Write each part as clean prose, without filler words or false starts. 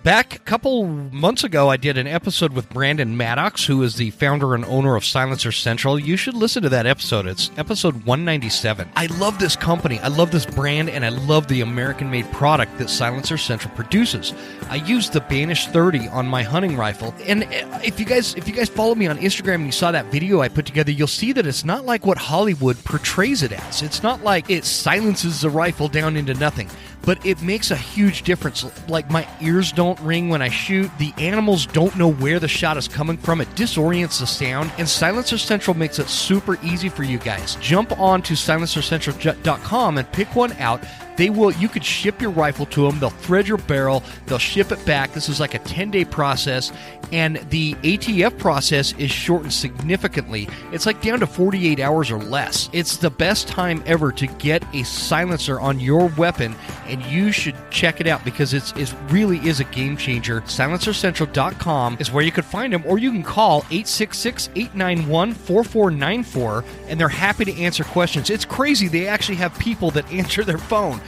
Back a couple months ago, I did an episode with Brandon Maddox, who is the founder and owner of Silencer Central. You should listen to that episode. It's episode 197. I love this company. I love this brand, and I love the American-made product that Silencer Central produces. I use the Banish 30 on my hunting rifle, and if you guys follow me on Instagram and you saw that video I put together, you'll see that it's not like what Hollywood portrays it as. It's not like it silences the rifle down into nothing. But it makes a huge difference. Like, my ears don't ring when I shoot. The animals don't know where the shot is coming from. It disorients the sound. And Silencer Central makes it super easy for you guys. Jump on to silencercentral.com and pick one out. You could ship your rifle to them. They'll thread your barrel. They'll ship it back. This is like a 10-day process. And the ATF process is shortened significantly. It's like down to 48 hours or less. It's the best time ever to get a silencer on your weapon, and you should check it out because it really is a game changer. SilencerCentral.com is where you could find them, or you can call 866-891-4494, and they're happy to answer questions. It's crazy. They actually have people that answer their phone.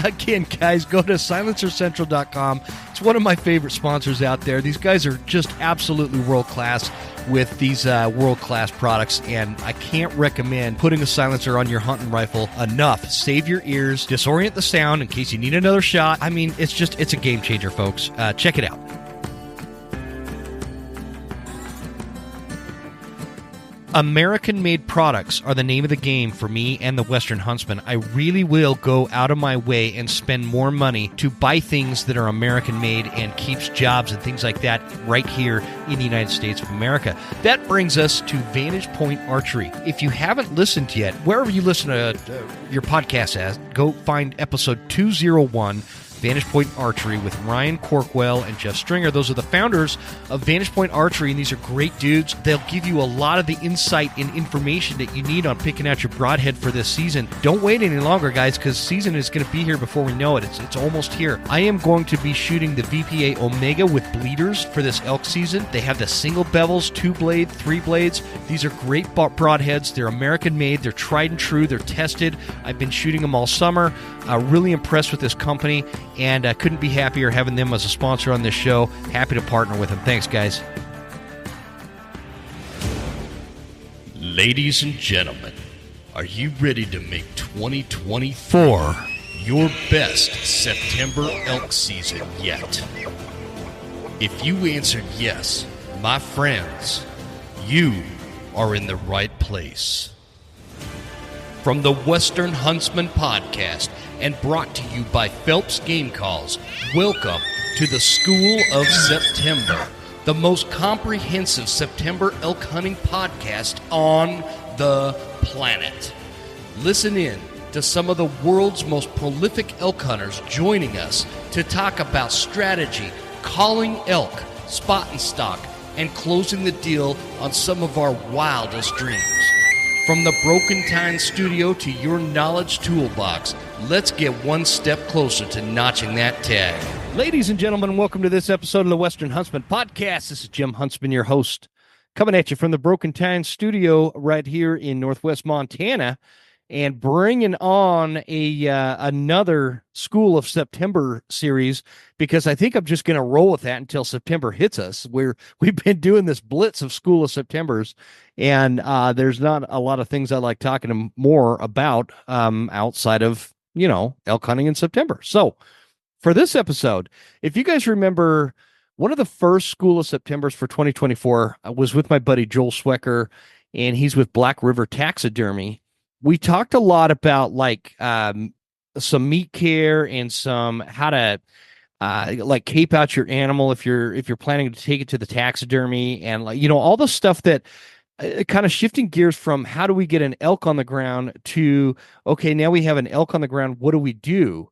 Again, guys, go to SilencerCentral.com. It's one of my favorite sponsors out there. These guys are just absolutely world-class with these world-class products, and I can't recommend putting a silencer on your hunting rifle enough. Save your ears, disorient the sound in case you need another shot. I mean, it's a game changer, folks. Check it out. American-made products are the name of the game for me and the Western Huntsman. I really will go out of my way and spend more money to buy things that are American-made and keeps jobs and things like that right here in the United States of America. That brings us to Vantage Point Archery. If you haven't listened yet, wherever you listen to your podcast as, go find episode 201, Vantage Point Archery with Ryan Corkwell and Jeff Stringer. Those are the founders of Vantage Point Archery, and these are great dudes. They'll give you a lot of the insight and information that you need on picking out your broadhead for this season. Don't wait any longer, guys, because season is going to be here before we know it. It's almost here. I am going to be shooting the VPA Omega with bleeders for this elk season. They have the single bevels, 2-blade, 3 blades. These are great broadheads. They're American-made. They're tried and true. They're tested. I've been shooting them all summer. Really impressed with this company, and I couldn't be happier having them as a sponsor on this show. Happy to partner with them. Thanks, guys. Ladies and gentlemen, are you ready to make 2024 your best September elk season yet? If you answered yes, my friends, you are in the right place. From the Western Huntsman Podcast and brought to you by Phelps Game Calls, welcome to the School of September, the most comprehensive September elk hunting podcast on the planet. Listen in to some of the world's most prolific elk hunters joining us to talk about strategy, calling elk, spot and stock, and closing the deal on some of our wildest dreams. From the Broken Time Studio to your knowledge toolbox, let's get one step closer to notching that tag. Ladies and gentlemen, welcome to this episode of the Western Huntsman Podcast. This is Jim Huntsman, your host, coming at you from the Broken Time Studio right here in Northwest Montana, and bringing on another School of September series, because I think I'm just going to roll with that until September hits us. We've been doing this blitz of School of Septembers, and there's not a lot of things I like talking more about outside of, elk hunting in September. So for this episode, if you guys remember, one of the first School of Septembers for 2024 was with my buddy Joel Swecker, and he's with Black River Taxidermy. We talked a lot about some meat care and some how to cape out your animal if you're planning to take it to the taxidermy, and all the stuff that kind of shifting gears from how do we get an elk on the ground to, okay, now we have an elk on the ground, what do we do?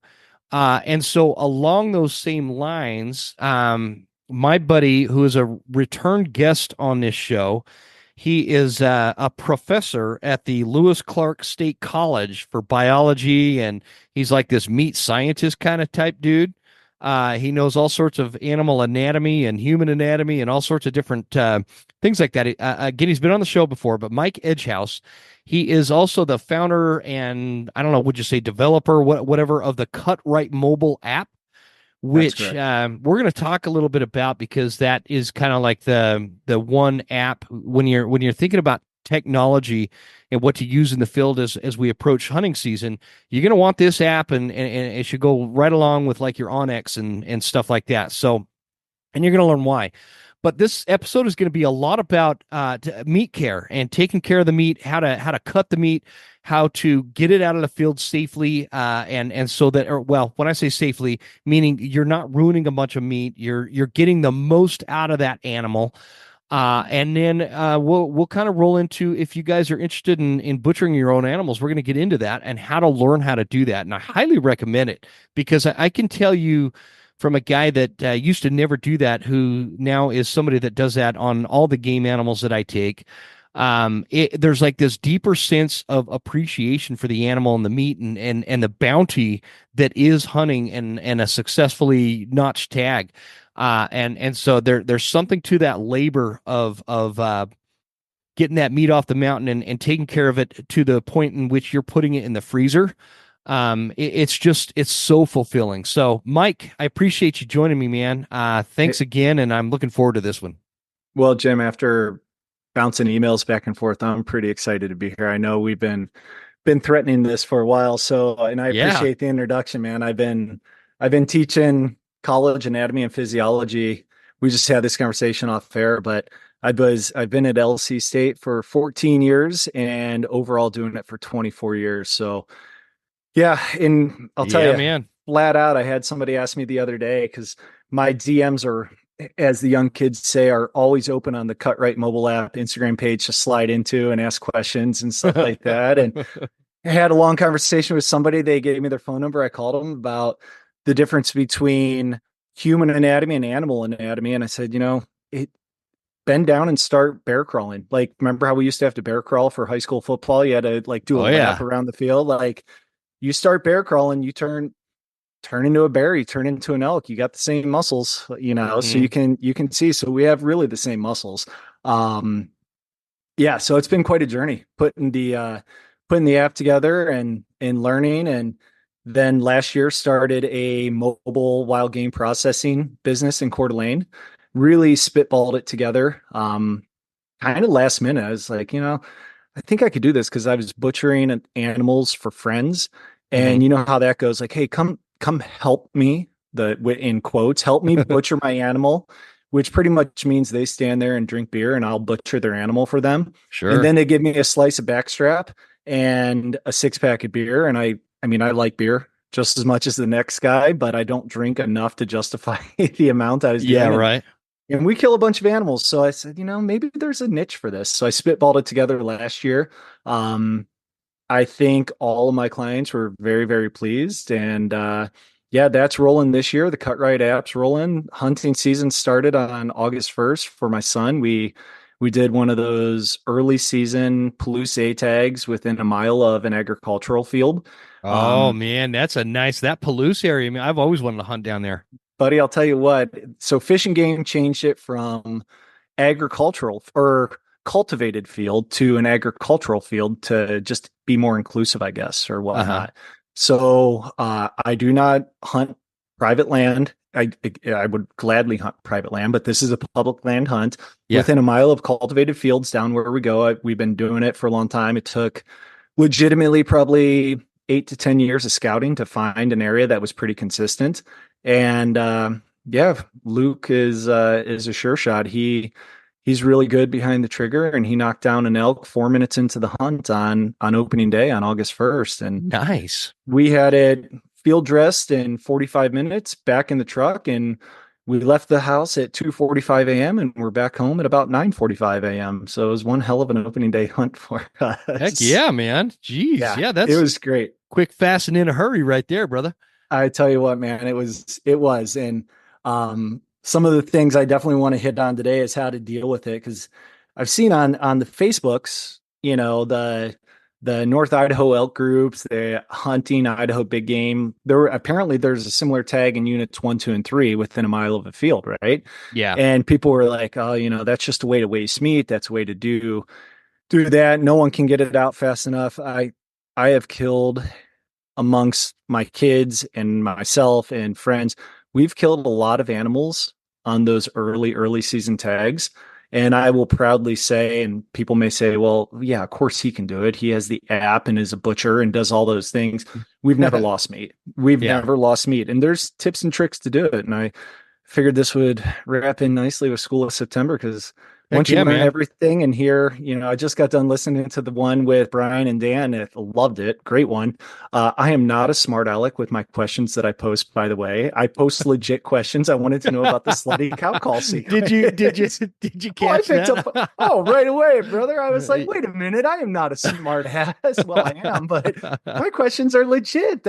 And so along those same lines, my buddy, who is a return guest on this show, he is a professor at the Lewis Clark State College for biology, and he's like this meat scientist kind of type dude. He knows all sorts of animal anatomy and human anatomy and all sorts of different things like that. Again, he's been on the show before, but Mike Edgehouse, he is also the founder and, I don't know, would you say developer, whatever, of the Cutrite Mobile App, That's which correct. we're going to talk a little bit about because that is kind of like the one app when you're thinking about technology and what to use in the field as we approach hunting season. You're going to want this app, and it should go right along with like your Onyx and stuff like that. So, and you're going to learn why. But this episode is going to be a lot about meat care and taking care of the meat, how to cut the meat, how to get it out of the field safely, and so that, or well, when I say safely, meaning you're not ruining a bunch of meat, you're getting the most out of that animal. And then we'll kind of roll into, if you guys are interested in butchering your own animals, we're going to get into that and how to learn how to do that. And I highly recommend it because I can tell you from a guy that used to never do that, who now is somebody that does that on all the game animals that I take. There's like this deeper sense of appreciation for the animal and the meat and the bounty that is hunting and a successfully notched tag. And so there's something to that labor of getting that meat off the mountain and taking care of it to the point in which you're putting it in the freezer. It's so fulfilling. So Mike, I appreciate you joining me, man. Thanks again. And I'm looking forward to this one. Well, Jim, after bouncing emails back and forth, I'm pretty excited to be here. I know we've been threatening this for a while. So, and I Yeah. appreciate the introduction, man. I've been teaching college anatomy and physiology. We just had this conversation off air, but I've been at LC State for 14 years and overall doing it for 24 years. So yeah, and I'll tell Yeah, you man. flat out, I had somebody ask me the other day because my DMs are, as the young kids say, are always open on the Cutrite Mobile App Instagram page to slide into and ask questions and stuff like that. And I had a long conversation with somebody. They gave me their phone number. I called them about the difference between human anatomy and animal anatomy. And I said, bend down and start bear crawling. Like, remember how we used to have to bear crawl for high school football? You had to like do a Oh lap yeah. around the field. Like, you start bear crawling, you turn into a bear, you turn into an elk. You got the same muscles, so Mhm. you can see. So we have really the same muscles. Yeah, so it's been quite a journey putting the app together and learning. And then last year started a mobile wild game processing business in Coeur d'Alene. Really spitballed it together. Kind of last minute. I was like, I think I could do this because I was butchering animals for friends. And Mhm. you know how that goes. Like, hey, come help me, in quotes, help me butcher my animal, which pretty much means they stand there and drink beer and I'll butcher their animal for them. And Sure. then they give me a slice of backstrap and a 6-pack of beer. And I mean, I like beer just as much as the next guy, but I don't drink enough to justify the amount I was Yeah, doing. right. And we kill a bunch of animals. So I said, maybe there's a niche for this. So I spitballed it together last year. I think all of my clients were very, very pleased. And yeah, that's rolling this year. The Cutrite app's rolling. Hunting season started on August 1st for my son. We did one of those early season Palouse A tags within a mile of an agricultural field. Oh Um, man, that's that Palouse area. I mean, I've always wanted to hunt down there. Buddy, I'll tell you what. So Fish and Game changed it from agricultural or cultivated field to an agricultural field to just be more inclusive, I guess, or Uh-huh. whatnot. So I do not hunt private land. I would gladly hunt private land, but this is a public land hunt Yeah. within a mile of cultivated fields down where we go. We've been doing it for a long time. It took legitimately probably 8 to 10 years of scouting to find an area that was pretty consistent. And yeah, Luke is a sure shot. He's really good behind the trigger, and he knocked down an elk 4 minutes into the hunt on opening day on August 1st. And Nice. we had it field dressed in 45 minutes back in the truck, and we left the house at 2:45 a.m. and we're back home at about 9:45 a.m. So it was one hell of an opening day hunt for Heck us. yeah, man. Jeez. Yeah, Yeah, it that's was great. quick, fast, and in a hurry right there, brother. I tell you what, man, it was. And some of the things I definitely want to hit on today is how to deal with it. Cause I've seen on the Facebooks, the North Idaho elk groups, the hunting Idaho big game. There's a similar tag in units 1, 2, and 3 within a mile of a field, right? Yeah. And people were like, oh, that's just a way to waste meat. That's a way to do that. No one can get it out fast enough. I have killed amongst my kids and myself and friends we've killed a lot of animals on those early season tags. And I will proudly say, and people may say, well, yeah, of course he can do it. He has the app and is a butcher and does all those things. We've never lost meat. We've Yeah. never lost meat. And there's tips and tricks to do it. And I figured this would wrap in nicely with School of September, because Heck once you yeah, learn man. everything and hear, I just got done listening to the one with Brian and Dan. I loved it. Great one. I am not a smart aleck with my questions that I post, by the way. I post legit questions. I wanted to know about the slutty cow call sequence. Did you I catch picked that? up, right away, brother. I was like, wait a minute. I am not a smart ass. Well, I am, but my questions are legit.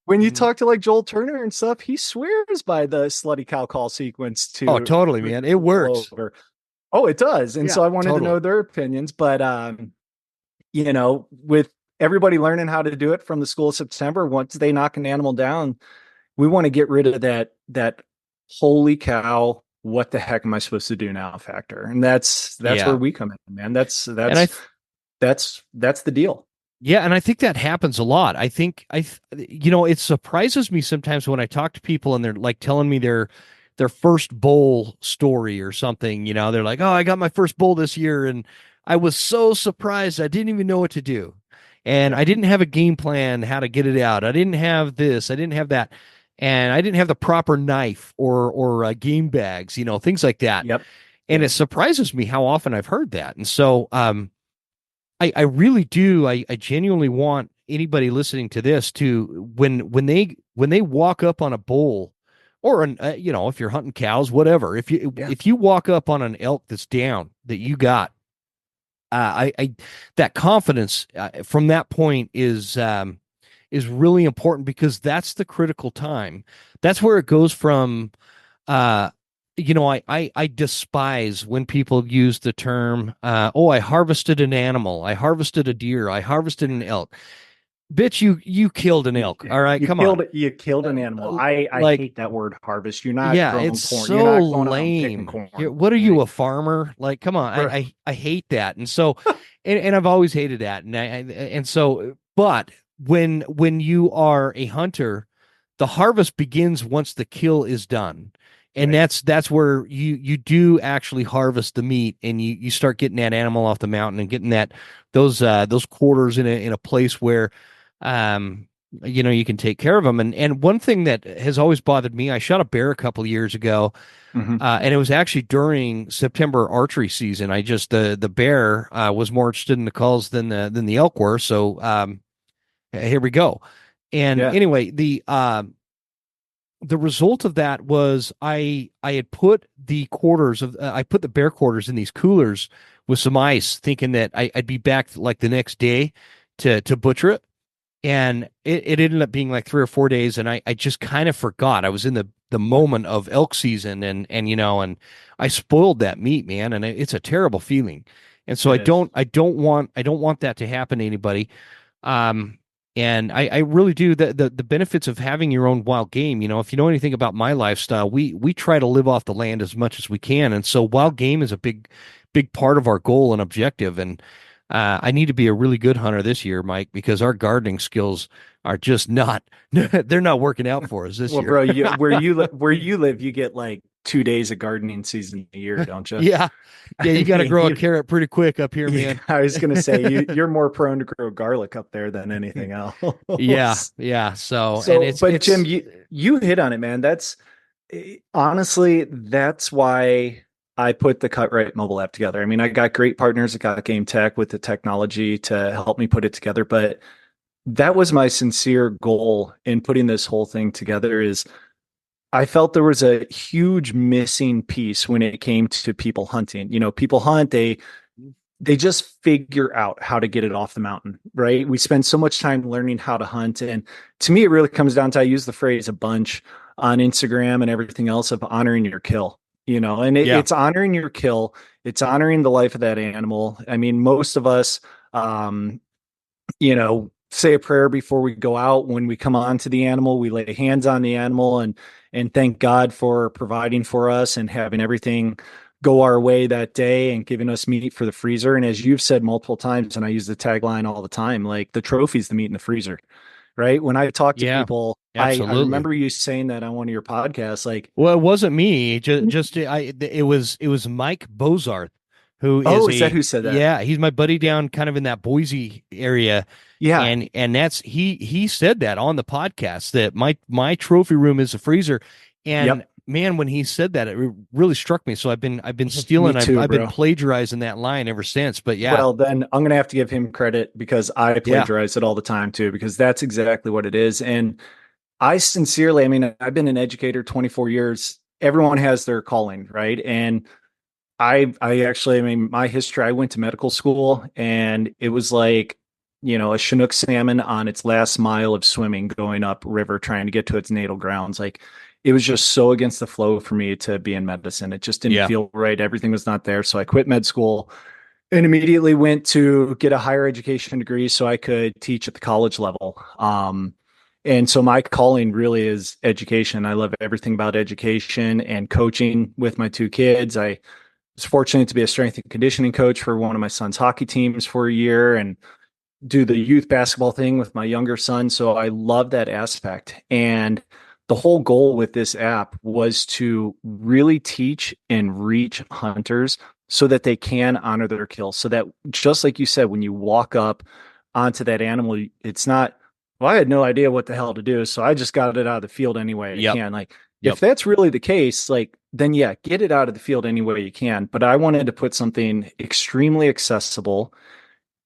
When you talk to like Joel Turner and stuff, he swears by the slutty cow call sequence too. Oh, totally, man. It works. Oh, it does. And Yeah, so I wanted to totally. know their opinions, but with everybody learning how to do it from the School of September, once they knock an animal down, we want to get rid of that holy cow, what the heck am I supposed to do now factor. And that's Yeah. where we come in, man. That's And that's the deal. yeah, and I think that happens a lot. It surprises me sometimes when I talk to people and they're like telling me their first bowl story or something. They're like, "Oh, I got my first bowl this year, and I was so surprised. I didn't even know what to do, and I didn't have a game plan how to get it out. I didn't have this. I didn't have that, and I didn't have the proper knife or game bags. Things like that. Yep. And it surprises me how often I've heard that. And so, I really do. I genuinely want anybody listening to this to when they walk up on a bull or if you're hunting cows, whatever, if you walk up on an elk that's down that you got, I that confidence from that point is really important, because that's the critical time. That's where it goes from I despise when people use the term, I harvested an animal, I harvested a deer, I harvested an elk. Bitch, you killed an elk. All right, come on. You killed an animal. I hate that word harvest. You're not Yeah, growing it's corn. so You're not going out and lame. picking corn. What are you, a farmer? Like, come on. Right. I hate that. And so, and I've always hated that. But when you are a hunter, the harvest begins once the kill is done. And Right. that's where you do actually harvest the meat, and you start getting that animal off the mountain and getting those quarters in a place where you can take care of them. And one thing that has always bothered me, I shot a bear a couple of years ago, Mm-hmm. and it was actually during September archery season. The bear was more interested in the calls than the elk were. So here we go. And Yeah. anyway, the result of that was I had put the quarters of I put the bear quarters in these coolers with some ice, thinking that I'd be back like the next day to butcher it. And it ended up being like 3 or 4 days, and I just kind of forgot. I was in the moment of elk season, and I spoiled that meat, man, and it's a terrible feeling. And so I don't want that to happen to anybody. And I really do. The benefits of having your own wild game, if you know anything about my lifestyle, we try to live off the land as much as we can. And so wild game is a big part of our goal and objective. And I need to be a really good hunter this year, Mike, because our gardening skills are just not, they're not working out for us this Well, year. bro, where you live, you get like 2 days of gardening season a year, don't you? Yeah. Yeah. You got to grow a you- carrot pretty quick up here, man. I was going to say you're more prone to grow garlic up there than anything else. Yeah. Yeah. So, So, and but Jim, you hit on it, man. Honestly, that's why I put the Cutrite mobile app together. I mean, I got great partners. I got Game Tech with the technology to help me put it together, but that was my sincere goal in putting this whole thing together. Is I felt there was a huge missing piece when it came to people hunting. People hunt, they just figure out how to get it off the mountain, right? We spend so much time learning how to hunt. And to me, it really comes down to, I use the phrase a bunch on Instagram and everything else, of honoring your kill, and it's honoring your kill. It's honoring the life of that animal. I mean, most of us, say a prayer before we go out. When we come on to the animal, we lay hands on the animal and thank God for providing for us and having everything go our way that day and giving us meat for the freezer. And as you've said multiple times, and I use the tagline all the time, like, the trophy's the meat in the freezer, right? When I talk to Yeah, people, I absolutely. remember you saying that on one of your podcasts, like, Well, it wasn't me. It was Mike Bozarth, who is oh, is that a who said that? yeah, he's my buddy Yeah. down kind of in that Boise area, Yeah. and that's he said that on the podcast that my trophy room is a freezer, and Yep. man, when he said that, it really struck me. So I've been Me stealing, too, I've been bro. plagiarizing that line ever since. But yeah, Well, then I'm going to have to give him credit because I yeah, plagiarize it all the time too, because that's exactly what it is. And I sincerely, I mean, I've been an educator 24 years. Everyone has their calling, right? And I actually, I mean, my history, I went to medical school and it was like, a Chinook salmon on its last mile of swimming going up river trying to get to its natal grounds. Like it was just so against the flow for me to be in medicine. It just didn't yeah, feel right. Everything was not there. So I quit med school and immediately went to get a higher education degree so I could teach at the college level. And so my calling really is education. I love everything about education and coaching with my two kids. I was fortunate to be a strength and conditioning coach for one of my son's hockey teams for a year and do the youth basketball thing with my younger son. So I love that aspect. And the whole goal with this app was to really teach and reach hunters so that they can honor their kill. So that just like you said, when you walk up onto that animal, it's not, well, I had no idea what the hell to do. So I just got it out of the field any way I yep, can. Like, yep. if that's really the case, like, then yeah, get it out of the field any way you can. But I wanted to put something extremely accessible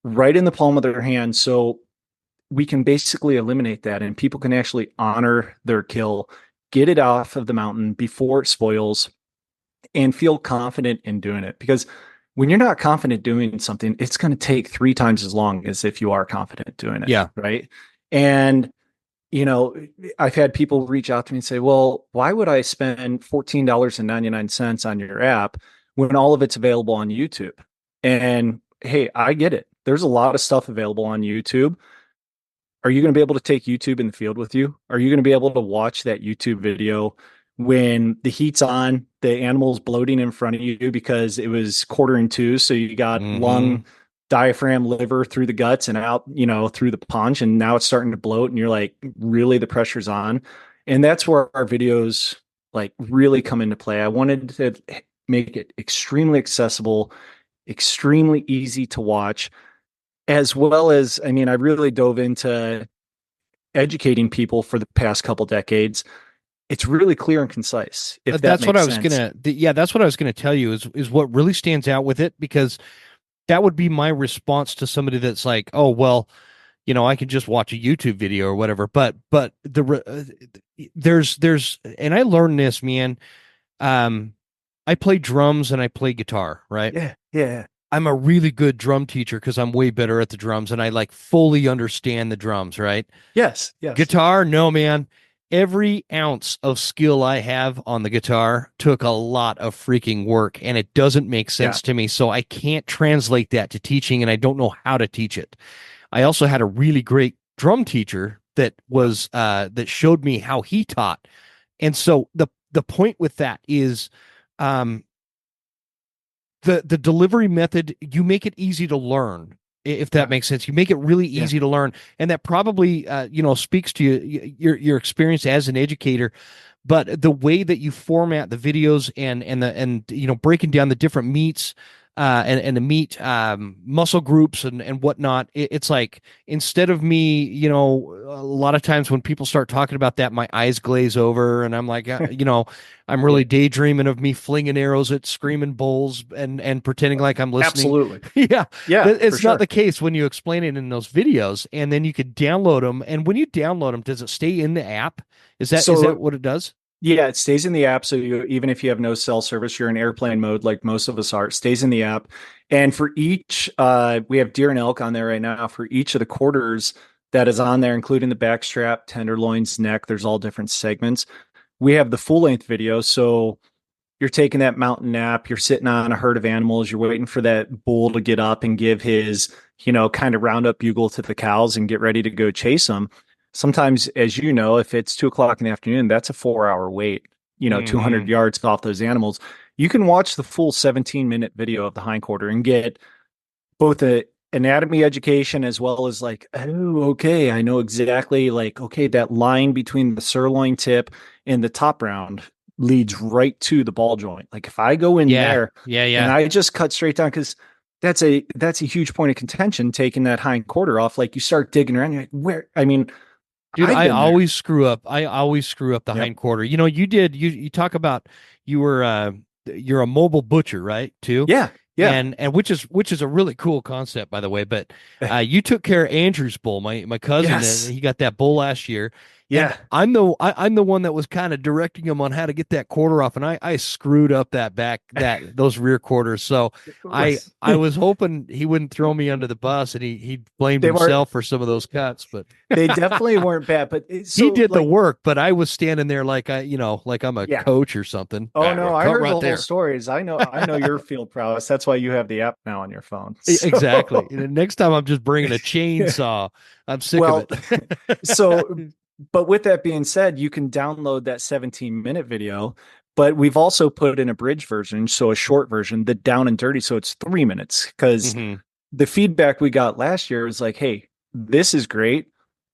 right in the palm of their hand. So we can basically eliminate that and people can actually honor their kill, get it off of the mountain before it spoils, and feel confident in doing it. Because when you're not confident doing something, it's going to take 3 times as long as if you are confident doing it. Yeah. Right. And, you know, I've had people reach out to me and say, well, why would I spend $14.99 on your app when all of it's available on YouTube? And hey, I get it. There's a lot of stuff available on YouTube. Are you going to be able to take YouTube in the field with you? Are you going to be able to watch that YouTube video when the heat's on, the animal's bloating in front of you because it was quartering two? So you got Mm-hmm. lung, diaphragm, liver through the guts and out, through the paunch. And now it's starting to bloat and you're like, really, the pressure's on. And that's where our videos like really come into play. I wanted to make it extremely accessible, extremely easy to watch, as well as, I mean, I really dove into educating people for the past couple decades. It's really clear and concise, if that That's what makes I was sense. yeah, that's what I was gonna tell you is what really stands out with it, because that would be my response to somebody that's like, oh well, I can just watch a YouTube video or whatever. But there's and I learned this, man. I play drums and I play guitar, right? Yeah, yeah. I'm a really good drum teacher because I'm way better at the drums and I like fully understand the drums, right? Yes, yes. Guitar, no, man. Every ounce of skill I have on the guitar took a lot of freaking work and it doesn't make Yeah. sense to me. So I can't translate that to teaching and I don't know how to teach it. I also had a really great drum teacher that was that showed me how he taught. And so the point with that is um the delivery method, you make it easy to learn, if that Yeah. makes sense. You make it really Yeah. easy to learn, and that probably speaks to your experience as an educator. But the way that you format the videos and breaking down the different meats and the meat muscle groups and whatnot, it's like, instead of me, a lot of times when people start talking about that, my eyes glaze over and I'm like, I'm Yeah. really daydreaming of me flinging arrows at screaming bulls and pretending like I'm listening. Absolutely. Yeah, Yeah, for it's not sure. the case when you explain it in those videos, and then you could download them. And when you download them, does it stay in the app? Is that So what it does? yeah, it stays in the app. So even if you have no cell service, you're in airplane mode like most of us are. It stays in the app. And for each, we have deer and elk on there right now. For each of the quarters that is on there, including the backstrap, tenderloins, neck, there's all different segments. We have the full length video. So you're taking that mountain nap, you're sitting on a herd of animals, you're waiting for that bull to get up and give his, kind of roundup bugle to the cows and get ready to go chase them. Sometimes, as you know, if it's 2 o'clock in the afternoon, that's a 4 hour wait, 200 Mm-hmm. yards off those animals. You can watch the full 17-minute video of the hindquarter and get both anatomy education as well as like, oh, okay, I know exactly like, okay, that line between the sirloin tip and the top round leads right to the ball joint. Like if I go in Yeah. there Yeah. and Yeah. I just cut straight down, because that's a huge point of contention, taking that hind quarter off. Like you start digging around, you're like, where? I mean, Dude, I've I been there. always screw up. I always screw up the Yep. hind quarter. You talk about you were you're a mobile butcher, right? Too. Yeah. Yeah. And which is a really cool concept, by the way. But you took care of Andrew's bull, my cousin, and Yes. he got that bull last year. And Yeah. I'm the one that was kind of directing him on how to get that quarter off, and I screwed up those rear quarters. So I was hoping he wouldn't throw me under the bus, and he blamed They were himself for some of those cuts, but they definitely weren't bad, but he so did the like, work. But I was standing there like I'm a yeah. coach or something. Oh no, I Cut heard right the whole there. stories. I know your field prowess. That's why you have the app now on your phone. Exactly. So, And next time I'm just bringing a chainsaw. I'm sick well, of it. so but with that being said, you can download that 17-minute video, but we've also put in a bridge version, so a short version, the down and dirty, so it's 3 minutes. Because Mhm. the feedback we got last year was like, hey, this is great,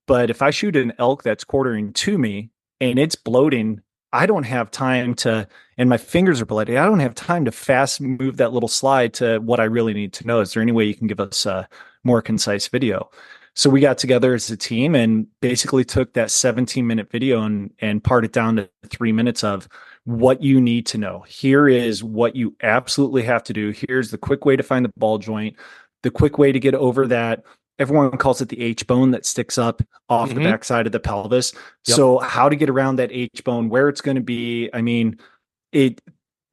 but if I shoot an elk that's quartering to me and it's bloating, I don't have time to, and my fingers are bloody. I don't have time to fast move that little slide to what I really need to know. Is there any way you can give us a more concise video? So we got together as a team and basically took that 17-minute video and parted it down to 3 minutes of what you need to know. Here is what you absolutely have to do. Here's the quick way to find the ball joint, the quick way to get over that. Everyone calls it the H bone that sticks up off the Mhm. backside of the pelvis. Yep. So how to get around that H bone, where it's going to be. I mean, it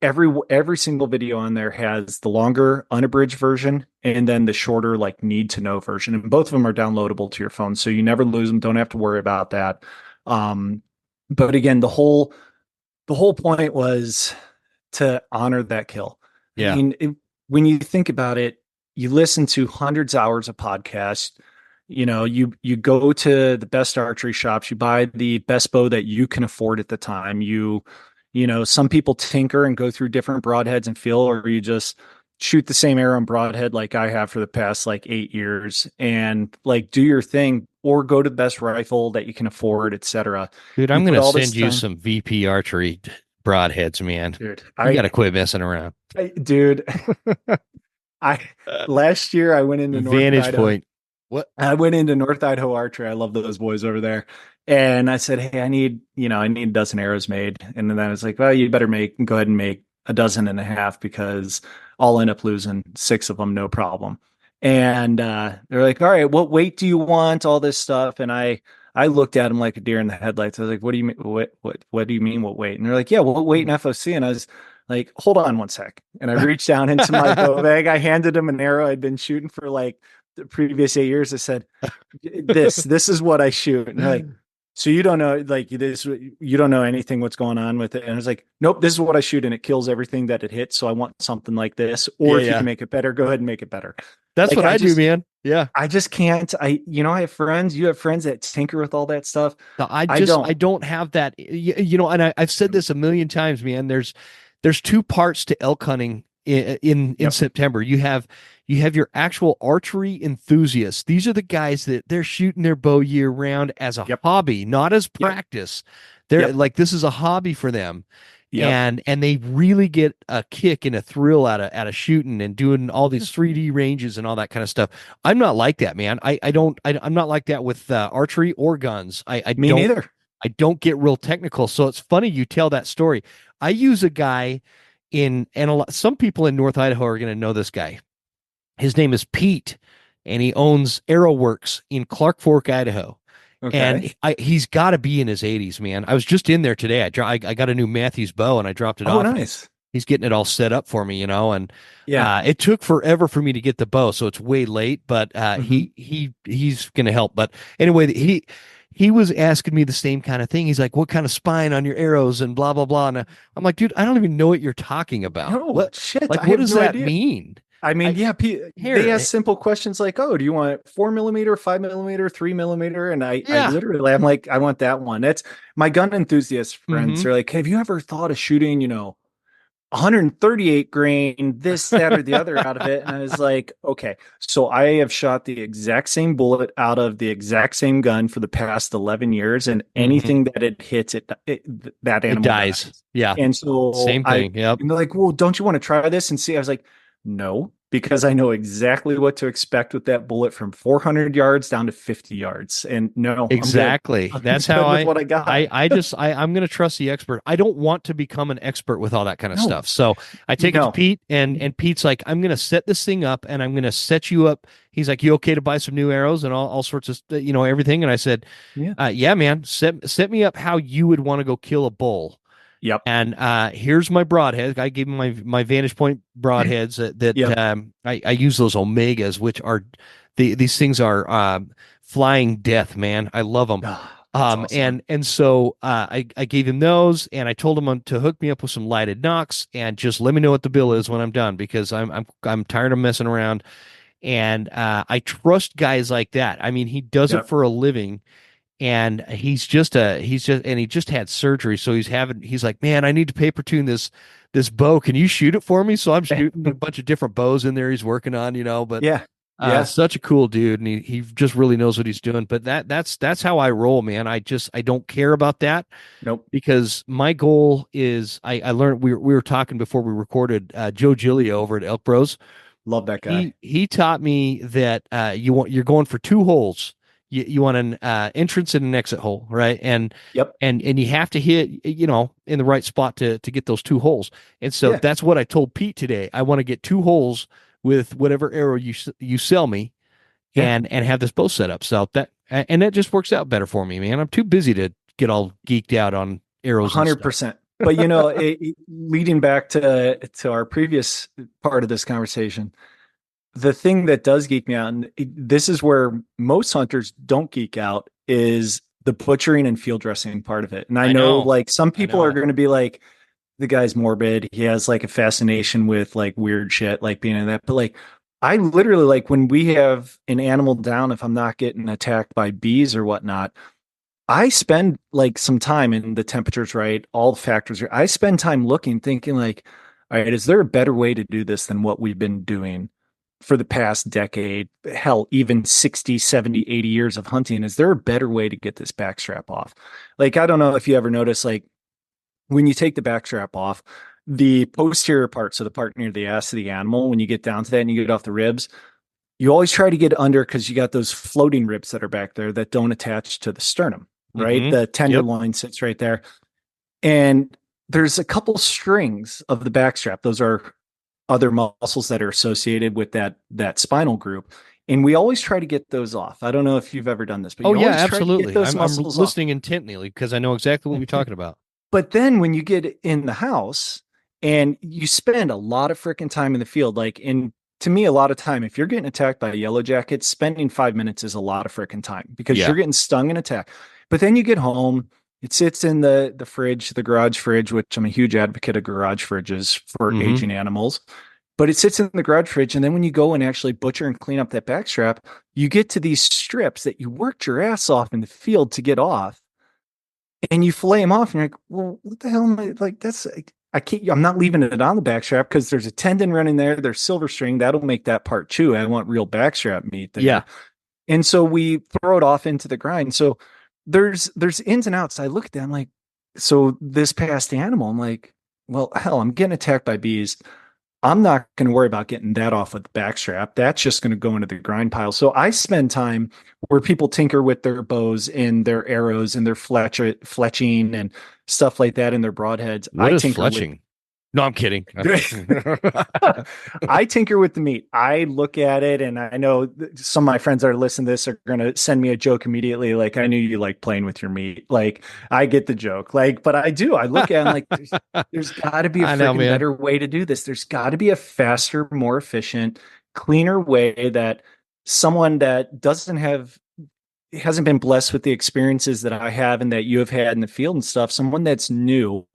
every single video on there has the longer unabridged version and then the shorter like need to know version, and both of them are downloadable to your phone, so you never lose them. Don't have to worry about that. But again, the whole point was to honor that kill. I Yeah. mean, when you think about it, you listen to hundreds of hours of podcasts. You go to the best archery shops, you buy the best bow that you can afford at the time. Some people tinker and go through different broadheads and feel, or you just shoot the same arrow and broadhead like I have for the past like 8 years and like do your thing, or go to the best rifle that you can afford, etc. Dude, You I'm put gonna all this send you time, some VP archery broadheads, man. dude. You gotta quit messing around. Dude, I last year I went into North Vantage Idaho. point. What? I went into North Idaho Archery. I love those boys over there. And I said, hey, I need a dozen arrows made. And then I was like, well, you better go ahead and make a dozen and a half, because I'll end up losing 6 of them, no problem. And they're like, all right, what weight do you want? All this stuff. And I looked at them like a deer in the headlights. I was like, what do you mean? What do you mean? What weight? And they're like, yeah, what weight in FOC? And I was like, hold on one sec. And I reached down into my bow bag. I handed them an arrow I'd been shooting for like the previous 8 years. I said, this is what I shoot. And they're like, so you don't know, like this, you don't know anything what's going on with it. And I was like, nope, this is what I shoot, and it kills everything that it hits. So I want something like this, or if you can make it better, go ahead and make it better. That's Like, what I do, man. Yeah. I just can't. I have friends. You have friends that tinker with all that stuff. No, I don't. don't have that. And I've said this a million times, man. There's two parts to elk hunting in Yep. September. You have your actual archery enthusiasts. These are the guys that they're shooting their bow year round as a Yep. hobby, not as practice. They're Yep. like, this is a hobby for them. Yep. And they really get a kick and a thrill out of shooting and doing all these 3D ranges and all that kind of stuff. I'm not like that, man. I'm not like that with archery or guns. Me neither. I don't get real technical. So it's funny you tell that story. I use a guy some people in North Idaho are going to know this guy. His name is Pete, and he owns Arrowworks in Clark Fork, Idaho. Okay. And he's got to be in his 80s, man. I was just in there today. I got a new Matthews bow, and I dropped it off. Nice. He's getting it all set up for me, and Yeah. it took forever for me to get the bow, so it's way late, but he's going to help. But anyway, he was asking me the same kind of thing. He's like, what kind of spine on your arrows and blah, blah, blah. And I'm like, dude, I don't even know what you're talking about. No, what shit. Like, I what have does no that idea. mean? I mean, they ask simple questions like, "Oh, do you want 4mm, 5mm, 3mm?" And I literally, I'm like, I want that one. That's my gun enthusiast friends. Mhm. They're like, "Have you ever thought of shooting, 138 grain, this, that, or the other out of it. And I was like, okay, so I have shot the exact same bullet out of the exact same gun for the past 11 years. And anything that it hits, that It animal dies. dies. Yeah. And so Same thing. Yep. and they're like, well, don't you want to try this and see? I was like, no, because I know exactly what to expect with that bullet from 400 yards down to 50 yards. And no, Exactly. I'm That's good how with what I got. I'm going to trust the expert. I don't want to become an expert with all that kind of No, stuff. So I take it to no. Pete, and Pete's like, I'm going to set this thing up and I'm going to set you up. He's like, you okay to buy some new arrows and all sorts of, everything. And I said, Yeah. yeah, man, set me up how you would want to go kill a bull. Yep. And here's my broadhead. I gave him my Vantage Point broadheads that Yep. I use those Omegas, which are these things are flying death, man. I love them. That's awesome. And so I gave him those, and I told him to hook me up with some lighted nocks, and just let me know what the bill is when I'm done, because I'm tired of messing around. And I trust guys like that. I mean, he does it Yep. for a living, and he just had surgery, so he's like, man, I need to paper tune this bow. Can you shoot it for me? So I'm shooting a bunch of different bows in there he's working on, but Yeah. Yeah. such a cool dude, and he just really knows what he's doing. But that's how I roll, man. I don't care about that, Nope. because my goal is, I learned, we were talking before we recorded, Joe Gilio over at Elk Bros. Love that guy. He taught me that you're going for two holes. You want an entrance and an exit hole, right? And Yep. and you have to hit, in the right spot to get those two holes. And so Yeah. that's what I told Pete today. I want to get two holes with whatever arrow you sell me, Yeah. and have this bow set up. So that just works out better for me, man. I'm too busy to get all geeked out on arrows. 100%. But leading back to our previous part of this conversation, the thing that does geek me out, and this is where most hunters don't geek out, is the butchering and field dressing part of it. And I know like some people are going to be like, the guy's morbid. He has like a fascination with like weird shit, like being in that. But like, I literally, like, when we have an animal down, if I'm not getting attacked by bees or whatnot, I spend like some time, in the temperature's right, all the factors are, I spend time looking, thinking like, all right, is there a better way to do this than what we've been doing for the past decade? Hell, even 60, 70, 80 years of hunting. Is there a better way to get this backstrap off? Like, I don't know if you ever notice, like, when you take the backstrap off, the posterior part, so the part near the ass of the animal, when you get down to that and you get off the ribs, you always try to get under, because you got those floating ribs that are back there that don't attach to the sternum, right? Mm-hmm. The tenderloin sits right there. And there's a couple strings of the backstrap. Those are other muscles that are associated with that spinal group. And we always try to get those off. I don't know if you've ever done this, but Oh you yeah, always try to get absolutely. those I'm muscles off. listening intently, because I know exactly what you're talking about. But then when you get in the house and you spend a lot of freaking time in the field, like, to me, a lot of time, if you're getting attacked by a yellow jacket, spending 5 minutes is a lot of freaking time, because you're getting stung and attacked. But then you get home, it sits in the fridge, the garage fridge, which I'm a huge advocate of garage fridges for aging animals. But it sits in the garage fridge. And then when you go and actually butcher and clean up that backstrap, you get to these strips that you worked your ass off in the field to get off. And you fillet them off, and you're like, well, what the hell am I, like, I'm not leaving it on the backstrap, because there's a tendon running there. There's silver string. That'll make that part chew. I want real backstrap meat there. Yeah. And so we throw it off into the grind. So there's ins and outs. I look at them like, so this past animal, I'm like, well, hell, I'm getting attacked by bees. I'm not going to worry about getting that off with the backstrap. That's just going to go into the grind pile. So I spend time where people tinker with their bows and their arrows and their fletching and stuff like that in their broadheads. What is fletching? No, I'm kidding. I tinker with the meat. I look at it, and I know some of my friends that are listening to this are going to send me a joke immediately. Like, I knew you like playing with your meat. Like, I get the joke. Like, but I do. I look at it, like, there's got to be a better way to do this. There's got to be a faster, more efficient, cleaner way that someone that hasn't been blessed with the experiences that I have and that you have had in the field and stuff, someone that's new,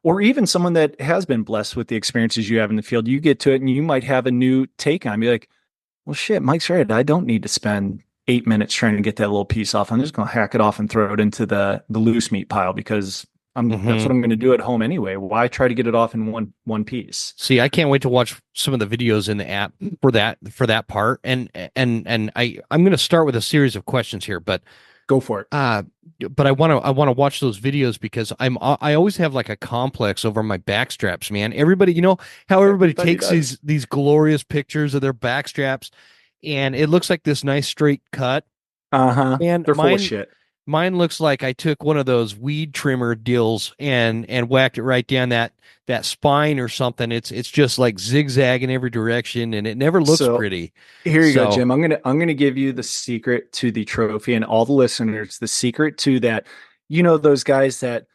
or even someone that has been blessed with the experiences you have in the field, you get to it and you might have a new take on it. Be like, well, shit, Mike's right. I don't need to spend 8 minutes trying to get that little piece off. I'm just going to hack it off and throw it into the loose meat pile, because That's what I'm going to do at home anyway. Why try to get it off in one piece? See, I can't wait to watch some of the videos in the app for that part. And I'm going to start with a series of questions here, but go for it. But I want to watch those videos because I always have like a complex over my back straps, man. Everybody, you know how everybody takes does. these glorious pictures of their back straps, and it looks like this nice straight cut. And they're full of shit. Mine looks like I took one of those weed trimmer deals and whacked it right down that spine or something. It's just like zigzag in every direction, and it never looks pretty. Here you go, Jim. I'm gonna give you the secret to the trophy, and all the listeners, the secret to that. You know those guys that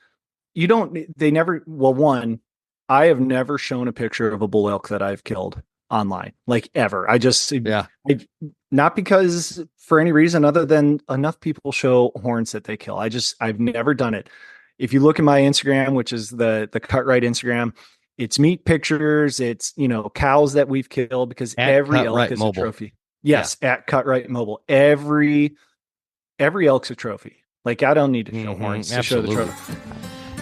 they never. Well, one, I have never shown a picture of a bull elk that I've killed online, like ever. Not because for any reason other than enough people show horns that they kill. I've never done it. If you look at my Instagram, which is the Cutrite Instagram, it's meat pictures. It's, cows that we've killed because every elk is a trophy. Yes. Yeah. At Cutrite Mobile, every elk's a trophy. Like I don't need to show horns to show the trophy.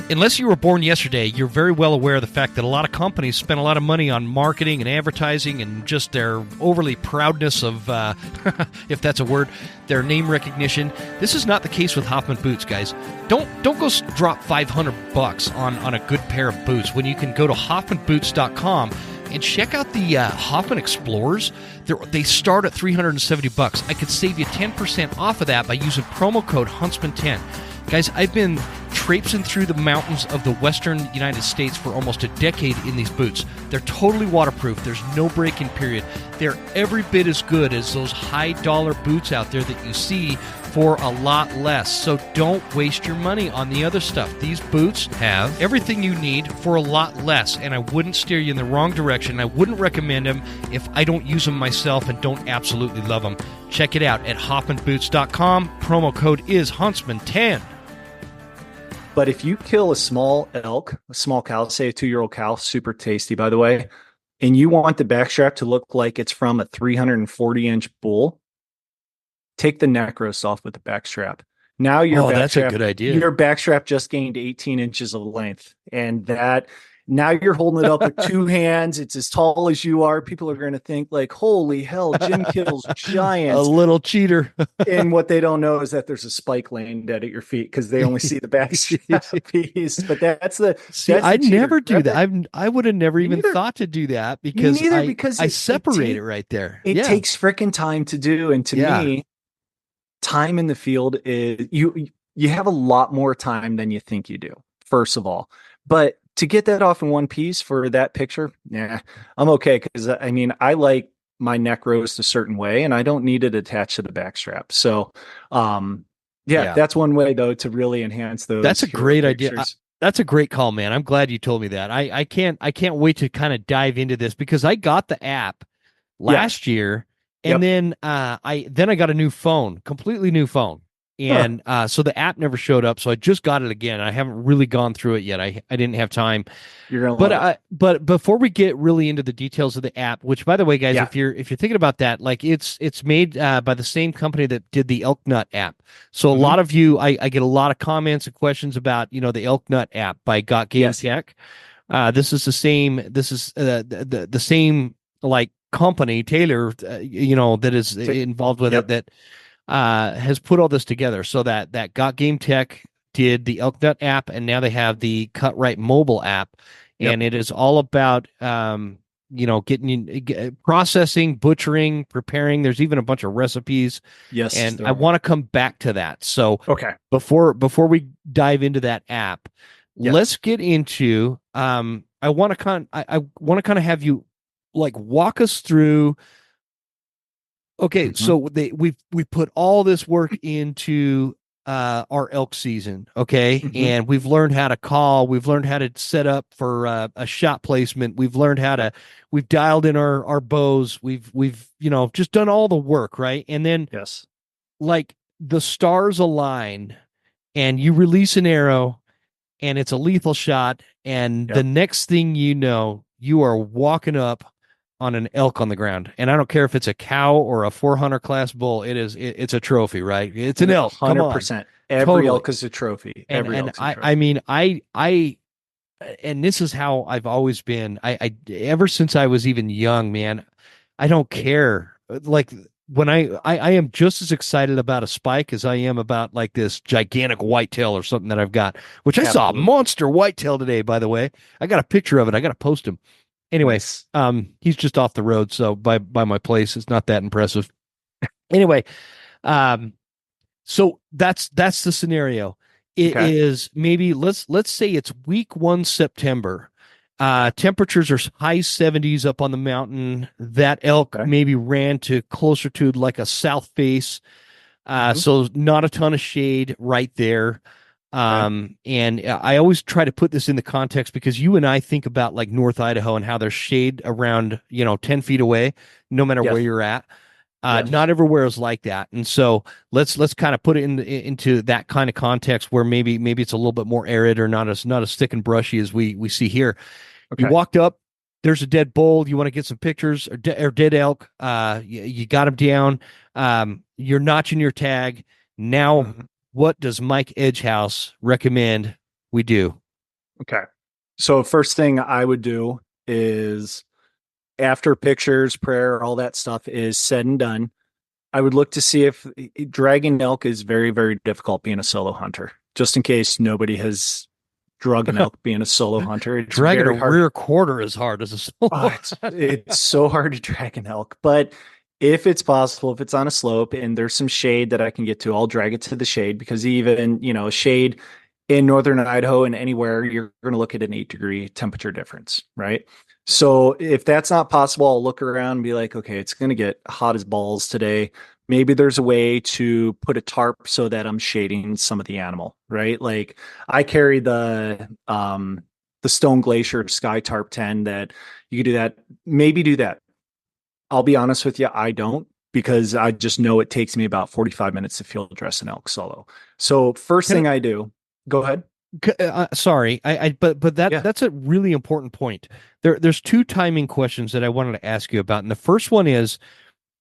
Unless you were born yesterday, you're very well aware of the fact that a lot of companies spend a lot of money on marketing and advertising and just their overly proudness of, if that's a word, their name recognition. This is not the case with Hoffman boots, guys. Don't go drop $500 on a good pair of boots when you can go to hoffmanboots.com and check out the Hoffman Explorers. They start at $370. I could save you 10% off of that by using promo code Huntsman10. Guys, I've been traipsing through the mountains of the western United States for almost a decade in these boots. They're totally waterproof. There's no break-in period. They're every bit as good as those high-dollar boots out there that you see for a lot less. So don't waste your money on the other stuff. These boots have everything you need for a lot less, and I wouldn't steer you in the wrong direction. I wouldn't recommend them if I don't use them myself and don't absolutely love them. Check it out at hoffmanboots.com. Promo code is Huntsman10. But if you kill a small elk, a small cow, say a 2-year-old cow, super tasty, by the way, and you want the backstrap to look like it's from a 340-inch bull, take the neck roast off with the backstrap. Now that's a good idea. Your backstrap just gained 18 inches of length, and now you're holding it up with two hands. It's as tall as you are. People are going to think like, holy hell, Jim kills giants. A little cheater. And what they don't know is that there's a spike laying dead at your feet because they only see the backstrap piece. But I never do that. I would have never even thought to do that because I separate it right there. It takes freaking time to do. And to me, time in the field is you have a lot more time than you think you do, first of all. But to get that off in one piece for that picture, I'm okay. Because I like my neck roast a certain way, and I don't need it attached to the backstrap. So, that's one way though to really enhance those. That's a great idea. That's a great call, man. I'm glad you told me that. I can't wait to kind of dive into this because I got the app last year, and then I got a new phone, completely new phone. And so the app never showed up, so I just got it again. I haven't really gone through it yet. I didn't have time. But before we get really into the details of the app, which by the way, guys, if you're thinking about that, like it's made by the same company that did the Elk Nut app. So a lot of you, I get a lot of comments and questions about the Elk Nut app by Got Game Tech. This is the same. This is the same like company Taylor, that is involved with it that. Has put all this together so that Got Game Tech did the Elk Nut app, and now they have the Cutrite Mobile App, and it is all about getting processing, butchering, preparing. There's even a bunch of recipes. Yes, and I want to come back to that. So before we dive into that app, let's get into. I want to kind of have you like walk us through. Okay, so we put all this work into our elk season, okay, and we've learned how to call, we've learned how to set up for a shot placement, we've dialed in our bows, we've just done all the work, right? And then like the stars align, and you release an arrow, and it's a lethal shot, and the next thing you know, you are walking up on an elk on the ground, and I don't care if it's a cow or a 400 class bull. It's a trophy, right? It's an elk. 100%. Every Totally. elk is a trophy. And Every and elk's a I trophy. mean I and this is how I've always been. I ever since I was even young, man, I don't care. Like when I am just as excited about a spike as I am about like this gigantic whitetail or something that I've got, which I saw a Absolutely. monster whitetail today, by the way. I got a picture of it. I got to post him. Anyway, Nice. he's just off the road, so by my place, it's not that impressive. Anyway, um, so that's the scenario. It Okay. is maybe let's say it's week 1 September. Temperatures are high 70s up on the mountain. That elk Okay. maybe ran to closer to like a south face. Hmm. So not a ton of shade right there. Okay. And I always try to put this in the context because you and I think about like North Idaho and how there's shade around, 10 feet away, no matter where Yes. you're at. Yes. Not everywhere is like that, and so let's kind of put it into that kind of context where maybe it's a little bit more arid or not as thick and brushy as we see here. You Okay. walked up, there's a dead bull. You want to get some pictures or dead elk. You got him down. You're notching your tag. Now, Mhm. what does Mike Edgehouse recommend we do? Okay. So first thing I would do is after pictures, prayer, all that stuff is said and done, I would look to see if dragging elk is very, very difficult being a solo hunter. Just in case nobody has drug an elk being a solo hunter, it's Dragging a very hard. rear quarter is hard as a Oh, solo. it's so hard to drag an elk. But if it's possible, if it's on a slope and there's some shade that I can get to, I'll drag it to the shade because even, shade in northern Idaho and anywhere, you're going to look at an 8-degree temperature difference, right? So if that's not possible, I'll look around and be like, okay, it's going to get hot as balls today. Maybe there's a way to put a tarp so that I'm shading some of the animal, right? Like I carry the Stone Glacier Sky Tarp 10 that you could do that. Maybe do that. I'll be honest with you, I don't because I just know it takes me about 45 minutes to field dress an elk solo. So first Can thing I do, go ahead. sorry, but Yeah. that's a really important point. There's two timing questions that I wanted to ask you about, and the first one is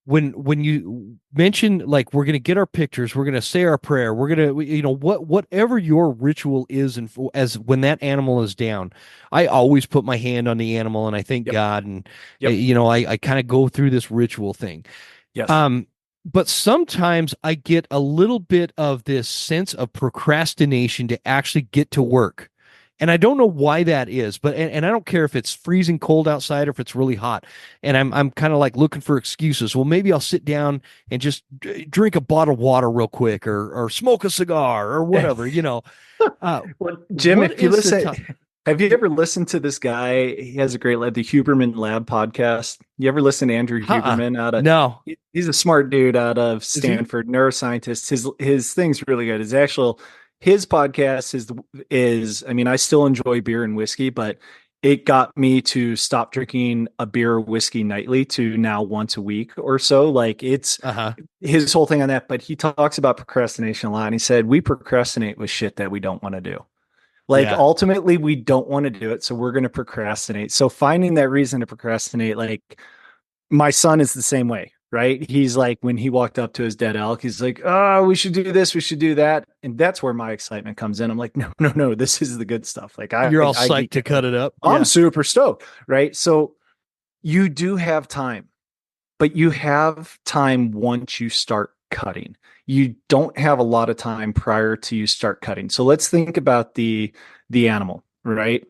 when you mention like we're gonna get our pictures, we're gonna say our prayer, we're gonna whatever your ritual is, and as when that animal is down, I always put my hand on the animal and I thank Yep. God, and Yep. I kind of go through this ritual thing. Yes. Um, but sometimes I get a little bit of this sense of procrastination to actually get to work. And I don't know why that is, but and I don't care if it's freezing cold outside or if it's really hot. And I'm kind of like looking for excuses. Well, maybe I'll sit down and just drink a bottle of water real quick or smoke a cigar or whatever. Well, Jim, What if you is the listen, time? have you ever listened to this guy? He has a great lab, the Huberman Lab podcast. You ever listen to Andrew Uh-uh. Huberman out of No. he's a smart dude out of Is he? Stanford, neuroscientist. His thing's really good. His podcast is I mean, I still enjoy beer and whiskey, but it got me to stop drinking a beer or whiskey nightly to now once a week or so. Like it's Uh-huh. his whole thing on that, but he talks about procrastination a lot. And he said, we procrastinate with shit that we don't want to do. Like Yeah. ultimately, we don't want to do it. So we're going to procrastinate. So finding that reason to procrastinate, like my son is the same way, right? He's like, when he walked up to his dead elk, he's like, oh, we should do this, we should do that. And that's where my excitement comes in. I'm like, no, no, no, this is the good stuff. Like You're all I psyched geek to out. cut it up. I'm Yeah. super stoked, right? So you do have time, but you have time once you start cutting. You don't have a lot of time prior to you start cutting. So let's think about the animal, right?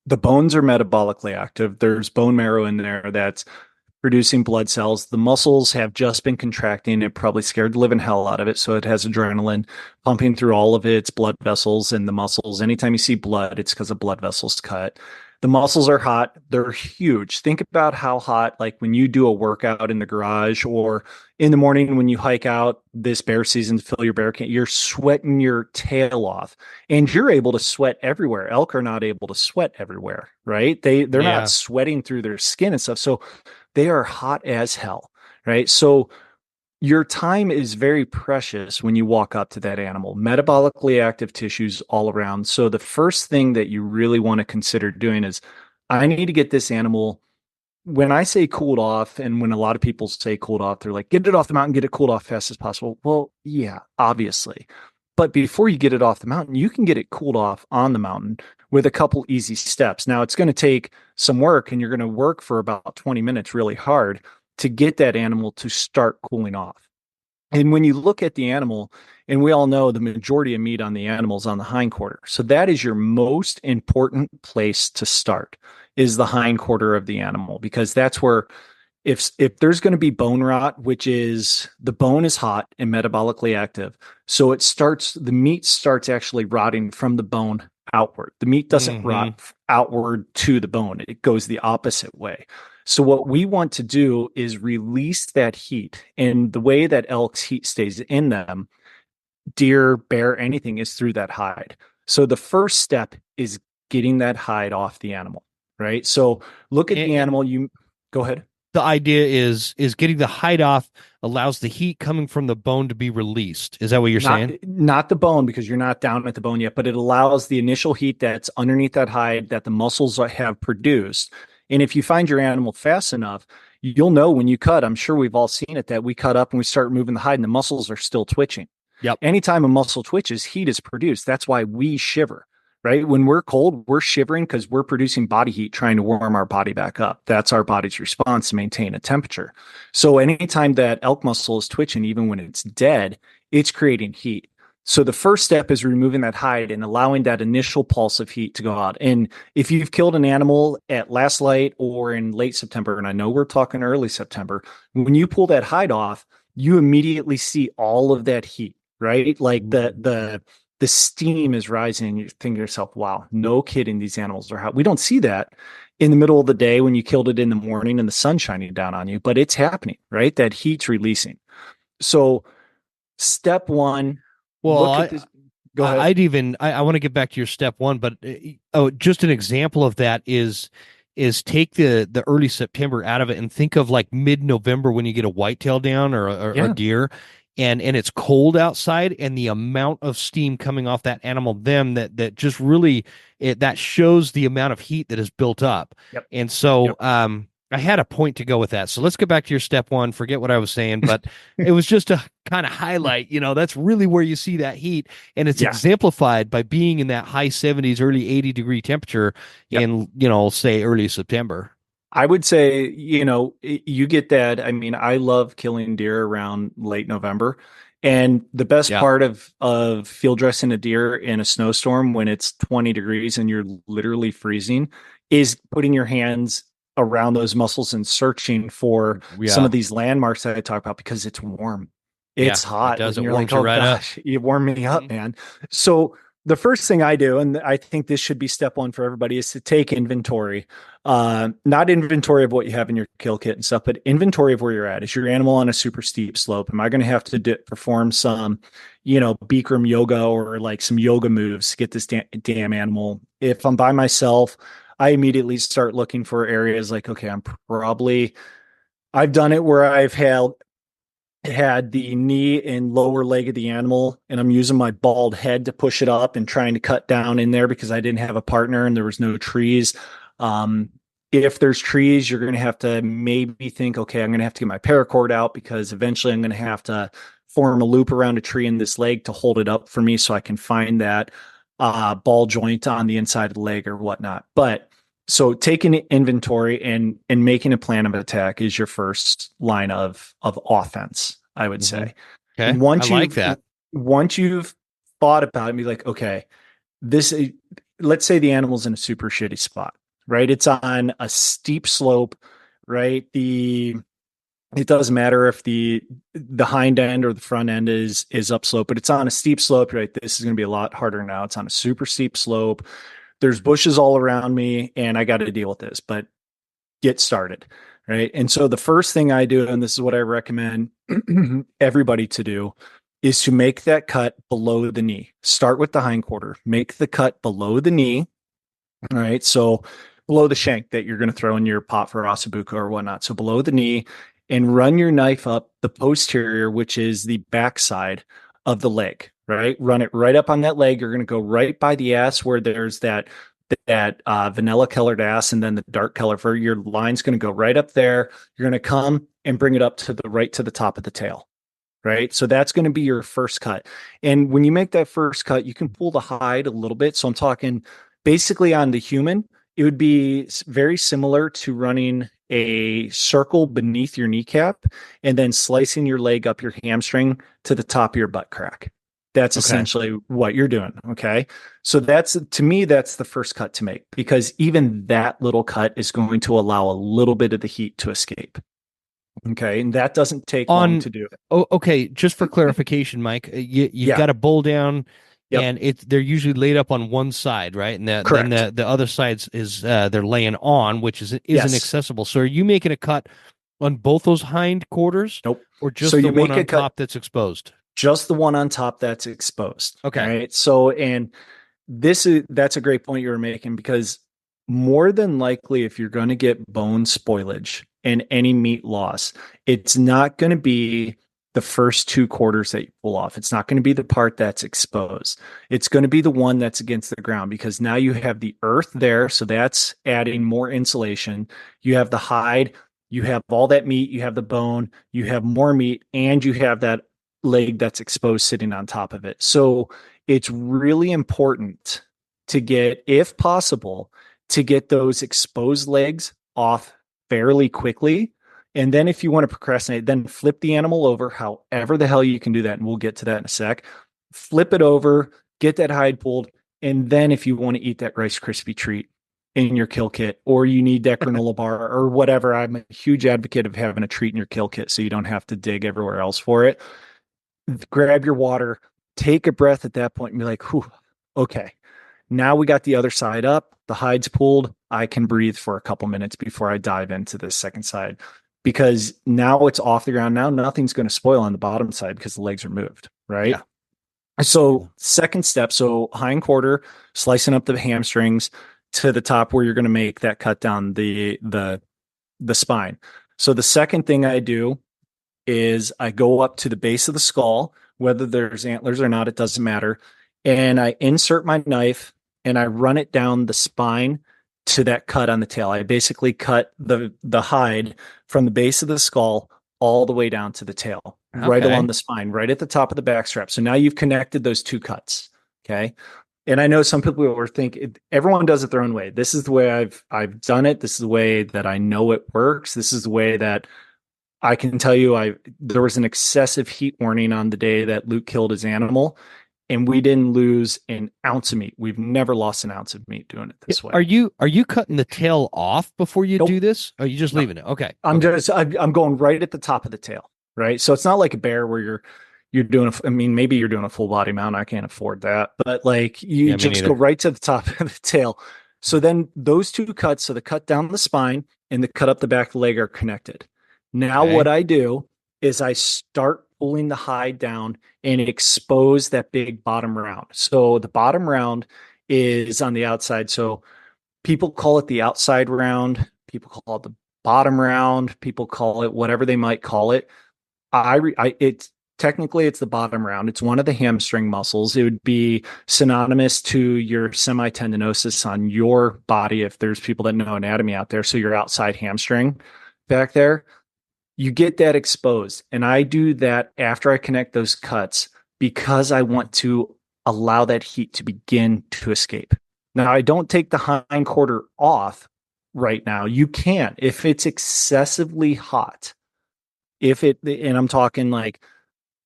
The bones are metabolically active. There's bone marrow in there that's producing blood cells. The muscles have just been contracting. It probably scared the living hell out of it. So it has adrenaline pumping through all of its blood vessels and the muscles. Anytime you see blood, it's because the blood vessels cut. The muscles are hot. They're huge. Think about how hot, like when you do a workout in the garage or in the morning when you hike out this bear season to fill your bear camp, you're sweating your tail off and you're able to sweat everywhere. Elk are not able to sweat everywhere, right? They're not Yeah. sweating through their skin and stuff. So they are hot as hell, right? So your time is very precious when you walk up to that animal, metabolically active tissues all around. So the first thing that you really want to consider doing is I need to get this animal. When I say cooled off, and when a lot of people say cooled off, they're like, get it off the mountain, get it cooled off fast as possible. Well, yeah, obviously. But before you get it off the mountain, you can get it cooled off on the mountain with a couple easy steps. Now, it's going to take some work, and you're going to work for about 20 minutes really hard to get that animal to start cooling off. And when you look at the animal, and we all know the majority of meat on the animal is on the hindquarter. So that is your most important place to start, is the hindquarter of the animal, because that's where if there's going to be bone rot, which is the bone is hot and metabolically active. So the meat starts actually rotting from the bone outward. The meat doesn't rot outward to the bone. It goes the opposite way. So what we want to do is release that heat. And the way that elk's heat stays in them, deer, bear, anything, is through that hide. So the first step is getting that hide off the animal, right? So look at the animal. You go ahead. The idea is getting the hide off allows the heat coming from the bone to be released. Is that what you're saying? Not the bone, because you're not down at the bone yet, but it allows the initial heat that's underneath that hide that the muscles have produced. And if you find your animal fast enough, you'll know when you cut. I'm sure we've all seen it, that we cut up and we start moving the hide and the muscles are still twitching. Yep. Anytime a muscle twitches, heat is produced. That's why we shiver. Right? When we're cold, we're shivering because we're producing body heat, trying to warm our body back up. That's our body's response to maintain a temperature. So anytime that elk muscle is twitching, even when it's dead, it's creating heat. So the first step is removing that hide and allowing that initial pulse of heat to go out. And if you've killed an animal at last light or in late September, and I know we're talking early September, when you pull that hide off, you immediately see all of that heat, right? Like the steam is rising, and you think to yourself, wow, no kidding, these animals are hot. We don't see that in the middle of the day when you killed it in the morning and the sun shining down on you, but it's happening, right? That heat's releasing. So step one, well, go ahead. I want to get back to your step one, but just an example of that is take the early September out of it and think of like mid-November when you get a whitetail down or a deer. And it's cold outside, and the amount of steam coming off that animal, that just really that shows the amount of heat that is built up. Yep. And so I had a point to go with that. So let's get back to your step one. Forget what I was saying, but it was just to kind of highlight, that's really where you see that heat, and it's exemplified by being in that high 70s, early 80-degree temperature in, say early September. I would say, you get that. I mean, I love killing deer around late November. And the best part of field dressing a deer in a snowstorm when it's 20 degrees and you're literally freezing is putting your hands around those muscles and searching for some of these landmarks that I talk about, because it's warm. It's hot. It does. And It you're warms like, oh you right gosh, you warm me up, man. So the first thing I do, and I think this should be step one for everybody, is to take inventory. Not inventory of what you have in your kill kit and stuff, but inventory of where you're at. Is your animal on a super steep slope? Am I going to have to perform some, Bikram yoga or like some yoga moves to get this damn animal? If I'm by myself, I immediately start looking for areas like, okay, I've done it where I've had the knee and lower leg of the animal, and I'm using my bald head to push it up and trying to cut down in there because I didn't have a partner and there was no trees. If there's trees, you're going to have to maybe think, okay, I'm going to have to get my paracord out, because eventually I'm going to have to form a loop around a tree in this leg to hold it up for me so I can find that ball joint on the inside of the leg or whatnot. But so taking inventory and making a plan of attack is your first line of offense, I would say. Okay. Once you've thought about it and be like, okay, let's say the animal's in a super shitty spot, right? It's on a steep slope, right? It doesn't matter if the hind end or the front end is upslope, but it's on a steep slope, right? This is going to be a lot harder now. It's on a super steep slope. There's bushes all around me and I got to deal with this, but get started. Right. And so the first thing I do, and this is what I recommend everybody to do, is to make that cut below the knee. Start with the hindquarter, make the cut below the knee. All right. So below the shank that you're going to throw in your pot for ossobuco or whatnot. So below the knee, and run your knife up the posterior, which is the backside of the leg. Right? Run it right up on that leg. You're going to go right by the ass where there's that vanilla colored ass and then the dark color fur. Your line's going to go right up there. You're going to come and bring it up to the top of the tail. right? So that's going to be your first cut. And when you make that first cut, you can pull the hide a little bit. So I'm talking basically on the human, it would be very similar to running a circle beneath your kneecap and then slicing your leg up your hamstring to the top of your butt crack. That's essentially what you're doing. Okay. So that's, to me, that's the first cut to make, because even that little cut is going to allow a little bit of the heat to escape. Okay. And that doesn't take long to do. Oh, okay. Just for clarification, Mike, you've got a bowl down, and they're usually laid up on one side, right? And then the other side is they're laying on, which isn't accessible. So are you making a cut on both those hind quarters? Nope. Or just the one on top that's exposed? Just the one on top that's exposed. Okay. Right. So, and that's a great point you were making, because more than likely, if you're going to get bone spoilage and any meat loss, it's not going to be the first two quarters that you pull off. It's not going to be the part that's exposed. It's going to be the one that's against the ground, because now you have the earth there. So that's adding more insulation. You have the hide, you have all that meat, you have the bone, you have more meat, and you have that leg that's exposed sitting on top of it. So it's really important to get, if possible, to get those exposed legs off fairly quickly. And then if you want to procrastinate, then flip the animal over, however the hell you can do that. And we'll get to that in a sec. Flip it over, get that hide pulled. And then if you want to eat that Rice Krispie treat in your kill kit, or you need that granola bar or whatever, I'm a huge advocate of having a treat in your kill kit so you don't have to dig everywhere else for it. Grab your water, take a breath at that point and be like, whew, okay, now we got the other side up, the hide's pulled, I can breathe for a couple minutes before I dive into the second side, because now it's off the ground. Now nothing's going to spoil on the bottom side because the legs are moved, right? Yeah. So second step, so hind quarter, slicing up the hamstrings to the top where you're going to make that cut down the spine. So the second thing I do is I go up to the base of the skull, whether there's antlers or not, it doesn't matter. And I insert my knife and I run it down the spine to that cut on the tail. I basically cut the hide from the base of the skull all the way down to the tail, right along the spine, right at the top of the back strap. So now you've connected those two cuts. Okay. And I know some people will think everyone does it their own way. This is the way I've done it. This is the way that I know it works. This is the way that I can tell you there was an excessive heat warning on the day that Luke killed his animal, and we didn't lose an ounce of meat. We've never lost an ounce of meat doing it this way. Are you cutting the tail off before you do this? Or are you just leaving it? Okay. I'm going right at the top of the tail, right? So it's not like a bear where you're doing maybe you're doing a full body mount. I can't afford that, but like you just go right to the top of the tail. So then those two cuts, so the cut down the spine and the cut up the back of the leg, are connected. Now what I do is I start pulling the hide down and expose that big bottom round. So the bottom round is on the outside. So people call it the outside round. People call it the bottom round. People call it whatever they might call it. Technically it's the bottom round. It's one of the hamstring muscles. It would be synonymous to your semitendinosus on your body, if there's people that know anatomy out there. So your outside hamstring back there. You get that exposed. And I do that after I connect those cuts because I want to allow that heat to begin to escape. Now, I don't take the hind quarter off right now. You can if it's excessively hot. And I'm talking like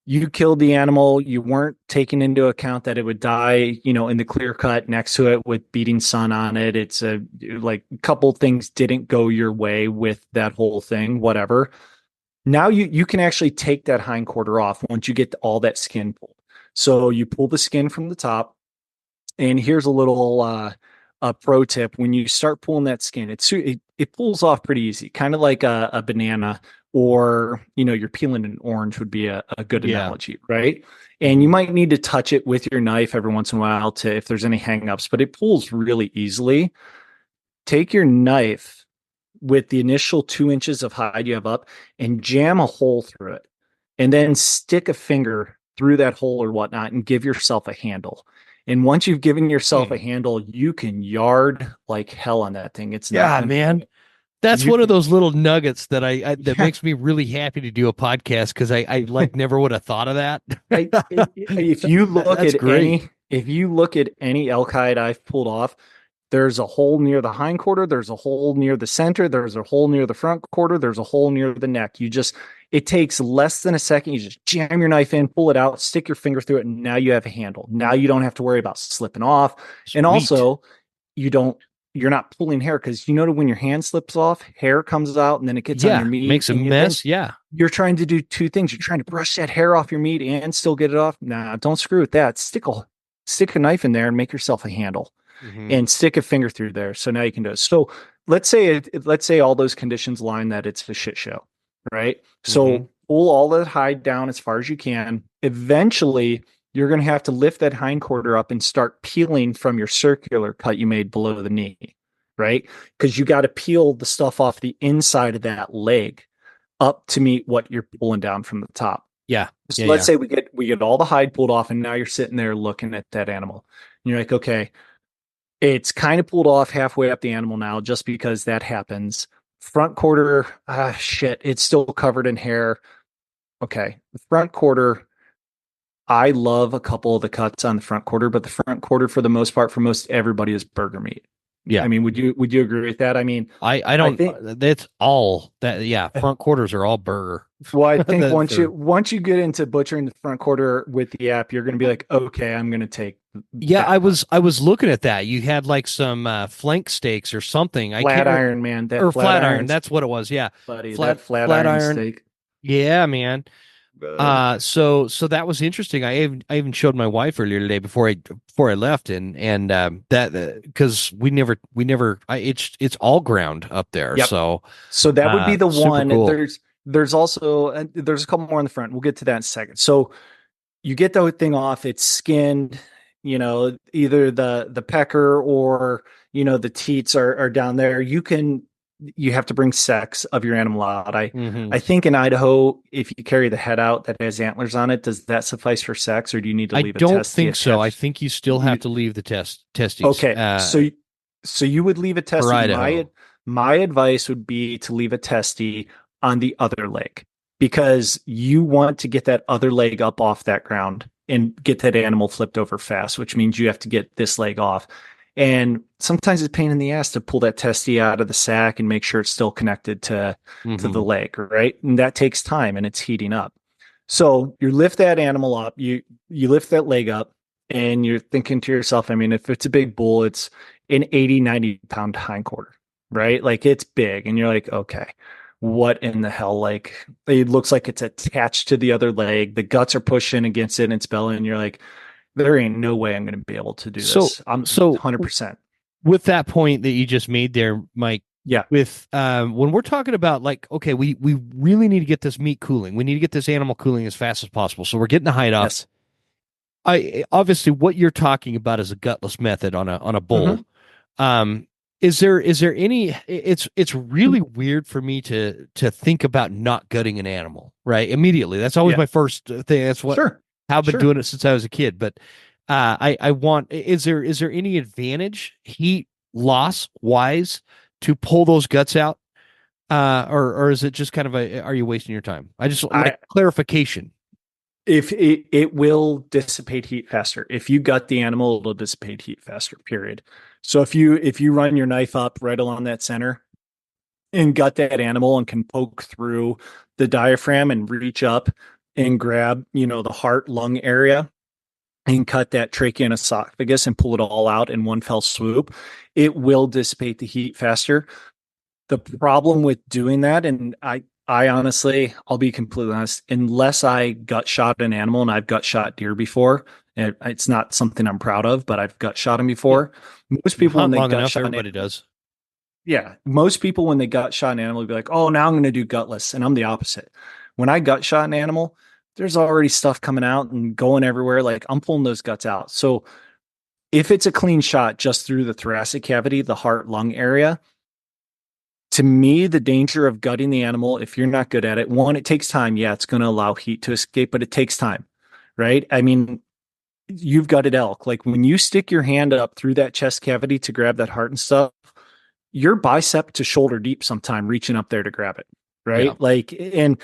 you killed the animal, you weren't taking into account that it would die, in the clear cut next to it with beating sun on it. It's a couple things didn't go your way with that whole thing, whatever. Now you can actually take that hind quarter off once you get all that skin pulled. So you pull the skin from the top, and here's a little a pro tip. When you start pulling that skin, it pulls off pretty easy, kind of like a banana, or you're peeling an orange would be a good analogy, right? And you might need to touch it with your knife every once in a while if there's any hangups, but it pulls really easily. Take your knife with the initial 2 inches of hide you have up and jam a hole through it, and then stick a finger through that hole or whatnot and give yourself a handle. And once you've given yourself a handle, you can yard like hell on that thing. It's man. That's You one of can, those little nuggets that that yeah, makes me really happy to do a podcast because I like never would have thought of that. if you look That's at great. any elk hide I've pulled off, there's a hole near the hind quarter, there's a hole near the center, there's a hole near the front quarter, there's a hole near the neck. It takes less than a second. You just jam your knife in, pull it out, stick your finger through it, and now you have a handle. Now you don't have to worry about slipping off. And Sweet. also, you don't you're not pulling hair, because when your hand slips off, hair comes out and then it gets on Yeah. your meat Makes a and you think mess. Yeah. you're trying to do two things. You're trying to brush that hair off your meat and still get it off. Nah, don't screw with that. Stick a knife in there and make yourself a handle Hmm. and stick a finger through there. So now you can do it. So let's say all those conditions line that it's a shit show, right? Hmm. So pull all the hide down as far as you can. Eventually, you're going to have to lift that hind quarter up and start peeling from your circular cut you made below the knee, right? Because you got to peel the stuff off the inside of that leg up to meet what you're pulling down from the top. Yeah. So Yeah. let's Yeah. say we get all the hide pulled off, and now you're sitting there looking at that animal. And you're like, okay, it's kind of pulled off halfway up the animal now, just because that happens. Front quarter, shit, it's still covered in hair. Okay, the front quarter, I love a couple of the cuts on the front quarter, but the front quarter, for the most part, for most everybody, is burger meat. Yeah. I mean, would you agree with that? I mean, I I don't, think that's all that. Yeah. Front quarters are all burger. well, I think once you For, once you get into butchering the front quarter with the app, you're going to be like, okay, I'm going to take yeah. that part. I was looking at that. You had like some flank steaks or something. I Flat can't, iron, man, that or flat flat iron. iron, That's what it was. Yeah. buddy, that flat Flat iron iron. steak, Yeah, man. bud. So that was interesting. I even showed my wife earlier today before I left, and that because it's all ground up there, Yep. so So that would be the super one. cool. There's also there's a couple more on the front. We'll get to that in a second. So you get the thing off. It's skinned. Either the pecker or the teats are down there. You have to bring sex of your animal out. I Hmm. I think in Idaho, if you carry the head out that has antlers on it, does that suffice for sex, or do you need to I leave a don't testy think so. I attached? think you still have You to leave the testes Okay, so you would leave a for testy. My Idaho. my advice would be to leave a testy on the other leg, because you want to get that other leg up off that ground and get that animal flipped over fast, which means you have to get this leg off. And sometimes it's a pain in the ass to pull that testy out of the sack and make sure it's still connected to the Hmm. leg, right? And that takes time and it's heating up. So you lift that animal up, you lift that leg up, and you're thinking to yourself, I mean, if it's a big bull, it's an 80, 90 pound hindquarter, right? Like, it's big. And you're like, okay, what in the hell? Like, it looks like it's attached to the other leg. The guts are pushing against it in its belly. And you're like, there ain't no way I'm going to be able to do So this. I'm so 100%. with that point that you just made there, Mike, Yeah. with when we're talking about like, okay, we really need to get this meat cooling. We need to get this animal cooling as fast as possible. So we're getting the hide off. Yes. I obviously what you're talking about is a gutless method on a Mhm. bull. Is there any it's really weird for me to think about not gutting an animal, right? Immediately. That's always Yeah. my first thing. That's what Sure. how I've been Sure. doing it since I was a kid. But I want is there any advantage heat loss wise to pull those guts out? Or is it just kind of are you wasting your time? I just I like clarification. If it will dissipate heat faster. If you gut the animal, it'll dissipate heat faster, period. So if you run your knife up right along that center and gut that animal and can poke through the diaphragm and reach up and grab, the heart lung area and cut that trachea and esophagus and pull it all out in one fell swoop, it will dissipate the heat faster. The problem with doing that, and I honestly, I'll be completely honest, unless I gut shot an animal, and I've gut shot deer before, and it's not something I'm proud of, but I've gut shot them Yeah. before. Most You people, when hunt they long gut enough, shot an everybody animal, does. yeah, most people, when they gut shot an animal, will be like, oh, now I'm going to do gutless. And I'm the opposite. When I gut shot an animal, there's already stuff coming out and going everywhere. Like, I'm pulling those guts out. So if it's a clean shot just through the thoracic cavity, the heart lung area, to me, the danger of gutting the animal, if you're not good at it, one, it takes time. Yeah, it's going to allow heat to escape, but it takes time, right? I mean, you've gutted elk. Like, when you stick your hand up through that chest cavity to grab that heart and stuff, you're bicep to shoulder deep sometime reaching up there to grab it. Right. Yeah. Like, and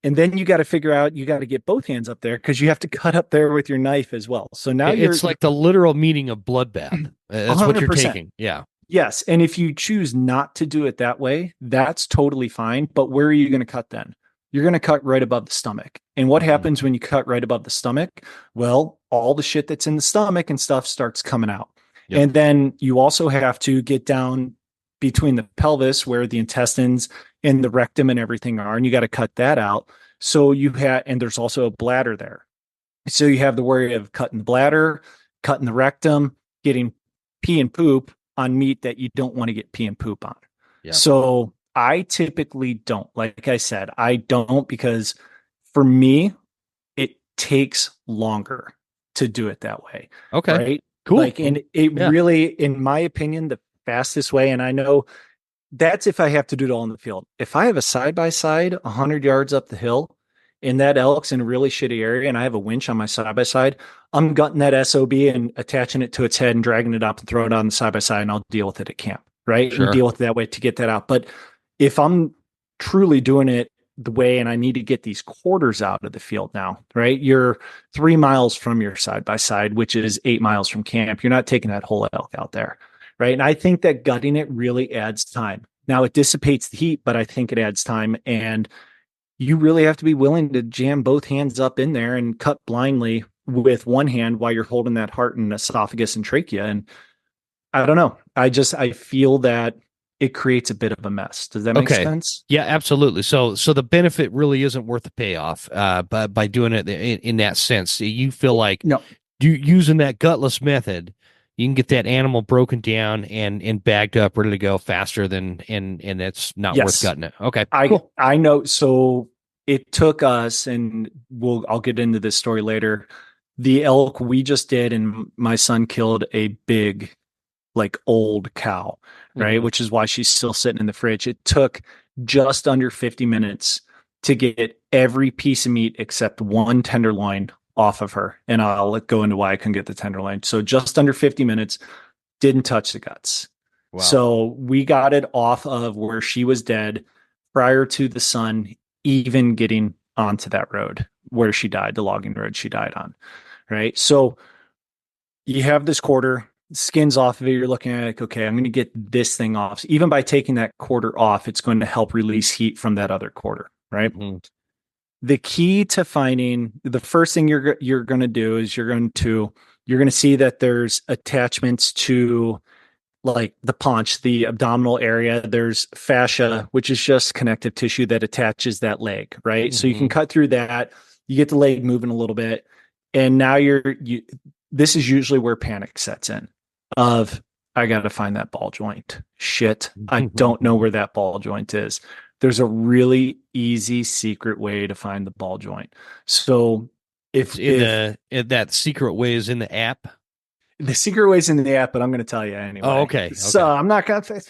then you got to figure out, you got to get both hands up there because you have to cut up there with your knife as well. So now It's like the literal meaning of bloodbath. That's what you're 100%. taking. Yeah. Yes. And if you choose not to do it that way, that's totally fine. But where are you going to cut then? You're going to cut right above the stomach. And what happens when you cut right above the stomach? Well, all the shit that's in the stomach and stuff starts coming out. Yep. And then you also have to get down between the pelvis where the intestines and the rectum and everything are, and you got to cut that out. So and there's also a bladder there. So you have the worry of cutting the bladder, cutting the rectum, getting pee and poop on meat that you don't want to get pee and poop on. Yeah. So I typically don't. Like I said, I don't, because for me, it takes longer to do it that way. Okay. Right. Cool. Like, and it really, in my opinion, the fastest way, and I know that's if I have to do it all in the field. If I have a side-by-side 100 yards up the hill and that elk's in a really shitty area and I have a winch on my side-by-side, I'm gutting that SOB and attaching it to its head and dragging it up and throwing it on the side-by-side, and I'll deal with it at camp, right? Sure. And deal with it that way to get that out. But if I'm truly doing it the way, and I need to get these quarters out of the field now, right? You're 3 miles from your side-by-side, which is 8 miles from camp. You're not taking that whole elk out there. Right. And I think that gutting it really adds time. Now it dissipates the heat, but I think it adds time. And you really have to be willing to jam both hands up in there and cut blindly with one hand while you're holding that heart and esophagus and trachea. And I don't know. I feel that it creates a bit of a mess. Does that make sense? Yeah, absolutely. So the benefit really isn't worth the payoff by doing it in that sense. You feel like using that gutless method, you can get that animal broken down and bagged up, ready to go faster than, and it's not worth gutting it. Okay. Cool. I know. So it took us, and I'll get into this story later. The elk we just did, and my son killed a big, like, old cow, right? Mm-hmm. Which is why she's still sitting in the fridge. It took just under 50 minutes to get every piece of meat except one tenderloin off of her. And I'll go into why I couldn't get the tenderloin. So just under 50 minutes, didn't touch the guts. Wow. So we got it off of where she was dead prior to the sun even getting onto that road where she died, the logging road she died on. Right. So you have this quarter, skins off of it. You're looking at it, okay, I'm going to get this thing off. So even by taking that quarter off, it's going to help release heat from that other quarter. Right. Mm-hmm. The key to finding, the first thing you're going to do is you're going to see that there's attachments to, like, the paunch, the abdominal area. There's fascia, which is just connective tissue that attaches that leg, right? Mm-hmm. So you can cut through that. You get the leg moving a little bit, and now this is usually where panic sets in. Of, I got to find that ball joint. Shit, I don't know where that ball joint is. There's a really easy secret way to find the ball joint. So if that secret way is in the app, the secret way is in the app, but I'm going to tell you anyway. Oh, okay. So I'm not going to,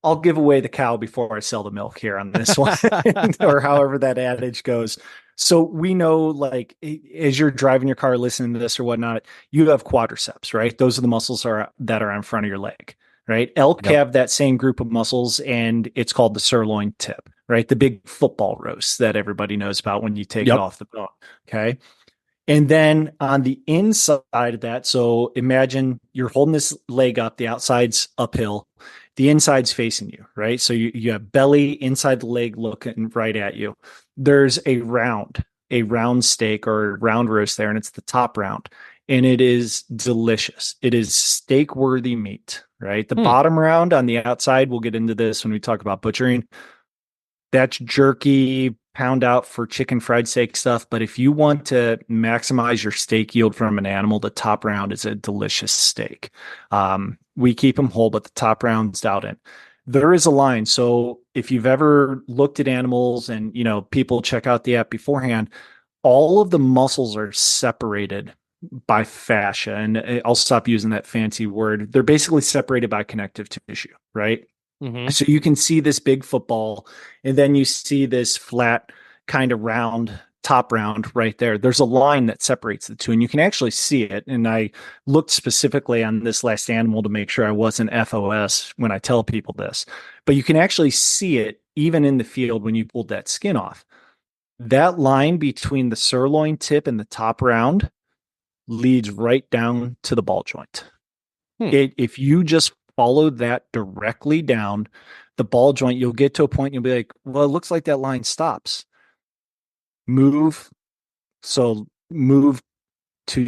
I'll give away the cow before I sell the milk here on this one, or however that adage goes. So we know, like, as you're driving your car, listening to this or whatnot, you have quadriceps, right? Those are the muscles that are in front of your leg. Right. Elk have that same group of muscles, and it's called the sirloin tip, right? The big football roast that everybody knows about when you take it off the bone. Okay. And then on the inside of that, so imagine you're holding this leg up, the outside's uphill, the inside's facing you, right? So you have belly inside the leg looking right at you. There's a round steak or round roast there, and it's the top round. And it is delicious. It is steak-worthy meat, right? The bottom round on the outside, we'll get into this when we talk about butchering. That's jerky, pound out for chicken fried steak stuff. But if you want to maximize your steak yield from an animal, the top round is a delicious steak. We keep them whole, but the top round's out in. There is a line. So if you've ever looked at animals and, people check out the app beforehand, all of the muscles are separated by fascia. And I'll stop using that fancy word. They're basically separated by connective tissue, right? Mm-hmm. So you can see this big football, and then you see this flat kind of round top round right there. There's a line that separates the two, and you can actually see it. And I looked specifically on this last animal to make sure I wasn't FOS when I tell people this, but you can actually see it even in the field when you pulled that skin off. That line between the sirloin tip and the top round leads right down to the ball joint. If you just follow that directly down the ball joint, you'll get to a point and you'll be like, well, it looks like that line stops. Move to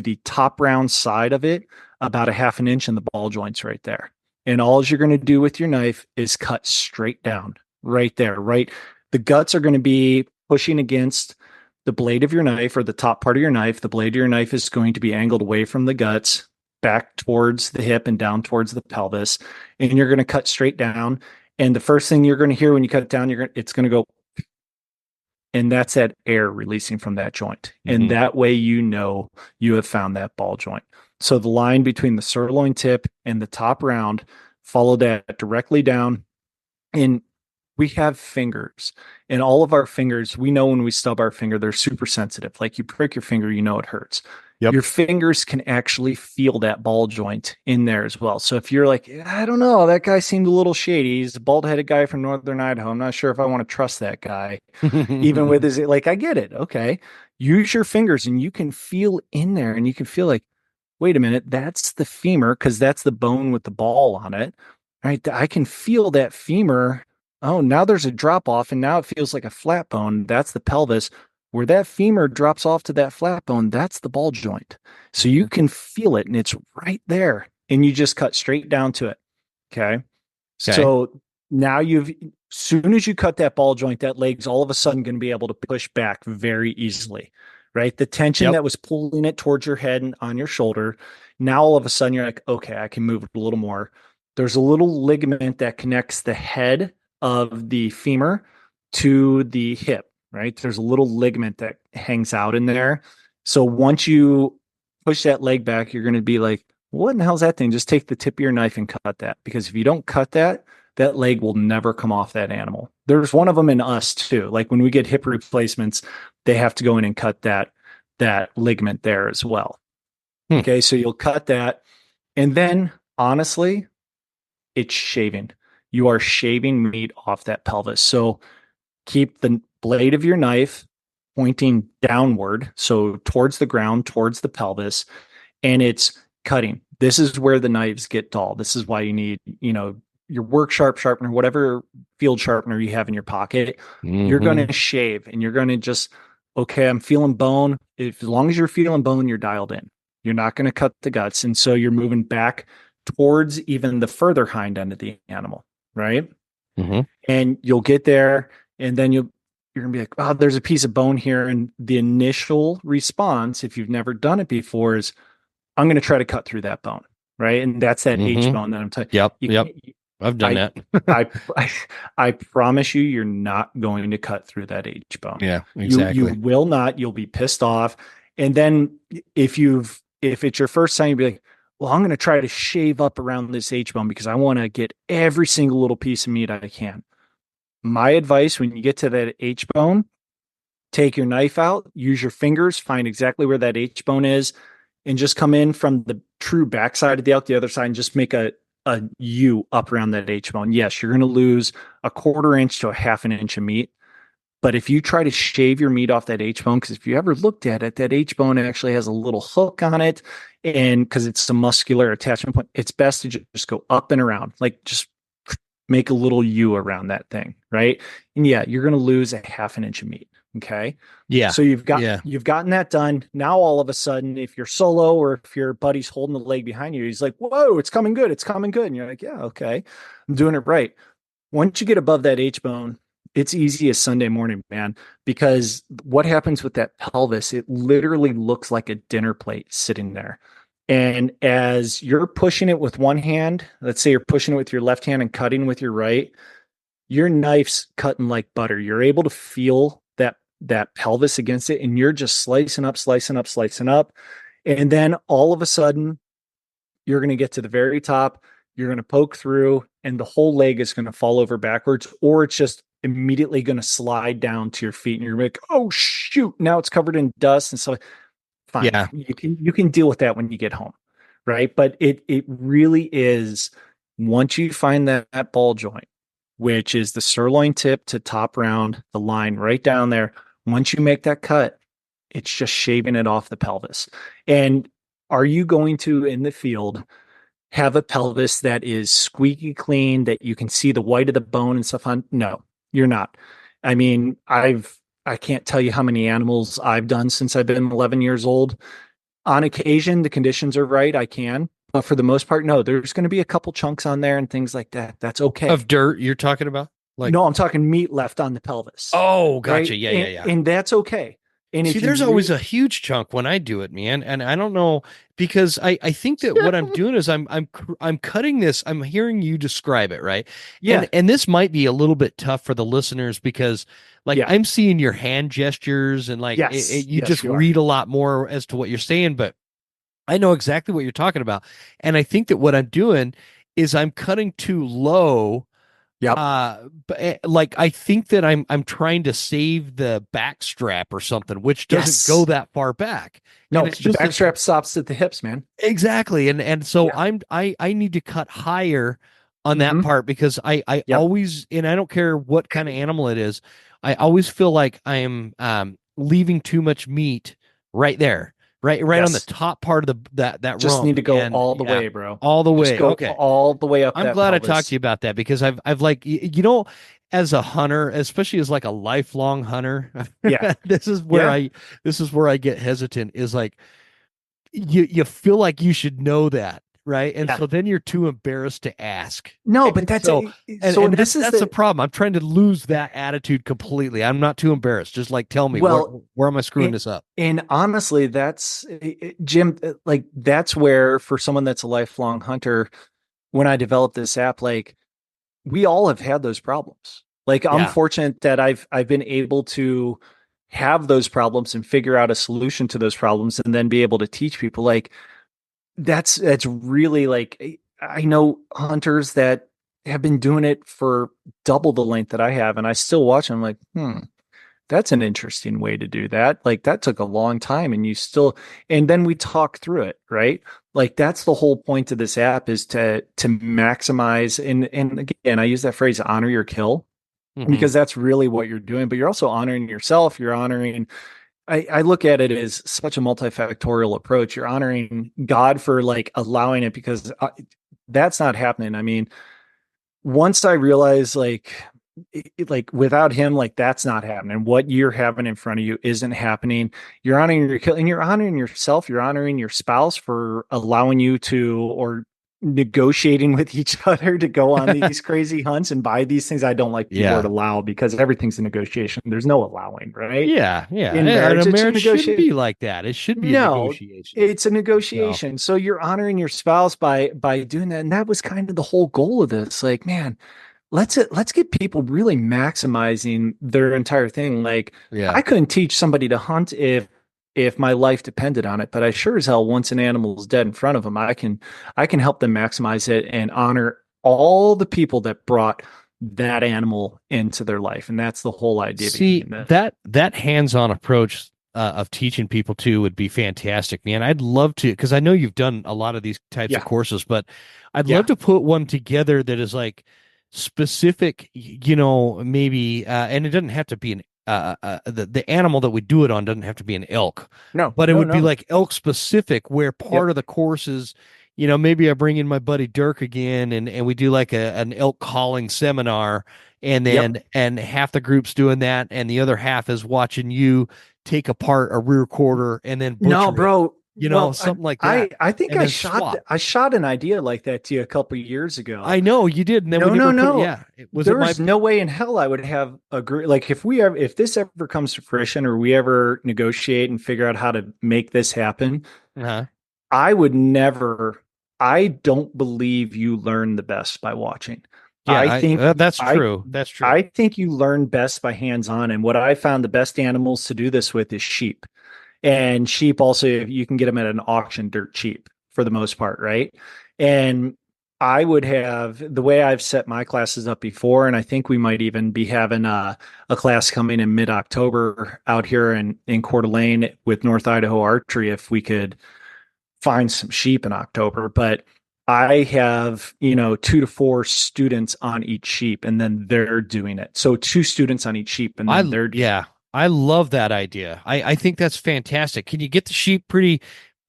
the top round side of it about a half an inch, and the ball joint's right there. And all you're going to do with your knife is cut straight down right there, right? The guts are going to be pushing against the blade of your knife, or the top part of your knife. The blade of your knife is going to be angled away from the guts, back towards the hip and down towards the pelvis. And you're going to cut straight down. And the first thing you're going to hear when you cut it down, it's going to go, and that's that air releasing from that joint. And that way, you have found that ball joint. So the line between the sirloin tip and the top round, follow that directly down. And we have fingers, and all of our fingers, we know when we stub our finger, they're super sensitive. Like you prick your finger, it hurts. Yep. Your fingers can actually feel that ball joint in there as well. So if you're like, I don't know, that guy seemed a little shady. He's a bald-headed guy from Northern Idaho. I'm not sure if I want to trust that guy, even with his, like, I get it. Okay. Use your fingers and you can feel in there, and you can feel like, wait a minute, that's the femur, because that's the bone with the ball on it. Right. I can feel that femur. Oh, now there's a drop off, and now it feels like a flat bone. That's the pelvis. Where that femur drops off to that flat bone, that's the ball joint. So you can feel it, and it's right there, and you just cut straight down to it. Okay. So now soon as you cut that ball joint, that leg's all of a sudden going to be able to push back very easily, right? The tension that was pulling it towards your head and on your shoulder. Now, all of a sudden you're like, okay, I can move it a little more. There's a little ligament that connects the head of the femur to the hip, right? There's a little ligament that hangs out in there. So once you push that leg back, you're going to be like, what in the hell's that thing? Just take the tip of your knife and cut that. Because if you don't cut that, that leg will never come off that animal. There's one of them in us too. Like when we get hip replacements, they have to go in and cut that ligament there as well. Okay. So you'll cut that. And then honestly, it's shaving. You are shaving meat off that pelvis. So keep the blade of your knife pointing downward, so towards the ground, towards the pelvis, and it's cutting. This is where the knives get dull. This is why you need, your work sharpener, whatever field sharpener you have in your pocket. You're going to shave, and you're going to just, okay, I'm feeling bone. As long as you're feeling bone, you're dialed in. You're not going to cut the guts. And so you're moving back towards even the further hind end of the animal, right? And you'll get there, and then you're going to be like, oh, there's a piece of bone here. And the initial response, if you've never done it before, is I'm going to try to cut through that bone, right? And that's that H bone that I'm talking. Yep. I've done that. I promise you're not going to cut through that H bone. Yeah, exactly. You will not. You'll be pissed off. And then if it's your first time, you'll be like, well, I'm going to try to shave up around this H bone because I want to get every single little piece of meat I can. My advice, when you get to that H bone, take your knife out, use your fingers, find exactly where that H bone is, and just come in from the true backside of the elk, the other side, and just make a U up around that H bone. Yes, you're going to lose a 1/4 inch to a 1/2 inch of meat. But if you try to shave your meat off that H bone, because if you ever looked at it, that H bone actually has a little hook on it. And because it's a muscular attachment point, it's best to just go up and around, like just make a little U around that thing. Right. And yeah, you're going to lose a 1/2 inch of meat. Okay. Yeah. So you've gotten that done. Now, all of a sudden, if you're solo or if your buddy's holding the leg behind you, he's like, whoa, it's coming good. It's coming good. And you're like, yeah, okay, I'm doing it right. Once you get above that H bone, it's easy as Sunday morning, man, because what happens with that pelvis, it literally looks like a dinner plate sitting there. And as you're pushing it with one hand, let's say you're pushing it with your left hand and cutting with your right, your knife's cutting like butter. You're able to feel that pelvis against it, and you're just slicing up. And then all of a sudden, you're going to get to the very top, you're going to poke through, and the whole leg is going to fall over backwards, or it's just immediately going to slide down to your feet, and you're like, oh shoot, now it's covered in dust and stuff. Fine, Yeah. you can deal with that when you get home, right? But it really is, once you find that ball joint, which is the sirloin tip to top round, the line right down there. Once you make that cut, it's just shaving it off the pelvis. And are you going to, in the field, have a pelvis that is squeaky clean, that you can see the white of the bone and stuff on? No, you're not. I mean, I can't tell you how many animals I've done since I've been 11 years old. On occasion, the conditions are right, I can. But for the most part, no, there's going to be a couple chunks on there and things like that. That's okay. Of dirt you're talking about? Like, No, I'm talking meat left on the pelvis. oh, gotcha. Right. Yeah, and, yeah, yeah. and that's okay. And See, if you there's always a huge chunk when I do it, man, and I don't know because I think that what I'm doing is I'm cutting this. I'm hearing you describe it, right? yeah, And this might be a little bit tough for the listeners because like yeah, I'm seeing your hand gestures and like yes, you just you are. read a lot more as to what you're saying, but I know exactly what you're talking about. And I think that what I'm doing is I'm cutting too low. Yep. Like I think that I'm trying to save the back strap or something, which doesn't go Yes. that far back. No, And it's the just back strap stops at the hips, man. exactly. And so Yeah. I need to cut higher on that Hmm. part because I Yep. always, and I don't care what kind of animal it is, I always feel like I'm leaving too much meat right there, right on the Yes. top part of that Just need rump, to go and all the yeah, way, bro. all the Just way. go Okay. all the way up I'm that glad I talked to pelvis. you about that because I've like you know, as a hunter, especially as like a lifelong hunter, Yeah. this is where Yeah. I get hesitant is like you feel like you should know that, right? And Yeah. so then you're too embarrassed to ask. No, but And that's so so and this is that's the the problem. I'm trying to lose that attitude completely. I'm not too embarrassed. Just like tell me well, where am I screwing and, this up? and honestly, that's Jim, like that's where for someone that's a lifelong hunter, when I developed this app, like we all have had those problems. Like I'm Yeah. fortunate that I've been able to have those problems and figure out a solution to those problems and then be able to teach people. Like that's really like I know hunters that have been doing it for double the length that I have, and I still watch them like, that's an interesting way to do that. Like that took a long time and you still, and then we talk through it, right? Like that's the whole point of this app is to maximize, and again, I use that phrase, honor your kill, Hmm. because that's really what you're doing, but you're also honoring yourself. You're honoring, I look at it as such a multifactorial approach. You're honoring God for like allowing it, because that's not happening. I mean, once I realized like without him, like that's not happening. What you're having in front of you isn't happening. You're honoring your, and you're honoring yourself. You're honoring your spouse for allowing you to, or negotiating with each other to go on these crazy hunts and buy these things. I don't like the word Yeah. allow, because everything's a negotiation. There's no allowing, right? Yeah. Yeah. In And marriage, a it's a marriage shouldn't negotiation. be like that. It should be a No, negotiation. it's a So negotiation. So you're honoring your spouse by doing that. And that was kind of the whole goal of this. Like, man, let's get people really maximizing their entire thing. Like yeah. I couldn't teach somebody to hunt if my life depended on it, but I sure as hell, once an animal is dead in front of them, I can help them maximize it and honor all the people that brought that animal into their life. And that's the whole idea See, behind this. that hands-on approach of teaching people too would be fantastic, man. I'd love to, because I know you've done a lot of these types of Yeah. courses, but I'd love Yeah. to put one together that is like specific, you know, maybe, and it doesn't have to be an the animal that we do it on doesn't have to be an elk, No, but it no, would be no. like elk specific, where part Yep. of the course is, you know, maybe I bring in my buddy Dirk again, and we do like an elk calling seminar, and Yep. then and half the group's doing that, and the other half is watching you take apart a rear quarter and then No, butcher it, bro. you know, Well, something like I, that, I think and I then shot swap. I shot an idea like that to you a couple of years ago. I know you did, and then we No, no, never put it. no. Yeah, was it my? There's no way in hell I would have agree. Like if this ever comes to fruition, or we ever negotiate and figure out how to make this happen, Uh-huh. I would never. I don't believe you learn the best by watching. Yeah, that's I true. That's true. I think you learn best by hands-on. And what I found the best animals to do this with is sheep. And sheep also, you can get them at an auction dirt cheap for the most part, right? And I would have the way I've set my classes up before, and I think we might even be having a class coming in mid-October out here in Coeur d'Alene with North Idaho Archery if we could find some sheep in October. But I have, 2 to 4 students on each sheep, and then they're doing it. So 2 students on each sheep, and then they're Yeah, I love that idea. I think that's fantastic. Can you get the sheep pretty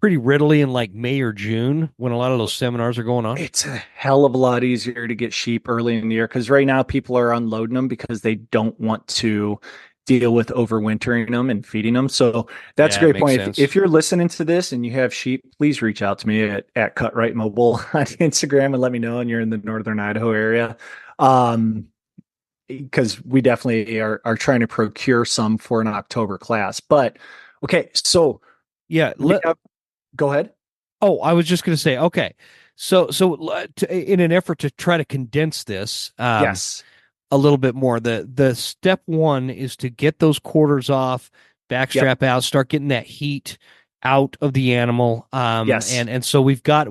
readily in like May or June when a lot of those seminars are going on? It's a hell of a lot easier to get sheep early in the year because right now people are unloading them because they don't want to deal with overwintering them and feeding them. So that's a Yeah, it great makes point. sense. If you're listening to this and you have sheep, please reach out to me at Cutrite Mobile on Instagram and let me know. And you're in the Northern Idaho area. Because we definitely are trying to procure some for an October class. But okay, so Yeah, go ahead. oh, I was just going to say, okay. In an effort to try to condense this, Yes. a little bit more, the step one is to get those quarters off, Yep. backstrap out, start getting that heat out of the animal. Yes. And so we've got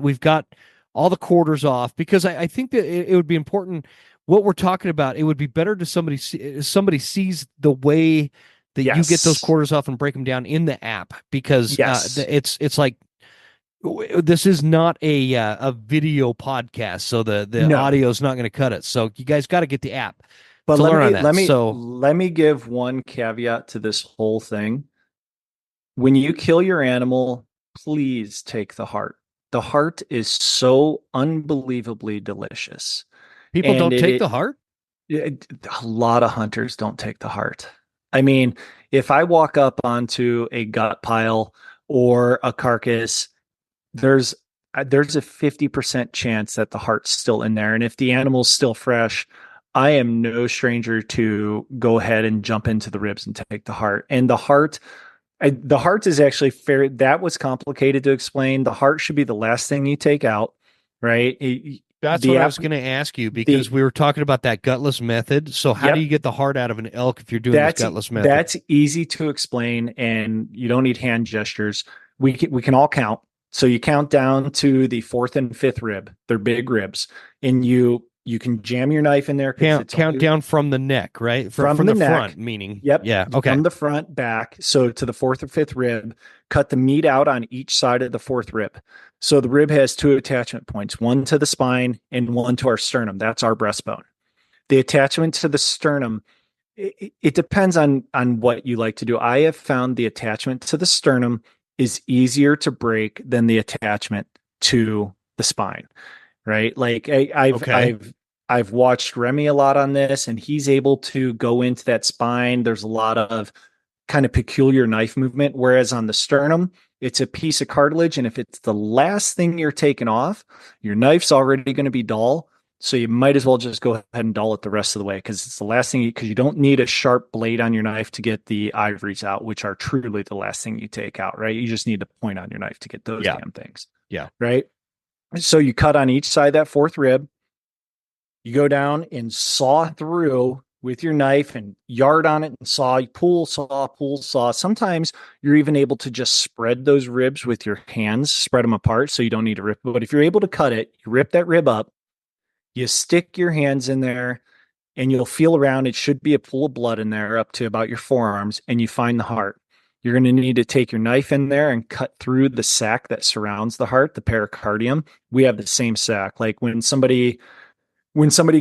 all the quarters off because I think that it would be important what we're talking about. It would be better to somebody sees the way that you get those Yes. quarters off and break them down in the app because Yes. it's like this is not a video podcast, so the No. audio is not going to cut it. So you guys got to get the app But to let learn on me that. let me So let me give one caveat to this whole thing. When you kill your animal, please take the heart. The heart is so unbelievably delicious. people And don't take the heart. a lot of hunters don't take the heart. I mean, if I walk up onto a gut pile or a carcass, there's there's a 50% chance that the heart's still in there. And if the animal's still fresh, I am no stranger to go ahead and jump into the ribs and take the heart. And the heart is actually fair. That was complicated to explain. The heart should be the last thing you take out, right? That's The what I app, was going to ask you the because we were talking about that gutless method. So how do you Yep, get the heart out of an elk if you're doing this gutless method? that's easy to explain, and you don't need hand gestures. We can all count. So you count down to the fourth and fifth rib. They're big ribs, and you can jam your knife in there because Count down from the neck, right? From the the neck. front, meaning. Yep. Yeah. Okay. From the front back. So to the fourth or fifth rib, cut the meat out on each side of the fourth rib. So the rib has 2 attachment points, one to the spine and one to our sternum. That's our breastbone. The attachment to the sternum, it depends on what you like to do. I have found the attachment to the sternum is easier to break than the attachment to the spine, right? Like Okay. I've watched Remy a lot on this, and he's able to go into that spine. There's a lot of kind of peculiar knife movement, whereas on the sternum, it's a piece of cartilage, and if it's the last thing you're taking off, your knife's already going to be dull. So you might as well just go ahead and dull it the rest of the way because it's the last thing because you don't need a sharp blade on your knife to get the ivories out, which are truly the last thing you take out, right? You just need the point on your knife to get those Yeah. damn things. Yeah. Right. So you cut on each side of that fourth rib. You go down and saw through with your knife and yard on it and saw, you pull, saw, pull, saw. Sometimes you're even able to just spread those ribs with your hands, spread them apart so you don't need to rip. But if you're able to cut it, you rip that rib up, you stick your hands in there and you'll feel around. It should be a pool of blood in there up to about your forearms, and you find the heart. You're going to need to take your knife in there and cut through the sac that surrounds the heart, the pericardium. We have the same sac. Like when somebody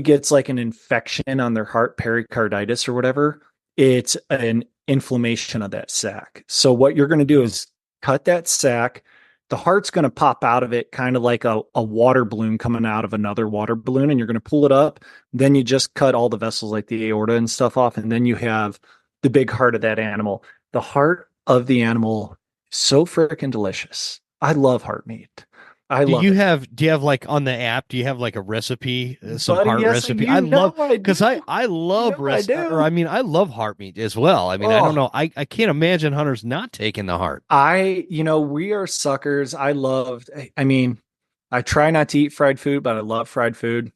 gets like an infection on their heart, pericarditis or whatever, it's an inflammation of that sac. So what you're going to do is cut that sac. The heart's going to pop out of it kind of like a water balloon coming out of another water balloon, and you're going to pull it up. Then you just cut all the vessels like the aorta and stuff off, and then you have the big heart of that animal. The heart of the animal is so freaking delicious. I love heart meat. I Do love you it. have like on the app? Do you have like a recipe, some Buddy, heart yes, recipe? you I know love I because do. I love You know I do. or I mean I love heart meat as well. I mean I don't Oh, know. I can't imagine hunters not taking the heart. we are suckers. I mean, I try not to eat fried food, but I love fried food.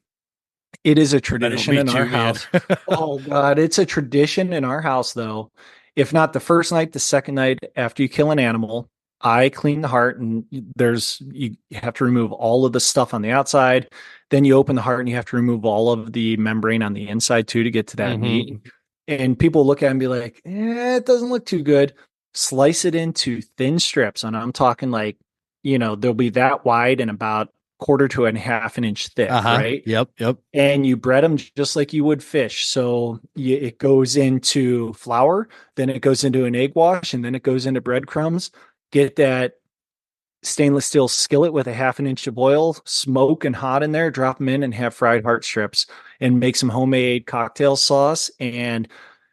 It is a I know, tradition me in our too, man. house. Oh God, it's a tradition in our house though. If not the first night, the second night after you kill an animal. I clean the heart, and you have to remove all of the stuff on the outside. Then you open the heart and you have to remove all of the membrane on the inside too to get to that Mm-hmm. meat. And people look at it and be like, it doesn't look too good. Slice it into thin strips. And I'm talking like, they'll be that wide and about quarter to a half an inch thick, Uh-huh. right? Yep. Yep. And you bread them just like you would fish. So it goes into flour, then it goes into an egg wash, and then it goes into breadcrumbs. Get that stainless steel skillet with a half an inch of oil, smoke and hot in there, drop them in and have fried heart strips and make some homemade cocktail sauce. And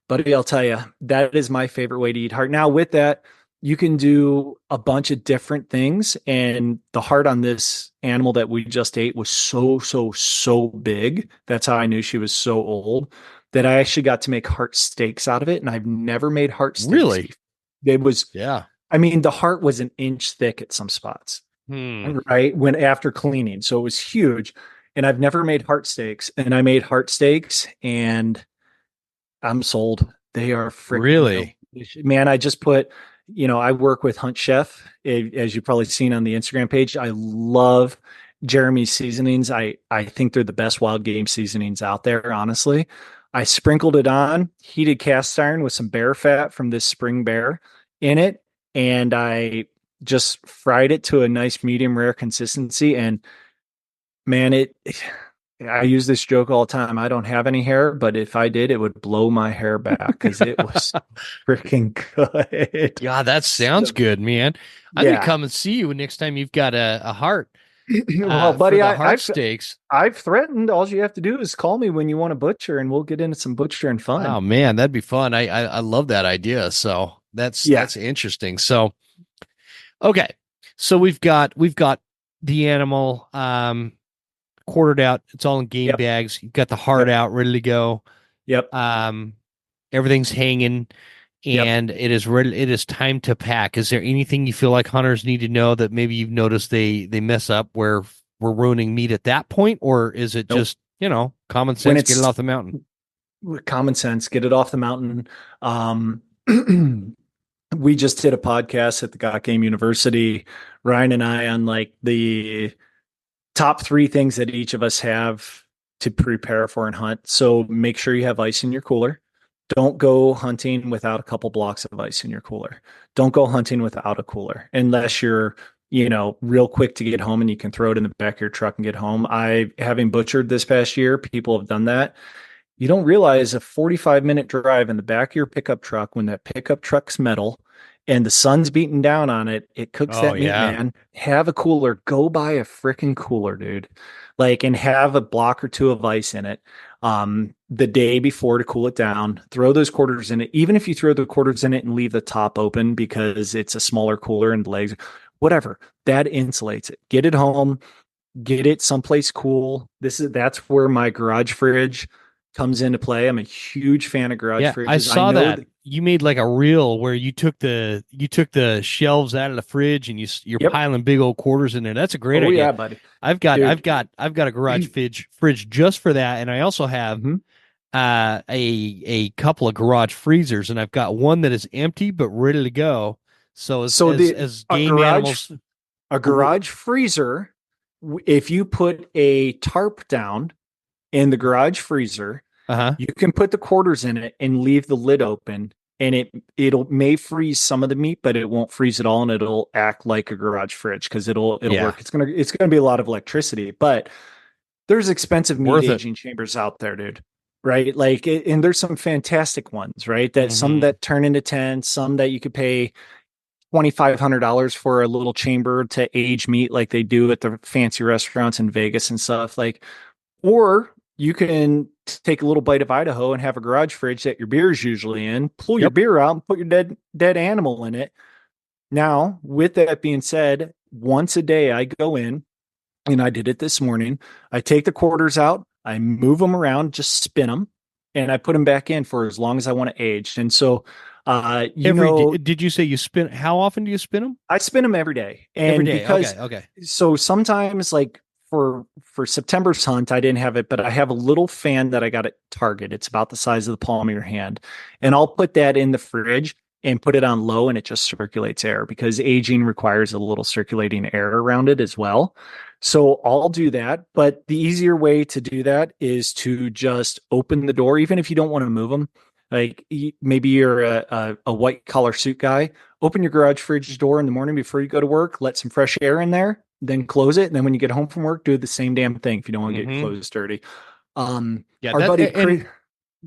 buddy, I'll tell you, that is my favorite way to eat heart. Now with that, you can do a bunch of different things. And the heart on this animal that we just ate was so big. That's how I knew she was so old, that I actually got to make heart steaks out of it. And I've never made heart steaks. Really? It was, Yeah. I mean, the heart was an inch thick at some spots, right? When after cleaning. So it was huge. And I've never made heart steaks. And I made heart steaks and I'm sold. They are freaking Really? man. I just put, I work with Hunt Chef, as you've probably seen on the Instagram page. I love Jeremy's seasonings. I think they're the best wild game seasonings out there, honestly. I sprinkled it on heated cast iron with some bear fat from this spring bear in it. And I just fried it to a nice medium rare consistency. And man, I use this joke all the time. I don't have any hair, but if I did, it would blow my hair back because it was freaking good. God, that sounds good, man. I'm gonna come and see you next time you've got a heart. Well, buddy, for the heart steaks. I've threatened. All you have to do is call me when you want to butcher, and we'll get into some butchering fun. Oh man, that'd be fun. I love that idea. So that's interesting. So okay, so we've got the animal quartered out. It's all in game bags. You've got the heart out, ready to go. Yep. Everything's hanging, and it is ready. It is time to pack. Is there anything you feel like hunters need to know that maybe you've noticed they mess up where we're ruining meat at that point, or is it just common sense? Get it off the mountain. Common sense. Get it off the mountain. We just did a podcast at the Got Game University, Ryan and I, on like the top 3 things that each of us have to prepare for and hunt. So make sure you have ice in your cooler. Don't go hunting without a couple blocks of ice in your cooler. Don't go hunting without a cooler unless you're, real quick to get home and you can throw it in the back of your truck and get home. Having butchered this past year, people have done that. You don't realize a 45-minute drive in the back of your pickup truck, when that pickup truck's metal and the sun's beating down on it, it cooks that meat, man. Have a cooler. Go buy a freaking cooler, dude. And have a block or 2 of ice in it the day before to cool it down. Throw those quarters in it. Even if you throw the quarters in it and leave the top open because it's a smaller cooler and legs, whatever, that insulates it. Get it home. Get it someplace cool. That's where my garage fridge comes into play. I'm a huge fan of garage fridges. I saw that. You made like a reel where you took the shelves out of the fridge and you're piling big old quarters in there. That's a great idea. Yeah, buddy. I've got a garage fridge just for that, and I also have a couple of garage freezers, and I've got one that is empty but ready to go. So as game animals, a garage freezer, if you put a tarp down in the garage freezer, you can put the quarters in it and leave the lid open, and it'll may freeze some of the meat, but it won't freeze it all, and it'll act like a garage fridge because it'll work. It's gonna be a lot of electricity, but there's expensive meat aging chambers out there, dude. Right? And there's some fantastic ones, right? That some that turn into tents, some that you could pay $2,500 for a little chamber to age meat like they do at the fancy restaurants in Vegas and stuff. Or you can take a little bite of Idaho and have a garage fridge that your beer is usually in, pull your beer out and put your dead animal in it. Now, with that being said, once a day I go in, and I did it this morning. I take the quarters out, I move them around, just spin them, and I put them back in for as long as I want to age. And so, did you say you spin? How often do you spin them? I spin them every day. And every day. Because, okay. So sometimes for September's hunt, I didn't have it, but I have a little fan that I got at Target. It's about the size of the palm of your hand. And I'll put that in the fridge and put it on low, and it just circulates air because aging requires a little circulating air around it as well. So I'll do that. But the easier way to do that is to just open the door, even if you don't want to move them. Like maybe you're a white collar suit guy, open your garage fridge door in the morning before you go to work, let some fresh air in there, then close it. And then when you get home from work, do the same damn thing if you don't want to get clothes dirty. Yeah, Our that buddy, and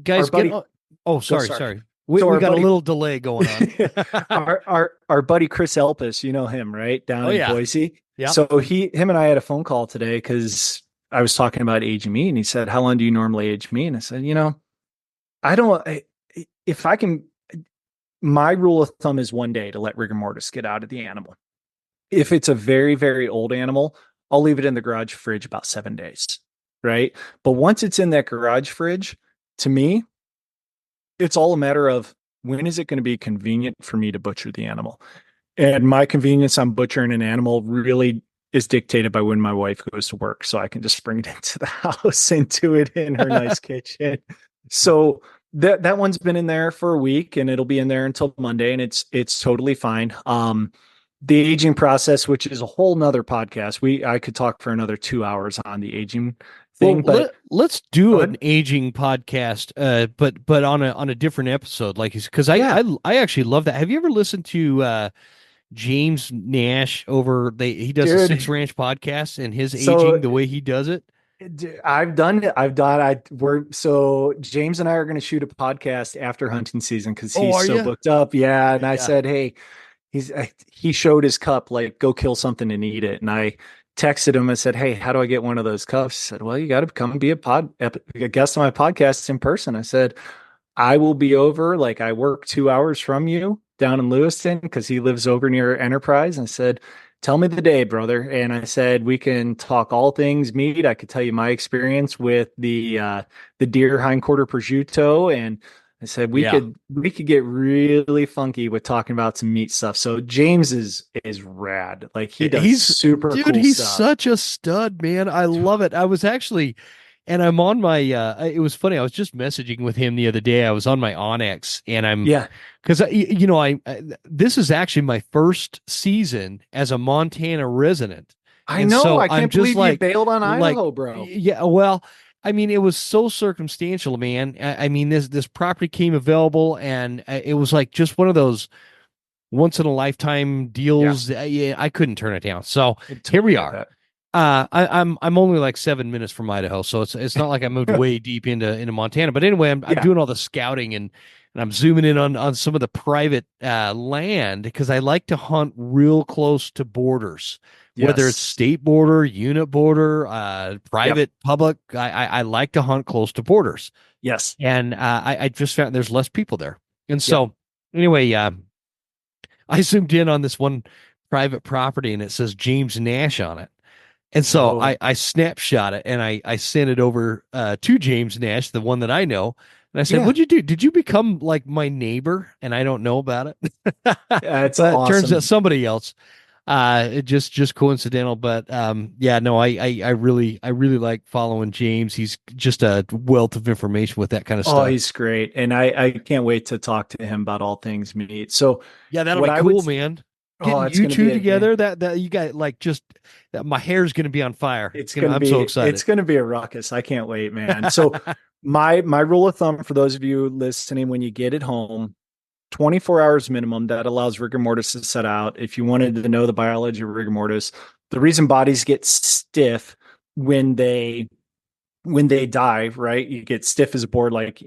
guys, our buddy, oh, sorry. We our got buddy, a little delay going on. our buddy Chris Elpis, you know him, right? Down in Yeah. Boise. Yeah. So him and I had a phone call today because I was talking about aging me, and he said, "How long do you normally age me?" And I said, if I can, my rule of thumb is 1 day to let rigor mortis get out of the animal. If it's a very, very old animal, I'll leave it in the garage fridge about 7 days, right? But once it's in that garage fridge, to me, it's all a matter of when is it going to be convenient for me to butcher the animal? And my convenience on butchering an animal really is dictated by when my wife goes to work. So I can just bring it into the house and do it in her nice kitchen. So that one's been in there for a week, and it'll be in there until Monday, and it's totally fine. The aging process, which is a whole nother podcast. I could talk for another 2 hours on the aging thing, but let's do an aging podcast, but on a different episode, like, because I actually love that. Have you ever listened to James Nash he does a Six Ranch podcast, and his aging, the way he does it? I've done it. So James and I are going to shoot a podcast after hunting season because he's so booked up. Yeah. And I said, hey, he showed his cup, like, go kill something and eat it. And I texted him and said, hey, how do I get one of those cups? He said, well, you got to come and be a guest on my podcast in person. I said, I will be over. Like, I work 2 hours from you down in Lewiston because he lives over near Enterprise. And I said, tell me the day, brother. And I said, we can talk all things meat. I could tell you my experience with the deer hindquarter prosciutto. And I said, we could get really funky with talking about some meat stuff. So James is rad. Like, he's super cool he's stuff. Such a stud, man. I love it. I was actually, and I'm on my, it was funny. I was just messaging with him the other day. I was on my Onyx, and because this is actually my first season as a Montana resident. I know. So I can't believe you bailed on Idaho, bro. Yeah. Well, I mean, it was so circumstantial, man. I mean, this property came available, and it was like just one of those once in a lifetime deals. Yeah. I couldn't turn it down. So here we are. I'm only like 7 minutes from Idaho, so it's not like I moved way deep into Montana. But anyway, I'm doing all the scouting, and I'm zooming in on some of the private land because I like to hunt real close to borders, whether it's state border, unit border, private, public. I like to hunt close to borders. Yes, and I just found there's less people there, and so anyway, I zoomed in on this one private property, and it says James Nash on it. And so I snapshot it, and I sent it over to James Nash, the one that I know. And I said, what'd you do? Did you become like my neighbor? And I don't know about it. It's awesome. It turns out somebody else. It just coincidental. But I really like following James. He's just a wealth of information with that kind of stuff. Oh, he's great. And I can't wait to talk to him about all things meat. So yeah, that'll be cool, man. Getting you two together, that you got like just my hair's going to be on fire. I'm so excited. It's going to be a ruckus. I can't wait, man. So my rule of thumb for those of you listening, when you get it home, 24 hours minimum, that allows rigor mortis to set out. If you wanted to know the biology of rigor mortis, the reason bodies get stiff when they die, right? You get stiff as a board, like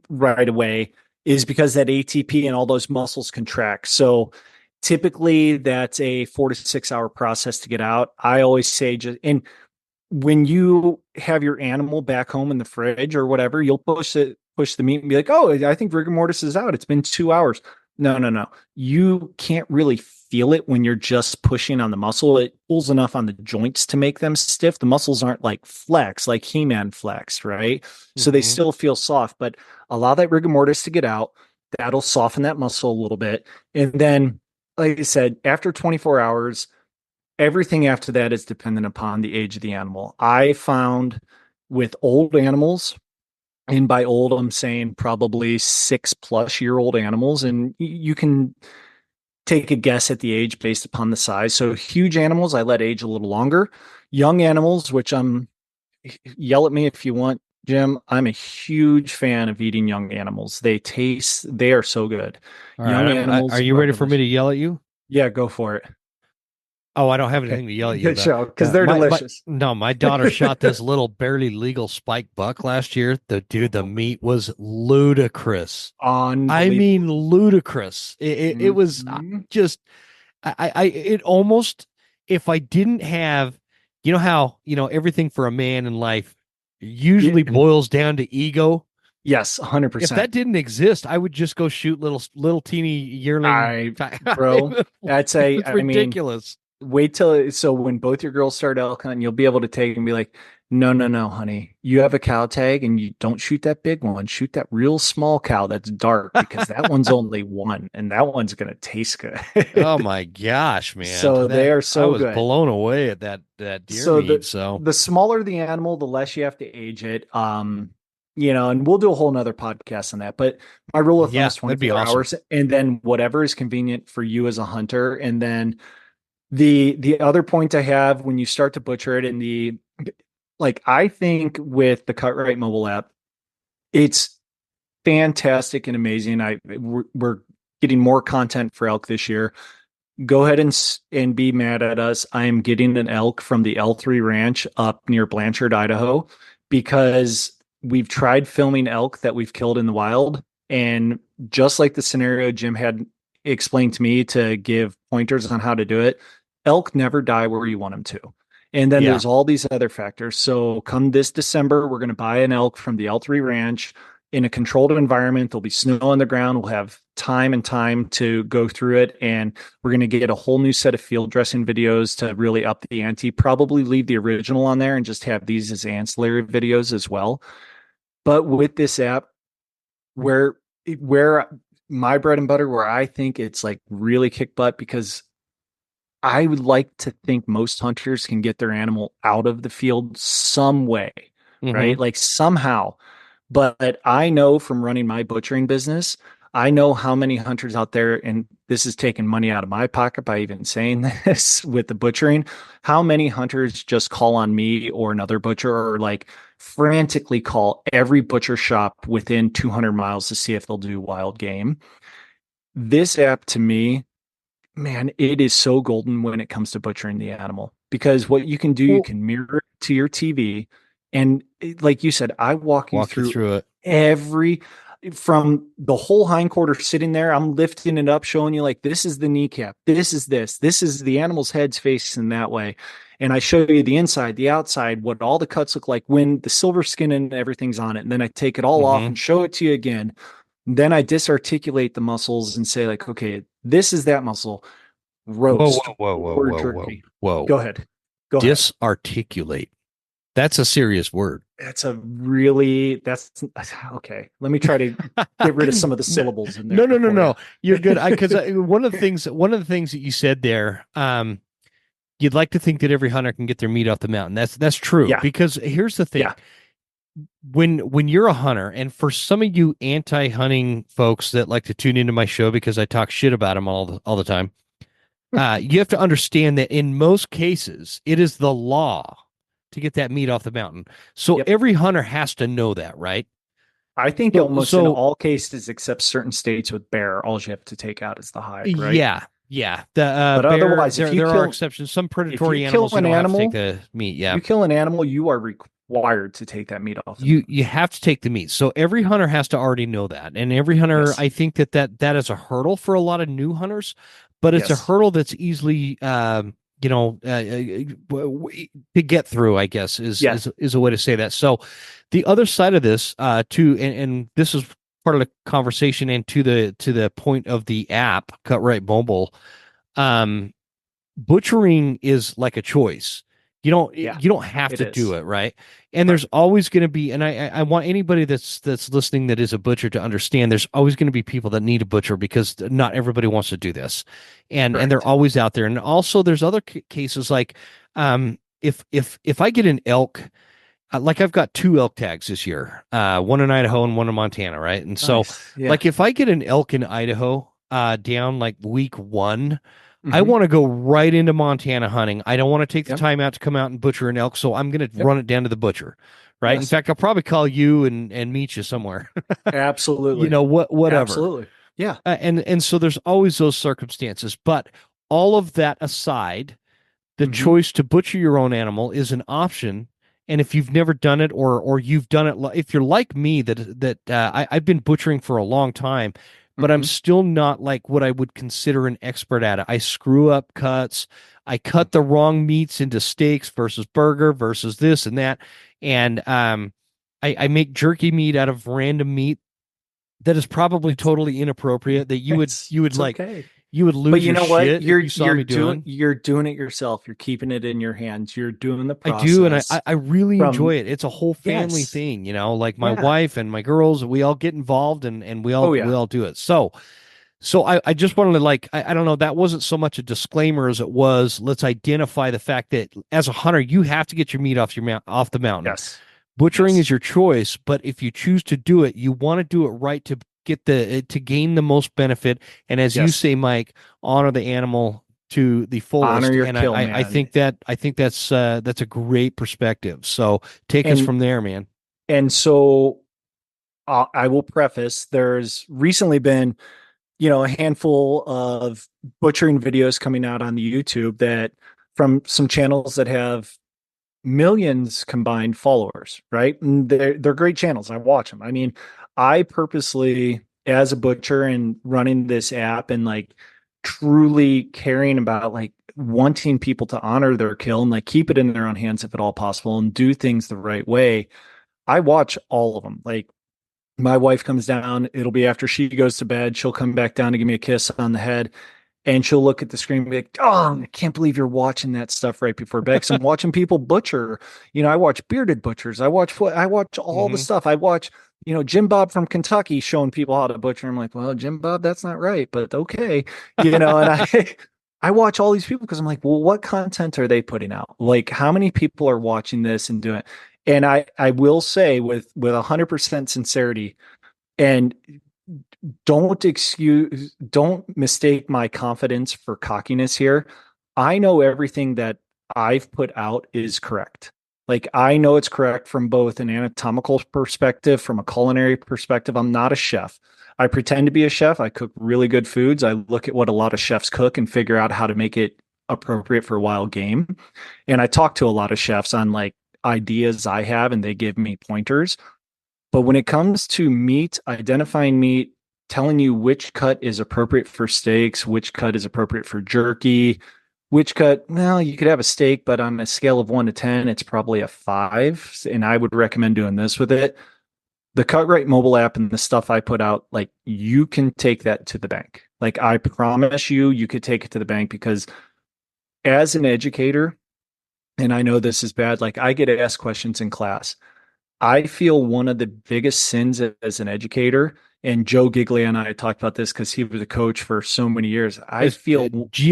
right away, is because that ATP and all those muscles contract. So typically that's a 4 to 6 hour process to get out. I always say and when you have your animal back home in the fridge or whatever, you'll push the meat and be like, oh, I think rigor mortis is out. It's been 2 hours. No. You can't really feel it when you're just pushing on the muscle. It pulls enough on the joints to make them stiff. The muscles aren't like flex, like He-Man flex, right? Mm-hmm. So they still feel soft, but allow that rigor mortis to get out. That'll soften that muscle a little bit. And then, like I said, after 24 hours, everything after that is dependent upon the age of the animal. I found with old animals, And by old, I'm saying probably 6+ year old animals. And you can take a guess at the age based upon the size. So huge animals, I let age a little longer. Young animals, which yell at me if you want, Jim. I'm a huge fan of eating young animals. They are so good. All Young right. Are animals you are ready for me to delicious. yell at you? Yeah, go for it. Oh, I don't have Okay. anything to yell at you Good about. show because they're My delicious. no, my daughter shot this little barely legal spike buck last year. The meat was ludicrous. I Unbelievable. mean, ludicrous. It was Mhm. just it almost, if I didn't have, you know how, everything for a man in life Yeah, usually and boils down to ego. yes, If 100%. that didn't exist, I would just go shoot little teeny yearling. Bro, that's It's I mean, ridiculous. wait till so when both your girls start elk hunting, you'll be able to take and be like, no, no, no, honey. You have a cow tag and you don't shoot that big one. Shoot that real small cow that's dark because that one's only one and that one's gonna taste Oh good. my gosh, man. So they That are I so was good. blown away at that deer So meat. So the smaller the animal, the less you have to age it. And we'll do a whole nother podcast on that. But my rule of thumb yeah, is that'd be 24 awesome. hours, and then whatever is convenient for you as a hunter. And then the other point I have when you start to butcher it in the like, I think with the Cutrite mobile app, it's fantastic and amazing. We're getting more content for elk this year. Go ahead and be mad at us. I am getting an elk from the L3 Ranch up near Blanchard, Idaho, because we've tried filming elk that we've killed in the wild. And just like the scenario Jim had explained to me to give pointers on how to do it, elk never die where you want them to. And then Yeah. there's all these other factors. So come this December, we're going to buy an elk from the L3 Ranch in a controlled environment. There'll be snow on the ground. We'll have time and time to go through it. And we're going to get a whole new set of field dressing videos to really up the ante. Probably leave the original on there and just have these as ancillary videos as well. But with this app, where my bread and butter, where I think it's like really kick butt, because I would like to think most hunters can get their animal out of the field some way, right? Hmm. Like somehow. But I know from running my butchering business, I know how many hunters out there, and this is taking money out of my pocket by even saying this with the butchering, how many hunters just call on me or another butcher or like frantically call every butcher shop within 200 miles to see if they'll do wild game. This app to me, man, it is so golden when it comes to butchering the animal because what you can do, you Well, can mirror it to your TV. And like you said, I walk you walk you through through it. every from the whole hindquarter sitting there. I'm lifting it up, showing you like this is the kneecap, this is the animal's head's facing that way. And I show you the inside, the outside, what all the cuts look like when the silver skin and everything's on it. And then I take it all off Hmm. and show it to you again. Then I disarticulate the muscles and say, like, okay, this is that muscle. Whoa, Roast whoa, whoa, whoa, or whoa, whoa, jerky. whoa. Go ahead. Go ahead. Disarticulate. That's a serious word. That's okay. Let me try to get rid of some of the No, syllables in no, there no, no, for you. no. You're good. Because one of the things that you said there, you'd like to think that every hunter can get their meat off the mountain. That's true. Yeah. Because here's the thing: Yeah. when you're a hunter, and for some of you anti-hunting folks that like to tune into my show because I talk shit about them all the time, you have to understand that in most cases, it is the law to get that meat off the mountain. So Yep. every hunter has to know that, right? I think So, almost in so all cases, except certain states with bear, all you have to take out is the hide, right? yeah, yeah. The But bear, otherwise, there are exceptions. Some if you predatory kill animals, you an don't have to take animal, the meat. Yeah, you kill an animal, you are required to take that meat off the you mountain. you have to take the meat. So every hunter has to already know that, and every hunter, Yes. I think that is a hurdle for a lot of new hunters, but it's a Yes. hurdle that's easily, to get through, I guess is Yeah. is a way to say that. So the other side of this, too, and this is part of the conversation, and to the point of the app, Cutrite Mobile, um, butchering is like a choice. You don't Yeah. you don't have It to do is. it, right? And Right. there's always going to be, and I want anybody that's listening that is a butcher to understand there's always going to be people that need a butcher because not everybody wants to do this. And they're Correct. always out there. And also there's other cases like if I get an elk like I've got two elk tags this year, one in Idaho and one in Montana, right? And so, Nice. Yeah. like, if I get an elk in Idaho, down like week one, I Hmm. want to go right into Montana hunting. I don't want to take the Yep. time out to come out and butcher an elk, so I'm going to Yep. run it down to the butcher, right? In Yes. fact, I'll probably call you and meet you somewhere, Absolutely. whatever. Absolutely. Yeah. And so there's always those circumstances, but all of that aside, the Hmm. choice to butcher your own animal is an option. And if you've never done it, or you've done it, if you're like me, I've been butchering for a long time, but I'm Hmm. still not like what I would consider an expert at it. I screw up cuts. I cut the wrong meats into steaks versus burger versus this and that, and I make jerky meat out of random meat that is probably It's totally inappropriate. That you would it's like okay. you would But lose you your know what? shit if you saw me doing. You're doing it yourself. You're keeping it in your hands. You're doing the I do, and I, process I really enjoy from it. It's a whole family yes. thing, like my Yeah. wife and my girls, we all get involved and we all Oh we yeah. all do it. So I just wanted to I don't know, that wasn't so much a disclaimer as it was, let's identify the fact that as a hunter, you have to get your meat off the mountain. Yes. Butchering Yes. is your choice, but if you choose to do it, you want to do it right to get to gain the most benefit. And as you Yes. say, Mike, honor the animal to the Honor fullest. your And kill, I man. think that's a great perspective. So take us And from there, man. so I will preface there's recently been, a handful of butchering videos coming out on the YouTube that from some channels that have millions combined followers, right? And they're great channels. I watch them. I mean, I purposely, as a butcher and running this app and like truly caring about like wanting people to honor their kill and like keep it in their own hands if at all possible and do things the right way. I watch all of them. Like my wife comes down, it'll be after she goes to bed. She'll come back down to give me a kiss on the head. And she'll look at the screen and be like, "Oh, I can't believe you're watching that stuff right before bed." 'Cause I'm watching people butcher. I watch bearded butchers. I watch all the Hmm. stuff. I watch, Jim Bob from Kentucky showing people how to butcher. I'm like, well, Jim Bob, that's not right, but okay. And I watch all these people because I'm like, well, what content are they putting out? Like, how many people are watching this and doing it? And I will say with 100% sincerity, and don't mistake my confidence for cockiness here. I know everything that I've put out is correct. Like I know it's correct from both an anatomical perspective, from a culinary perspective. I'm not a chef. I pretend to be a chef. I cook really good foods. I look at what a lot of chefs cook and figure out how to make it appropriate for wild game. And I talk to a lot of chefs on like ideas I have and they give me pointers. But when it comes to meat, identifying meat, telling you which cut is appropriate for steaks, which cut is appropriate for jerky, which cut, well, you could have a steak, but on a scale of 1 to 10, it's probably a 5. And I would recommend doing this with it. The Cutrite mobile app and the stuff I put out, like you can take that to the bank. Like I promise you, you could take it to the bank because as an educator, and I know this is bad, like I get asked questions in class. I feel one of the biggest sins as an educator, and Joe Giglia and I talked about this because he was a coach for so many years. I It's feel,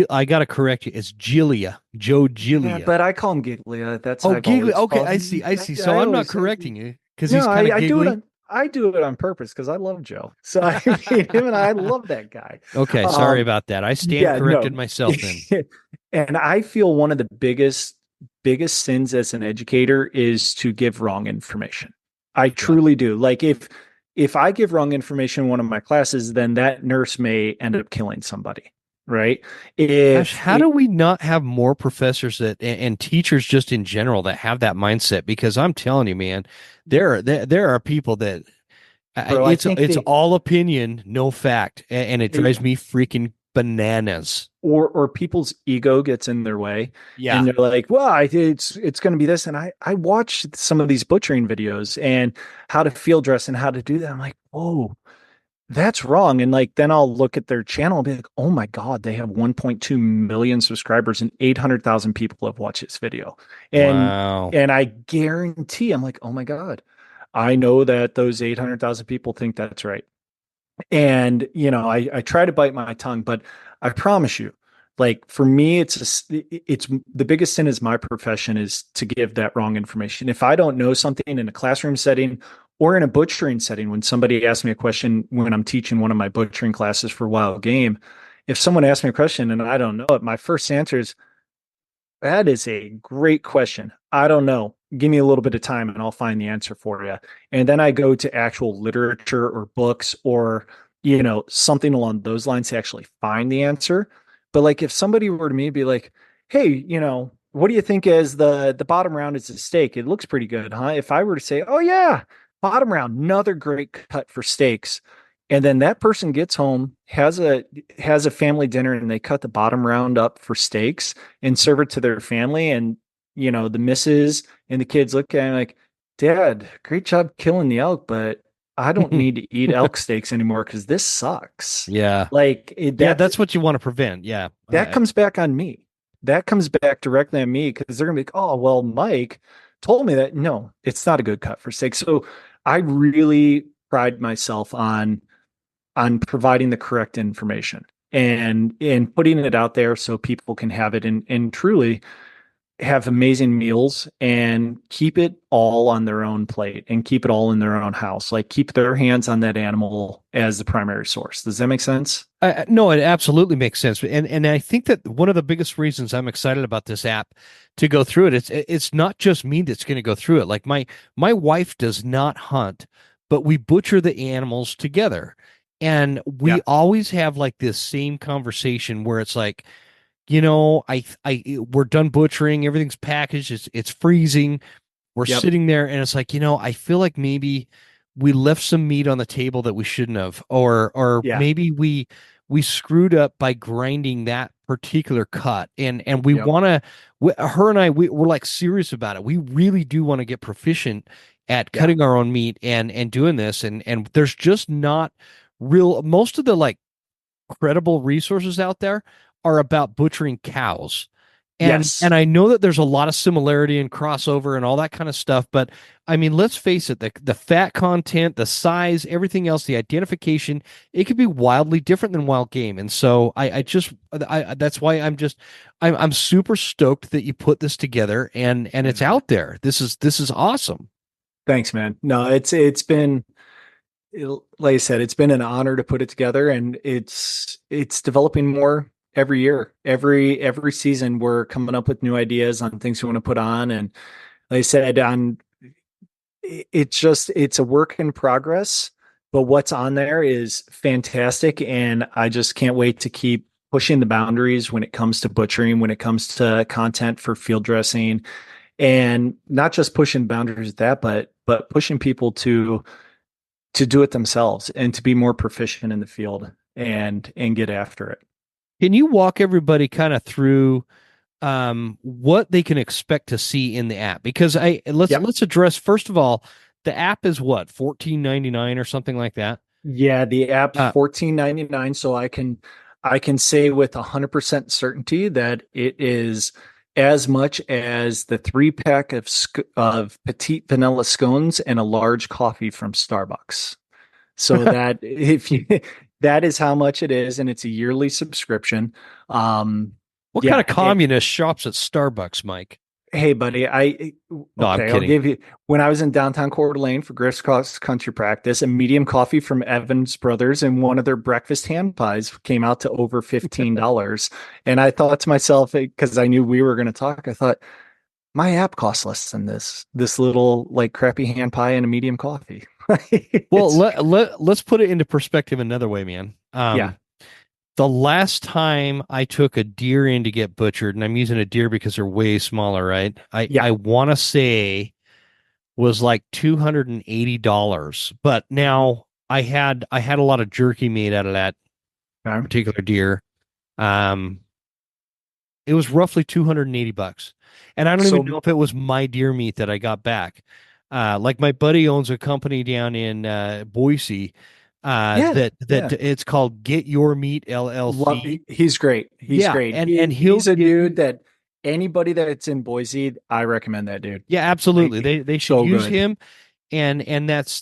I gotta correct you. It's Gilia, Joe yeah, Gilia. but I call him Giglia. That's Oh, I've giggly. always Okay, called I him. see. I see. So I I'm not always correcting you because he's no, kind of I do it giggly. on I do it on purpose because I love Joe. So I mean, him and I love that guy. Okay, sorry Um, about that. I stand yeah, corrected no, myself then. and I feel one of the biggest sins as an educator is to give wrong information. I Yeah. truly do. Like if I give wrong information in one of my classes, then that nurse may end up killing somebody, right? Gosh, If how do we not have more professors and teachers just in general that have that mindset? Because I'm telling you, man, there are people that bro, I think it's all opinion, no fact, and it they drives me freaking bananas. or people's ego gets in their way Yeah. and they're like, well, it's going to be this. And I watch some of these butchering videos and how to field dress and how to do that. I'm like, whoa, that's wrong. And like, then I'll look at their channel and be like, oh my God, they have 1.2 million subscribers and 800,000 people have watched this video. And, Wow. and I guarantee I'm like, oh my God, I know that those 800,000 people think that's right. And, I try to bite my tongue, but I promise you, Like for me, it's the biggest sin is my profession is to give that wrong information. If I don't know something in a classroom setting or in a butchering setting, when somebody asks me a question when I'm teaching one of my butchering classes for Wild Game, if someone asks me a question and I don't know it, my first answer is, that is a great question. I don't know. Give me a little bit of time and I'll find the answer for you. And then I go to actual literature or books or, something along those lines to actually find the answer. But like if somebody were to me be like, hey, what do you think as the bottom round is a steak? It looks pretty good, huh? If I were to say, oh yeah, bottom round, another great cut for steaks. And then that person gets home, has a family dinner, and they cut the bottom round up for steaks and serve it to their family. And the missus and the kids look at it like, Dad, great job killing the elk, but I don't need to eat elk steaks anymore because this sucks. Yeah. Like Yeah, that's what you want to prevent. Yeah. that comes back on me. That comes back directly on me because they're gonna be like, oh well, Mike told me that. No, it's not a good cut for steak. So I really pride myself on providing the correct information and putting it out there so people can have it and truly have amazing meals and keep it all on their own plate and keep it all in their own house. Like keep their hands on that animal as the primary source. Does that make sense? No, it absolutely makes sense. And I think that one of the biggest reasons I'm excited about this app to go through it's not just me that's going to go through it. Like my wife does not hunt, but we butcher the animals together. And we always have like this same conversation where it's like, we're done butchering, everything's packaged, it's freezing. We're sitting there and it's like, I feel like maybe we left some meat on the table that we shouldn't have, or maybe we screwed up by grinding that particular cut. And we want to, her and we're like serious about it. We really do want to get proficient at cutting our own meat and doing this. And there's just not most of the like credible resources out there are about butchering cows. And I know that there's a lot of similarity and crossover and all that kind of stuff, but I mean, let's face it, the fat content, the size, everything else, the identification, it could be wildly different than wild game. And so that's why I'm super stoked that you put this together and it's out there. This is awesome. Thanks, man. No, it's been, like I said, it's been an honor to put it together, and it's developing more every year. Every season, we're coming up with new ideas on things we want to put on, and like I said, it's a work in progress. But what's on there is fantastic, and I just can't wait to keep pushing the boundaries when it comes to butchering, when it comes to content for field dressing, and not just pushing boundaries at that, but pushing people to do it themselves and to be more proficient in the field and get after it. Can you walk everybody kind of through what they can expect to see in the app? Because let's address, first of all, the app is what, $14.99 or something like that? Yeah, the app's $14.99. So I can say with 100% certainty that it is as much as the 3-pack of petite vanilla scones and a large coffee from Starbucks. So that that is how much it is, and it's a yearly subscription. What kind of communist shops at Starbucks, Mike? Hey, buddy, I'll give you. When I was in downtown Coeur d'Alene for Griff's Cross Country practice, a medium coffee from Evans Brothers and one of their breakfast hand pies came out to over $15. And I thought to myself, because I knew we were going to talk, I thought, my app costs less than this little like crappy hand pie and a medium coffee. Well, let's put it into perspective another way, man. The last time I took a deer in to get butchered, and I'm using a deer because they're way smaller, right? I want to say was like $280, but now I had a lot of jerky made out of that particular deer. It was roughly $280, and I don't even know if it was my deer meat that I got back. Like my buddy owns a company down in Boise. It's called Get Your Meat LLC. He's great. He's great. And he's a dude that anybody that's in Boise, I recommend that dude. Yeah, absolutely. They should use him. and that's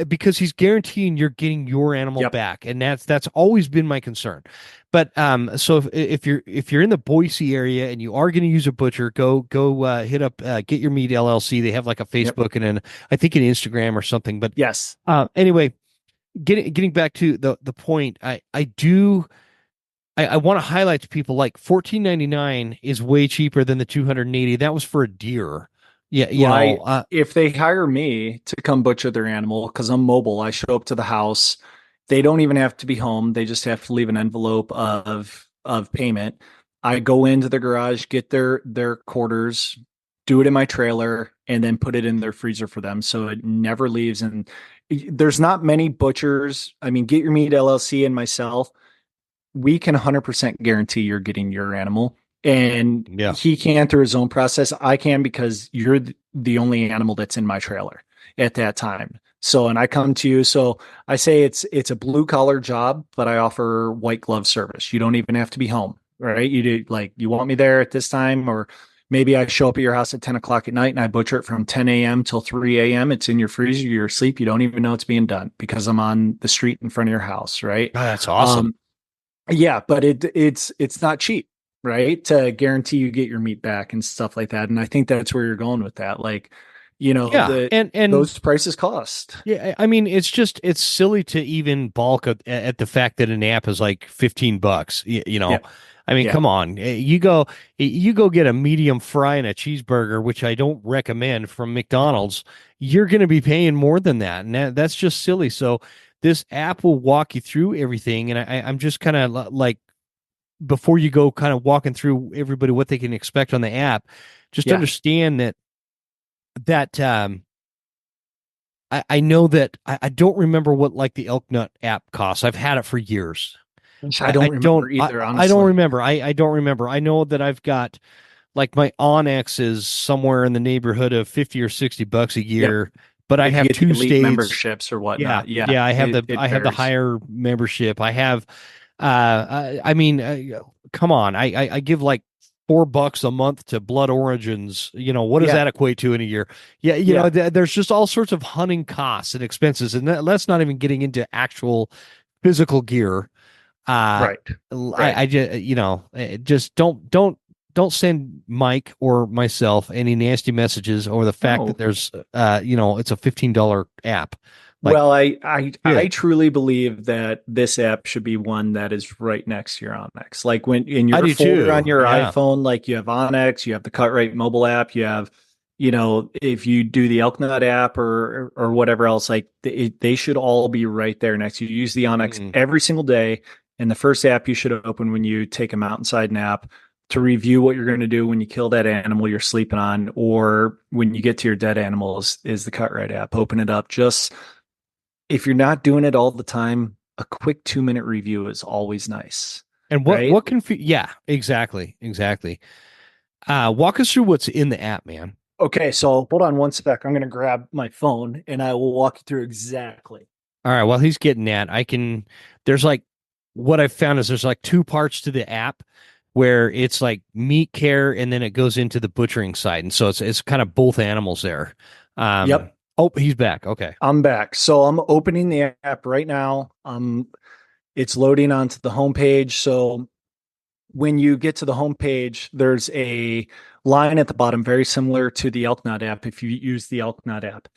because he's guaranteeing you're getting your animal Yep. back, and that's always been my concern. But so if you're in the Boise area and you are going to use a butcher, go hit up Get Your Meat LLC. They have like a Yep. Facebook and I think an Instagram or something. But Yes. anyway, getting back to the point, I want to highlight to people like $14.99 is way cheaper than the 280. That was for a deer. Yeah, Well, if they hire me to come butcher their animal, because I'm mobile, I show up to the house. They don't even have to be home. They just have to leave an envelope of payment. I go into the garage, get their quarters, do it in my trailer, and then put it in their freezer for them, so it never leaves. And there's not many butchers. I mean, Get Your Meat LLC and myself, we can 100% guarantee you're getting your animal. And yeah. he can through his own process. I can because you're the only animal that's in my trailer at that time. So, and I come to you. So I say it's a blue collar job, but I offer white glove service. You don't even have to be home, right? You do like, you want me there at this time, or maybe I show up at your house at 10 o'clock at night and I butcher it from 10 a.m. till 3 a.m. It's in your freezer, you're asleep. You don't even know it's being done because I'm on the street in front of your house, right? Oh, that's awesome. Yeah, but it's not cheap, right? To guarantee you get your meat back and stuff like that. And I think that's where you're going with that. Like, Yeah, and those prices cost. yeah, I mean, it's silly to even balk at the fact that an app is like $15. Yeah. I mean, Yeah. come on, you go get a medium fry and a cheeseburger, which I don't recommend from McDonald's. You're going to be paying more than that, and that's just silly. So this app will walk you through everything, and I'm just kind of like before you go, kind of walking through everybody what they can expect on the app. Just Yeah. understand that I know that I don't remember what like the Elk Nut app costs. I've had it for years. I don't remember either, honestly. I don't remember. I don't remember. I know that I've got like my Onyx is somewhere in the neighborhood of 50 or $60 a year, but I If you have get the two elite states. memberships or Yeah, whatnot. Yeah. yeah. I have It I have the varies. higher membership. I have. I mean, come on. I give like $4 a month to Blood Origins. What does Yeah. that equate to in a year? Yeah, Yeah. there's just all sorts of hunting costs and expenses, and that's not even getting into actual physical gear. Right. I just don't send Mike or myself any nasty messages or the fact No. that there's it's a $15 app. Like, Well, I yeah. truly believe that this app should be one that is right next to your Onyx. Like when in I your do folder on too. your Yeah. iPhone, like you have Onyx, you have the Cutrite Mobile App, you have, if you do the Elk Nut app or whatever else, like they should all be right there next to you. Use the Onyx Mm. every single day, and the first app you should open when you take a mountainside nap to review what you're going to do when you kill that animal you're sleeping on, or when you get to your dead animals, is the Cutrite app. Open it up. Just if you're not doing it all the time, a quick 2-minute review is always nice. And Right? what yeah, exactly. Walk us through what's in the app, man. Okay, so hold on one sec. I'm going to grab my phone and I will walk you through exactly. All right, while he's getting that, there's like what I've found is there's like two parts to the app where it's like meat care and then it goes into the butchering side. And so it's kind of both animals there. Yep. Oh, he's back. Okay. I'm back. So I'm opening the app right now. It's loading onto the homepage. So when you get to the homepage, there's a line at the bottom, very similar to the Elk Nut app if you use the Elk Nut app.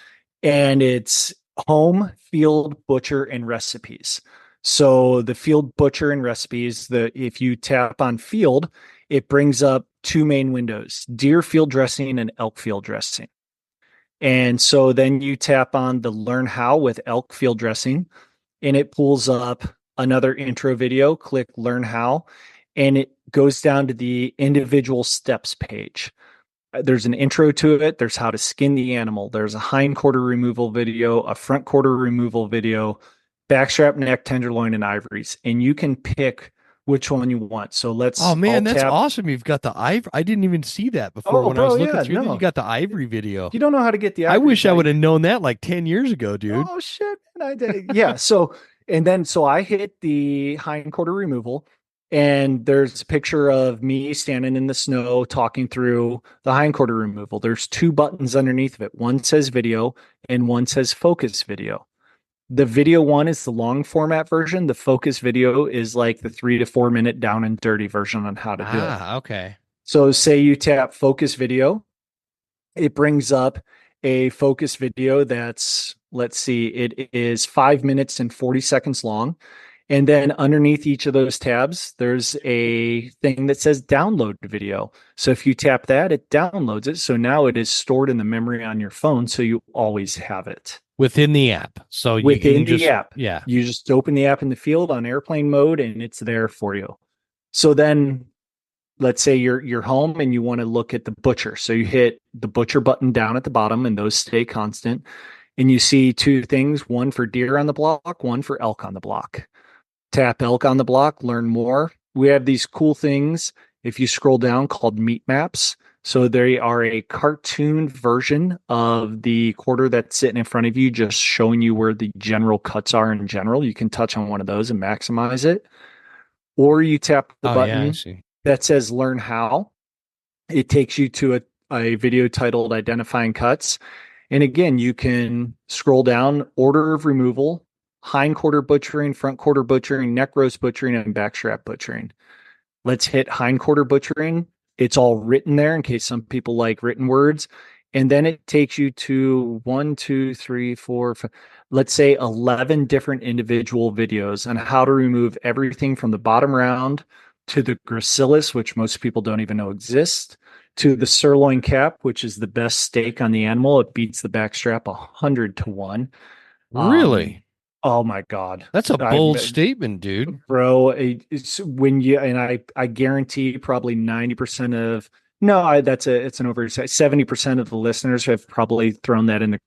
And it's home, field, butcher, and recipes. So the field, butcher, and recipes, if you tap on field, it brings up two main windows, deer field dressing and elk field dressing. And so then you tap on the learn how with elk field dressing, and it pulls up another intro video. Click learn how, and it goes down to the individual steps page. There's an intro to it. There's how to skin the animal. There's a hind quarter removal video, a front quarter removal video, backstrap, neck, tenderloin, and ivories. And you can pick which one you want. So Oh man, that's tap. awesome. You've got the ivory. I didn't even see that before when I was looking through that. You got the ivory video. You don't know how to get the I ivory. wish I would have known that like 10 years ago, dude. Oh shit, man, I did. Yeah. So I hit the hind quarter removal, And there's a picture of me standing in the snow talking through the hindquarter removal. There's two buttons underneath of it. One says video and one says focus video. The video one is the long format version. The focus video is like the 3 to 4 minute down and dirty version on how to do it. Okay. So say you tap focus video, it brings up a focus video that's, let's see, it is 5 minutes and 40 seconds long. And then underneath each of those tabs, there's a thing that says download video. So if you tap that, it downloads it. So now it is stored in the memory on your phone. So you always have it Within the app. So you within can the app. Yeah. You just open the app in the field on airplane mode and it's there for you. So then let's say you're home and you want to look at the butcher. So you hit the butcher button down at the bottom and those stay constant. And you see two things, one for deer on the block, one for elk on the block. Tap elk on the block, learn more. We have these cool things, if you scroll down, called meat maps. So they are a cartoon version of the quarter that's sitting in front of you, just showing you where the general cuts are in general. You can touch on one of those and maximize it. Or you tap the button that says learn how. It takes you to a video titled Identifying Cuts. And again, you can scroll down, order of removal, hindquarter butchering, front quarter butchering, neck roast butchering, and backstrap butchering. Let's hit hindquarter butchering. It's all written there in case some people like written words. And then it takes you to 1, 2, 3, 4, 5, let's say 11 different individual videos on how to remove everything from the bottom round to the gracilis, which most people don't even know exists, to the sirloin cap, which is the best steak on the animal. It beats the backstrap 100-1. Really? Oh my God. That's a bold statement, dude. Bro, it's when you, and I guarantee probably 90% of, no, it's an oversight. 70% of the listeners have probably thrown that in the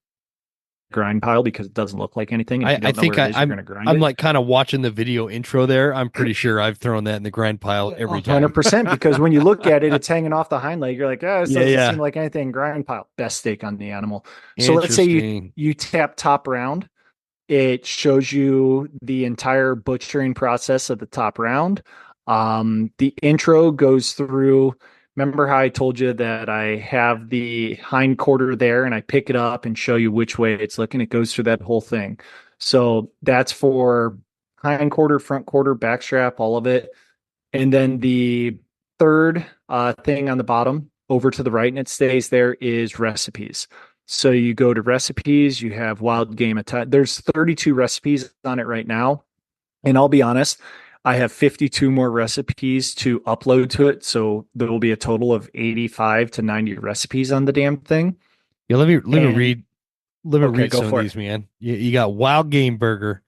grind pile because it doesn't look like anything. I think I'm like kind of watching the video intro there. I'm pretty sure I've thrown that in the grind pile every time. 100%, because when you look at it, it's hanging off the hind leg. You're like, this doesn't seem like anything. Grind pile, best steak on the animal. So let's say you tap top round. It shows you the entire butchering process of the top round. The intro goes through. Remember how I told you that I have the hind quarter there and I pick it up and show you which way it's looking? It goes through that whole thing. So that's for hind quarter, front quarter, backstrap, all of it. And then the third thing on the bottom over to the right, and it stays there, is recipes. So you go to recipes, you have wild game attack. There's 32 recipes on it right now. And I'll be honest, I have 52 more recipes to upload to it. So there will be a total of 85 to 90 recipes on the damn thing. Yeah, let me read some of these, man. You got wild game burger,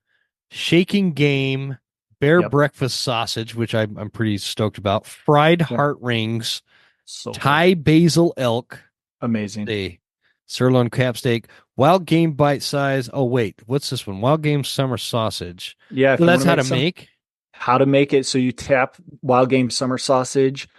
shaking game, bear breakfast sausage, which I'm pretty stoked about, fried heart rings, Thai basil elk. Amazing. Sirloin cap steak, wild game bite size. Oh, wait, what's this one? Wild game summer sausage. Yeah. So that's how to make. How to make it. So you tap wild game summer sausage.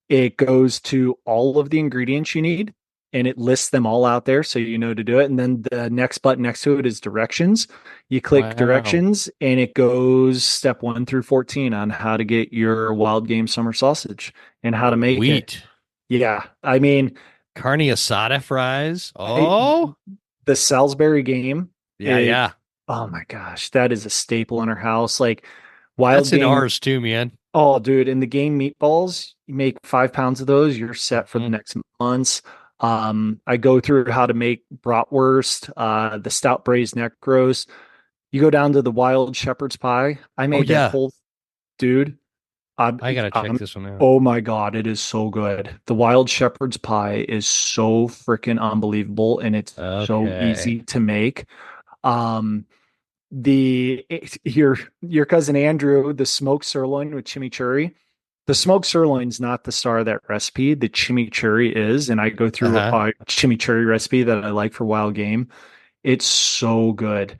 It goes to all of the ingredients you need and it lists them all out there. So you know to do it. And then the next button next to it is directions. You click directions and it goes step 1 through 14 on how to get your wild game summer sausage and how to make it. Yeah. I mean, carne asada fries. Oh, the Salisbury game. Yeah. Oh my gosh. That is a staple in our house. Like wild That's in ours too, man. Oh, dude. In the game meatballs, you make 5 pounds of those, you're set for the next months. I go through how to make bratwurst, the stout braised neck roast. You go down to the wild shepherd's pie. I made that whole dude. I gotta check this one out. Oh my God, it is so good. The wild shepherd's pie is so freaking unbelievable, and it's so easy to make. Your cousin Andrew, the smoked sirloin with chimichurri. The smoked sirloin is not the star of that recipe. The chimichurri is, and I go through a chimichurri recipe that I like for wild game. It's so good.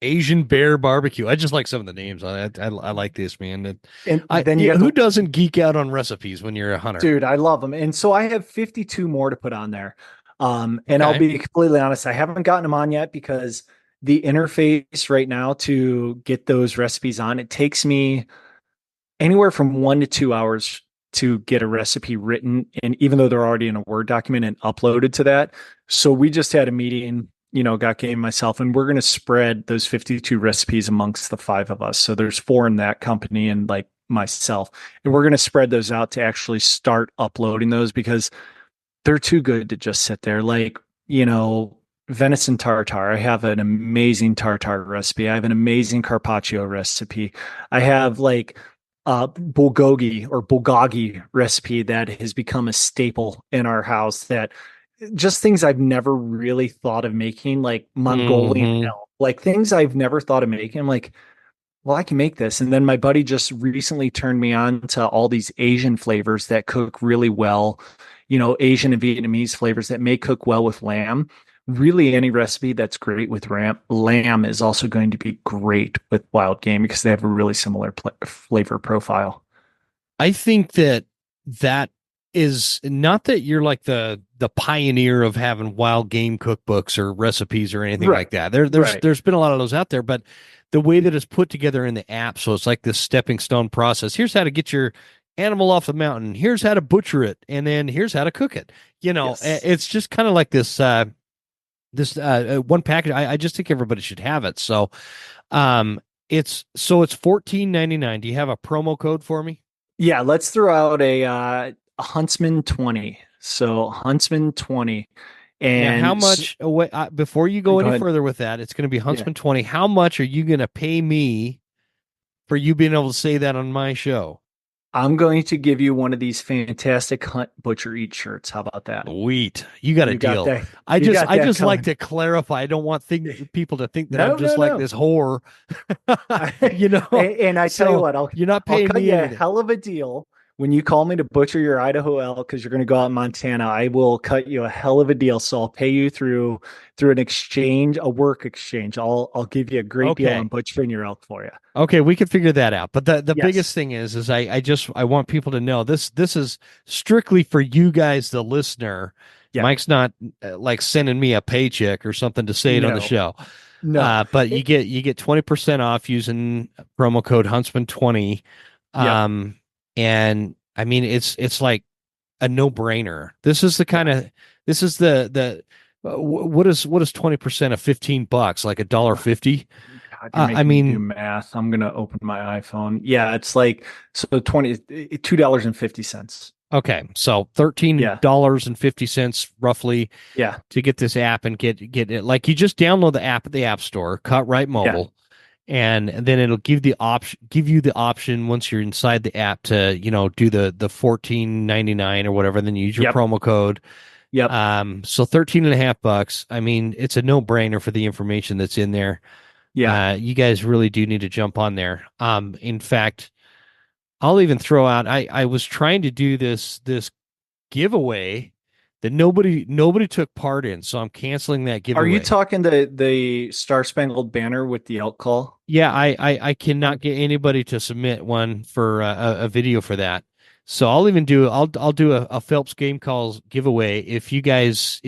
Asian bear barbecue. I just like some of the names on it. I like this, man. Who doesn't geek out on recipes when you're a hunter? Dude, I love them. And so I have 52 more to put on there. And I'll be completely honest, I haven't gotten them on yet because the interface right now to get those recipes on, it takes me anywhere from 1 to 2 hours to get a recipe written. And even though they're already in a Word document and uploaded to that. So we just had a meeting, got Gabe and myself, and we're going to spread those 52 recipes amongst the five of us. So there's four in that company and like myself. And we're going to spread those out to actually start uploading those because they're too good to just sit there. Like, venison tartare. I have an amazing tartare recipe. I have an amazing carpaccio recipe. I have like bulgogi recipe that has become a staple in our house, that just things I've never really thought of making, like Mongolian Mhm. elk, like things I've never thought of making. I'm like, well, I can make this. And then my buddy just recently turned me on to all these Asian flavors that cook really well, Asian and Vietnamese flavors that may cook well with lamb. Really, any recipe that's great with lamb is also going to be great with wild game because they have a really similar flavor profile. I think that is not that you're like the pioneer of having wild game cookbooks or recipes or anything Right. like that. There's been a lot of those out there, but the way that it's put together in the app, so it's like this stepping stone process. Here's how to get your animal off the mountain. Here's how to butcher it, and then here's how to cook it. Yes. It's just kind of like this one package. I just think everybody should have it. So it's $14.99. Do you have a promo code for me? Yeah, let's throw out a Huntsman 20. So Huntsman 20. Now, how And much away before you go go any ahead. further with that? It's going to be Yeah. Huntsman 20. How much are you going to pay me for you being able to say that on my show? I'm going to give you one of these fantastic Hunt Butcher Eat shirts. How about that? Sweet. You got a You got deal. that. I You just got I that just like coming. to clarify. I don't want people to think that I'm No, just no, like no. this whore. you know. And I tell you So what, you're not I'll paying cut me you a anything. hell of a deal when you call me to butcher your Idaho elk because you're going to go out in Montana. I will cut you a hell of a deal. So I'll pay you through an exchange, a work exchange. I'll give you a great deal on Okay. butchering your elk for you. Okay, we can figure that out. But the biggest Yes. thing is I want people to know this is strictly for you guys, the listener. Yeah. Mike's not like sending me a paycheck or something to say it on the No. show. No. But you get 20% off using promo code Huntsman20. Yep. And I mean it's like a no-brainer. This is the kind Yeah. of this is the what is 20% of $15, like $1.50? God, you're I making me do mean, math. I'm gonna open my iPhone. Yeah, it's like so $2.50. okay, so Yeah. $13.50 roughly Yeah. to get this app and get it. Like you just download the app at the App Store, Cutrite Yeah. Mobile, and then it'll give you the option once you're inside the app to, do the 14.99 or whatever, then you use your Yep. promo code. Yep. So 13 and a half bucks. I mean, it's a no-brainer for the information that's in there. Yeah. You guys really do need to jump on there. In fact, I'll even throw out I was trying to do this giveaway that nobody took part in, so I'm canceling that Are you giveaway. talking the Star Spangled Banner with the elk call? Yeah, I cannot get anybody to submit one for a video for that. So I'll do a Phelps Game Calls giveaway if you guys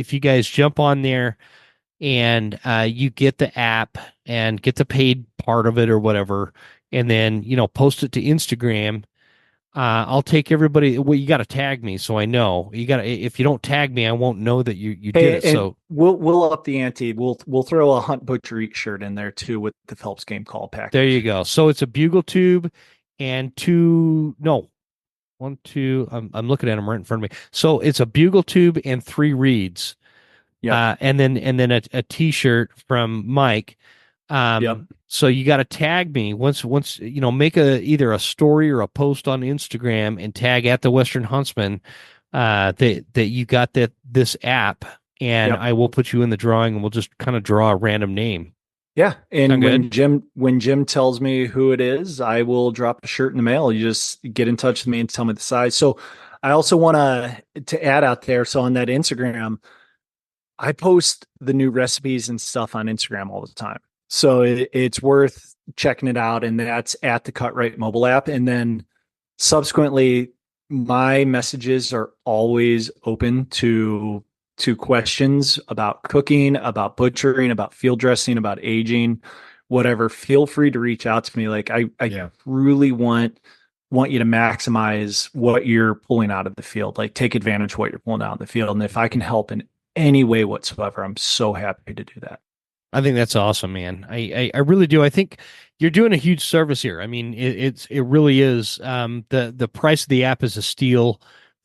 jump on there and you get the app and get the paid part of it or whatever, and then post it to Instagram. I'll take everybody. Well, you got to tag me so I know. You got to. If you don't tag me, I won't know that you did Hey, it. and So we'll up the ante. We'll throw a Hunt Butcher Eat shirt in there too with the Phelps Game Call there you package. go. So it's a bugle tube and two. No, one, two. I'm looking at them right in front of me. So it's a bugle tube and three reeds. Yep. And then a T-shirt from Mike. Yep. So you got to tag me once make either a story or a post on Instagram and tag at the Western Huntsman that you got this app, and Yep. I will put you in the drawing, and we'll just kind of draw a random name. Yeah. Sound And good? when Jim tells me who it is, I will drop a shirt in the mail. You just get in touch with me and tell me the size. So I also want to add out there. So on that Instagram, I post the new recipes and stuff on Instagram all the time. So it's worth checking it out. And that's at the Cutrite Mobile App. And then subsequently, my messages are always open to questions about cooking, about butchering, about field dressing, about aging, whatever. Feel free to reach out to me. Like I Yeah. really want want you to maximize what you're pulling out of the field, like take advantage of what you're pulling out of the field. And if I can help in any way whatsoever, I'm so happy to do that. I think that's awesome, man. I really do. I think you're doing a huge service here. I mean, it really is. The price of the app is a steal.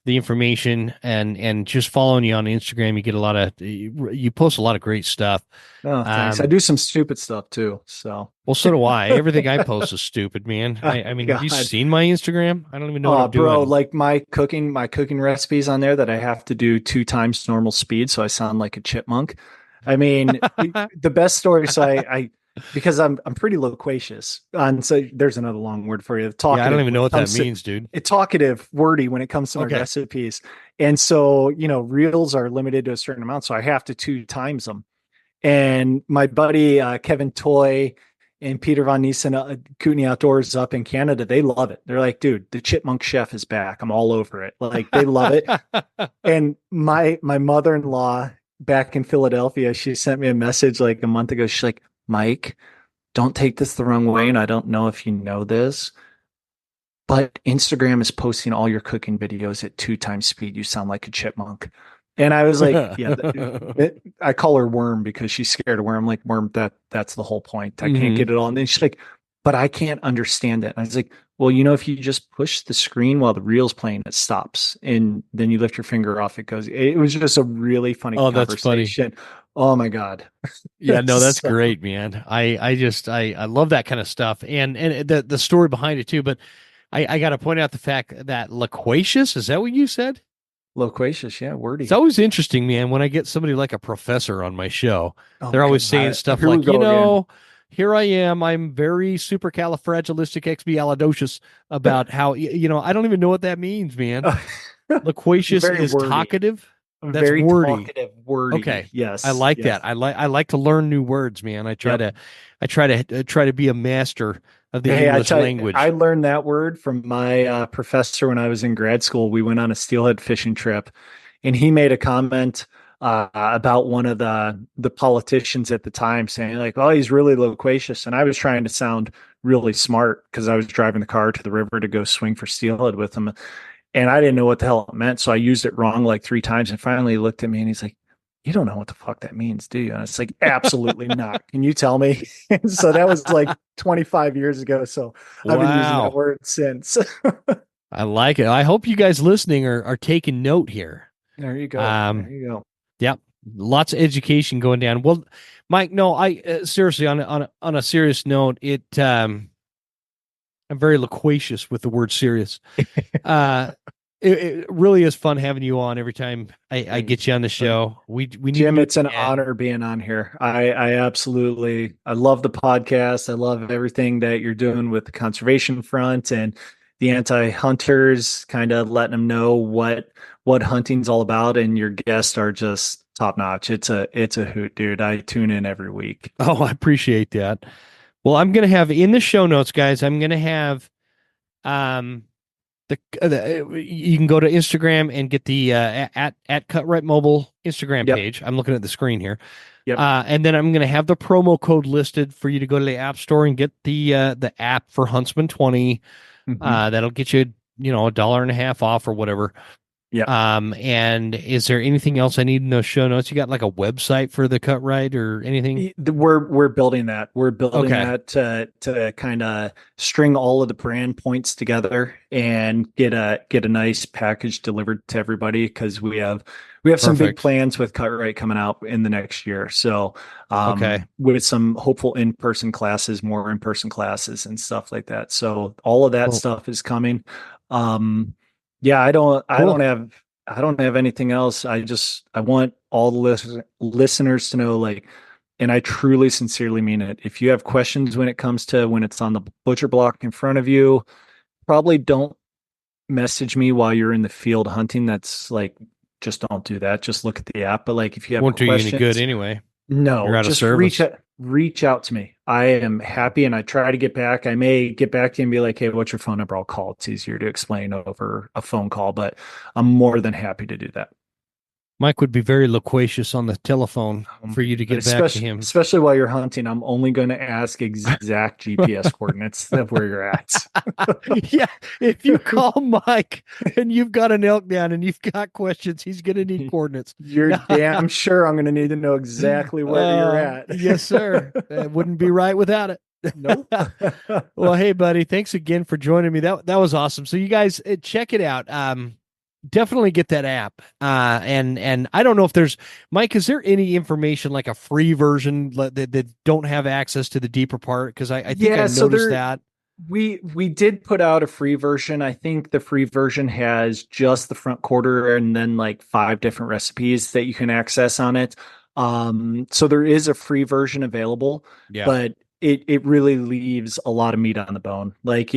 The information and just following you on Instagram, you get a lot of you post a lot of great stuff. Oh, thanks. I do some stupid stuff too. So well, so do I. Everything I post is stupid, man. I mean, have you seen my Instagram? I don't even know what I'm bro, doing. like my cooking recipes on there that I have to do 2 times normal speed, so I sound like a chipmunk. I mean, the best story. So I because I'm pretty loquacious, and so there's another long word for you. Talkative. Yeah, I don't even know what that means, dude. It's talkative, wordy when it comes to my recipes, and so reels are limited to a certain amount, so I have to 2 times them. And my buddy Kevin Toy and Peter Von Niesen, Kootenai Outdoors up in Canada, they love it. They're like, dude, the Chipmunk Chef is back. I'm all over it. Like they love it. And my mother-in-law back in Philadelphia, she sent me a message like a month ago. She's like, Mike, don't take this the wrong way. And I don't know if you know this, but Instagram is posting all your cooking videos at 2 times speed. You sound like a chipmunk. And I was like, yeah, I call her Worm because she's scared of Worm. I'm like, Worm, that's the whole point. I can't get it all. And then she's like, but I can't understand it. And I was like, well, if you just push the screen while the reel's playing, it stops. And then you lift your finger off, it goes. It was just a really funny conversation. That's funny. Oh my God. Yeah, no, that's great, man. I love that kind of stuff. And the story behind it too. But I got to point out the fact that loquacious, is that what you said? Loquacious, yeah, wordy. It's always interesting, man, when I get somebody like a professor on my show. They're always saying stuff like, here I am. I'm very supercalifragilisticexpialidocious about how, I don't even know what that means, man. Loquacious is wordy. Talkative. That's very wordy. Talkative, wordy. Okay. Yes. I like that. I like to learn new words, man. I try to be a master of the English language. I learned that word from my professor when I was in grad school. We went on a steelhead fishing trip, and he made a comment about one of the politicians at the time, saying like, "Oh, he's really loquacious." And I was trying to sound really smart because I was driving the car to the river to go swing for steelhead with him, and I didn't know what the hell it meant, so I used it wrong like 3 times. And finally, he looked at me and he's like, you don't know what the fuck that means, do you? And it's like, absolutely not. Can you tell me? And so that was like 25 years ago. So I've been using that word since. I like it. I hope you guys listening are taking note here. There you go. There you go. Yep. Lots of education going down. Well, Mike, no, I seriously on a serious note, I'm very loquacious with the word serious. It really is fun having you on every time I get you on the show. We need Jim, it's an honor being on here. I absolutely, I love the podcast. I love everything that you're doing with the conservation front and the anti-hunters, kind of letting them know what hunting's all about. And your guests are just top notch. It's a hoot, dude. I tune in every week. Oh, I appreciate that. Well, I'm going to have in the show notes, guys, I'm going to have, you can go to Instagram and get the at Cutrite Mobile Instagram page. I'm looking at the screen here. Yep. And then I'm going to have the promo code listed for you to go to the App Store and get the app for Huntsman 20. That'll get you, $1.50 off or whatever. Yeah. And is there anything else I need in those show notes? You got like a website for the Cutrite or anything? We're building that. We're building that to kind of string all of the brand points together and get a nice package delivered to everybody, because we have some big plans with Cutrite coming out in the next year. So with some hopeful in-person classes, more in-person classes and stuff like that. So all of that stuff is coming. Yeah, I don't have anything else. I want all the listeners to know, like, and I truly, sincerely mean it. If you have questions when it's on the butcher block in front of you, probably don't message me while you're in the field hunting. That's like, just don't do that. Just look at the app. But like, if you have won't questions, do you any good anyway. No, you're out just of service. reach out to me. I am happy, and I try to get back. I may get back to you and be like, hey, what's your phone number? I'll call. It's easier to explain over a phone call, but I'm more than happy to do that. Mike would be very loquacious on the telephone for you to get back to him. Especially while you're hunting, I'm only going to ask exact GPS coordinates of where you're at. Yeah, if you call Mike and you've got an elk down and you've got questions, he's going to need coordinates. You're damn sure I'm going to need to know exactly where you're at. Yes, sir. It wouldn't be right without it. Nope. Well, hey, buddy, thanks again for joining me. That was awesome. So you guys check it out. Definitely get that app. And I don't know if there's, Mike, is there any information like a free version that don't have access to the deeper part? Because I think I noticed that. We did put out a free version. I think the free version has just the front quarter and then like 5 different recipes that you can access on it. So there is a free version available, but it really leaves a lot of meat on the bone. Like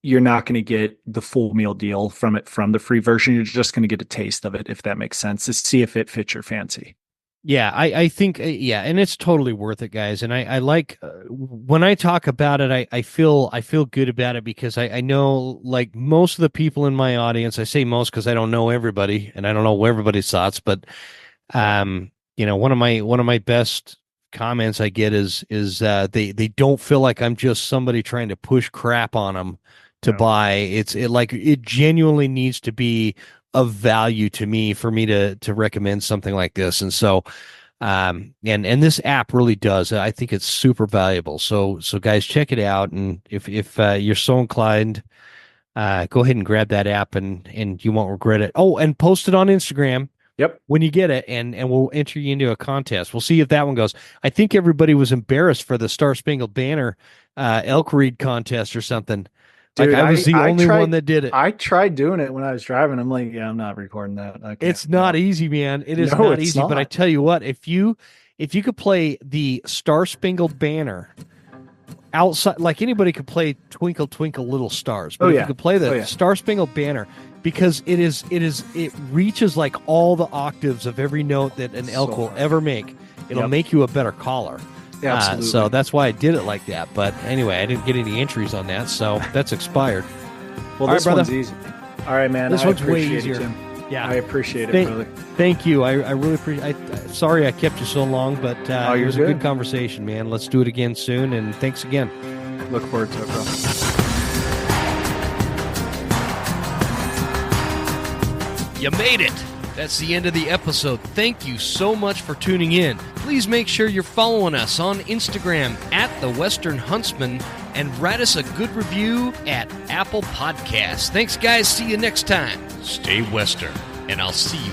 you're not going to get the full meal deal from the free version. You're just going to get a taste of it, if that makes sense, to see if it fits your fancy. Yeah, I think, and it's totally worth it, guys. And I like when I talk about it, I feel good about it because I know, like, most of the people in my audience, I say most because I don't know everybody and I don't know everybody's thoughts, but one of my best comments I get is they don't feel like I'm just somebody trying to push crap on them to buy. It genuinely needs to be of value to me for me to recommend something like this. And so, and this app really does. I think it's super valuable. So guys, check it out. And if you're so inclined, go ahead and grab that app and you won't regret it. Oh, and post it on Instagram. Yep. When you get it, and we'll enter you into a contest. We'll see if that one goes. I think everybody was embarrassed for the Star Spangled Banner elk read contest or something. Dude, like I was the only one that did it. I tried doing it when I was driving. I'm like, yeah, I'm not recording that. It's not easy, man. It is not easy. But I tell you what, if you could play the Star Spangled Banner outside, like anybody could play Twinkle Twinkle Little Stars, but if you could play the Star Spangled Banner, because it reaches like all the octaves of every note that an elk will ever make. It'll make you a better caller. Absolutely. So that's why I did it like that. But anyway, I didn't get any entries on that, so that's expired. Well, this one's easy. All right, man. This one's way easier. Yeah, I appreciate it, brother. Thank you. I really appreciate it. Sorry I kept you so long, but it was a good conversation, man. Let's do it again soon, and thanks again. Look forward to it, bro. You made it. That's the end of the episode. Thank you so much for tuning in. Please make sure you're following us on Instagram @TheWesternHuntsman and write us a good review at Apple Podcasts. Thanks, guys. See you next time. Stay Western, and I'll see you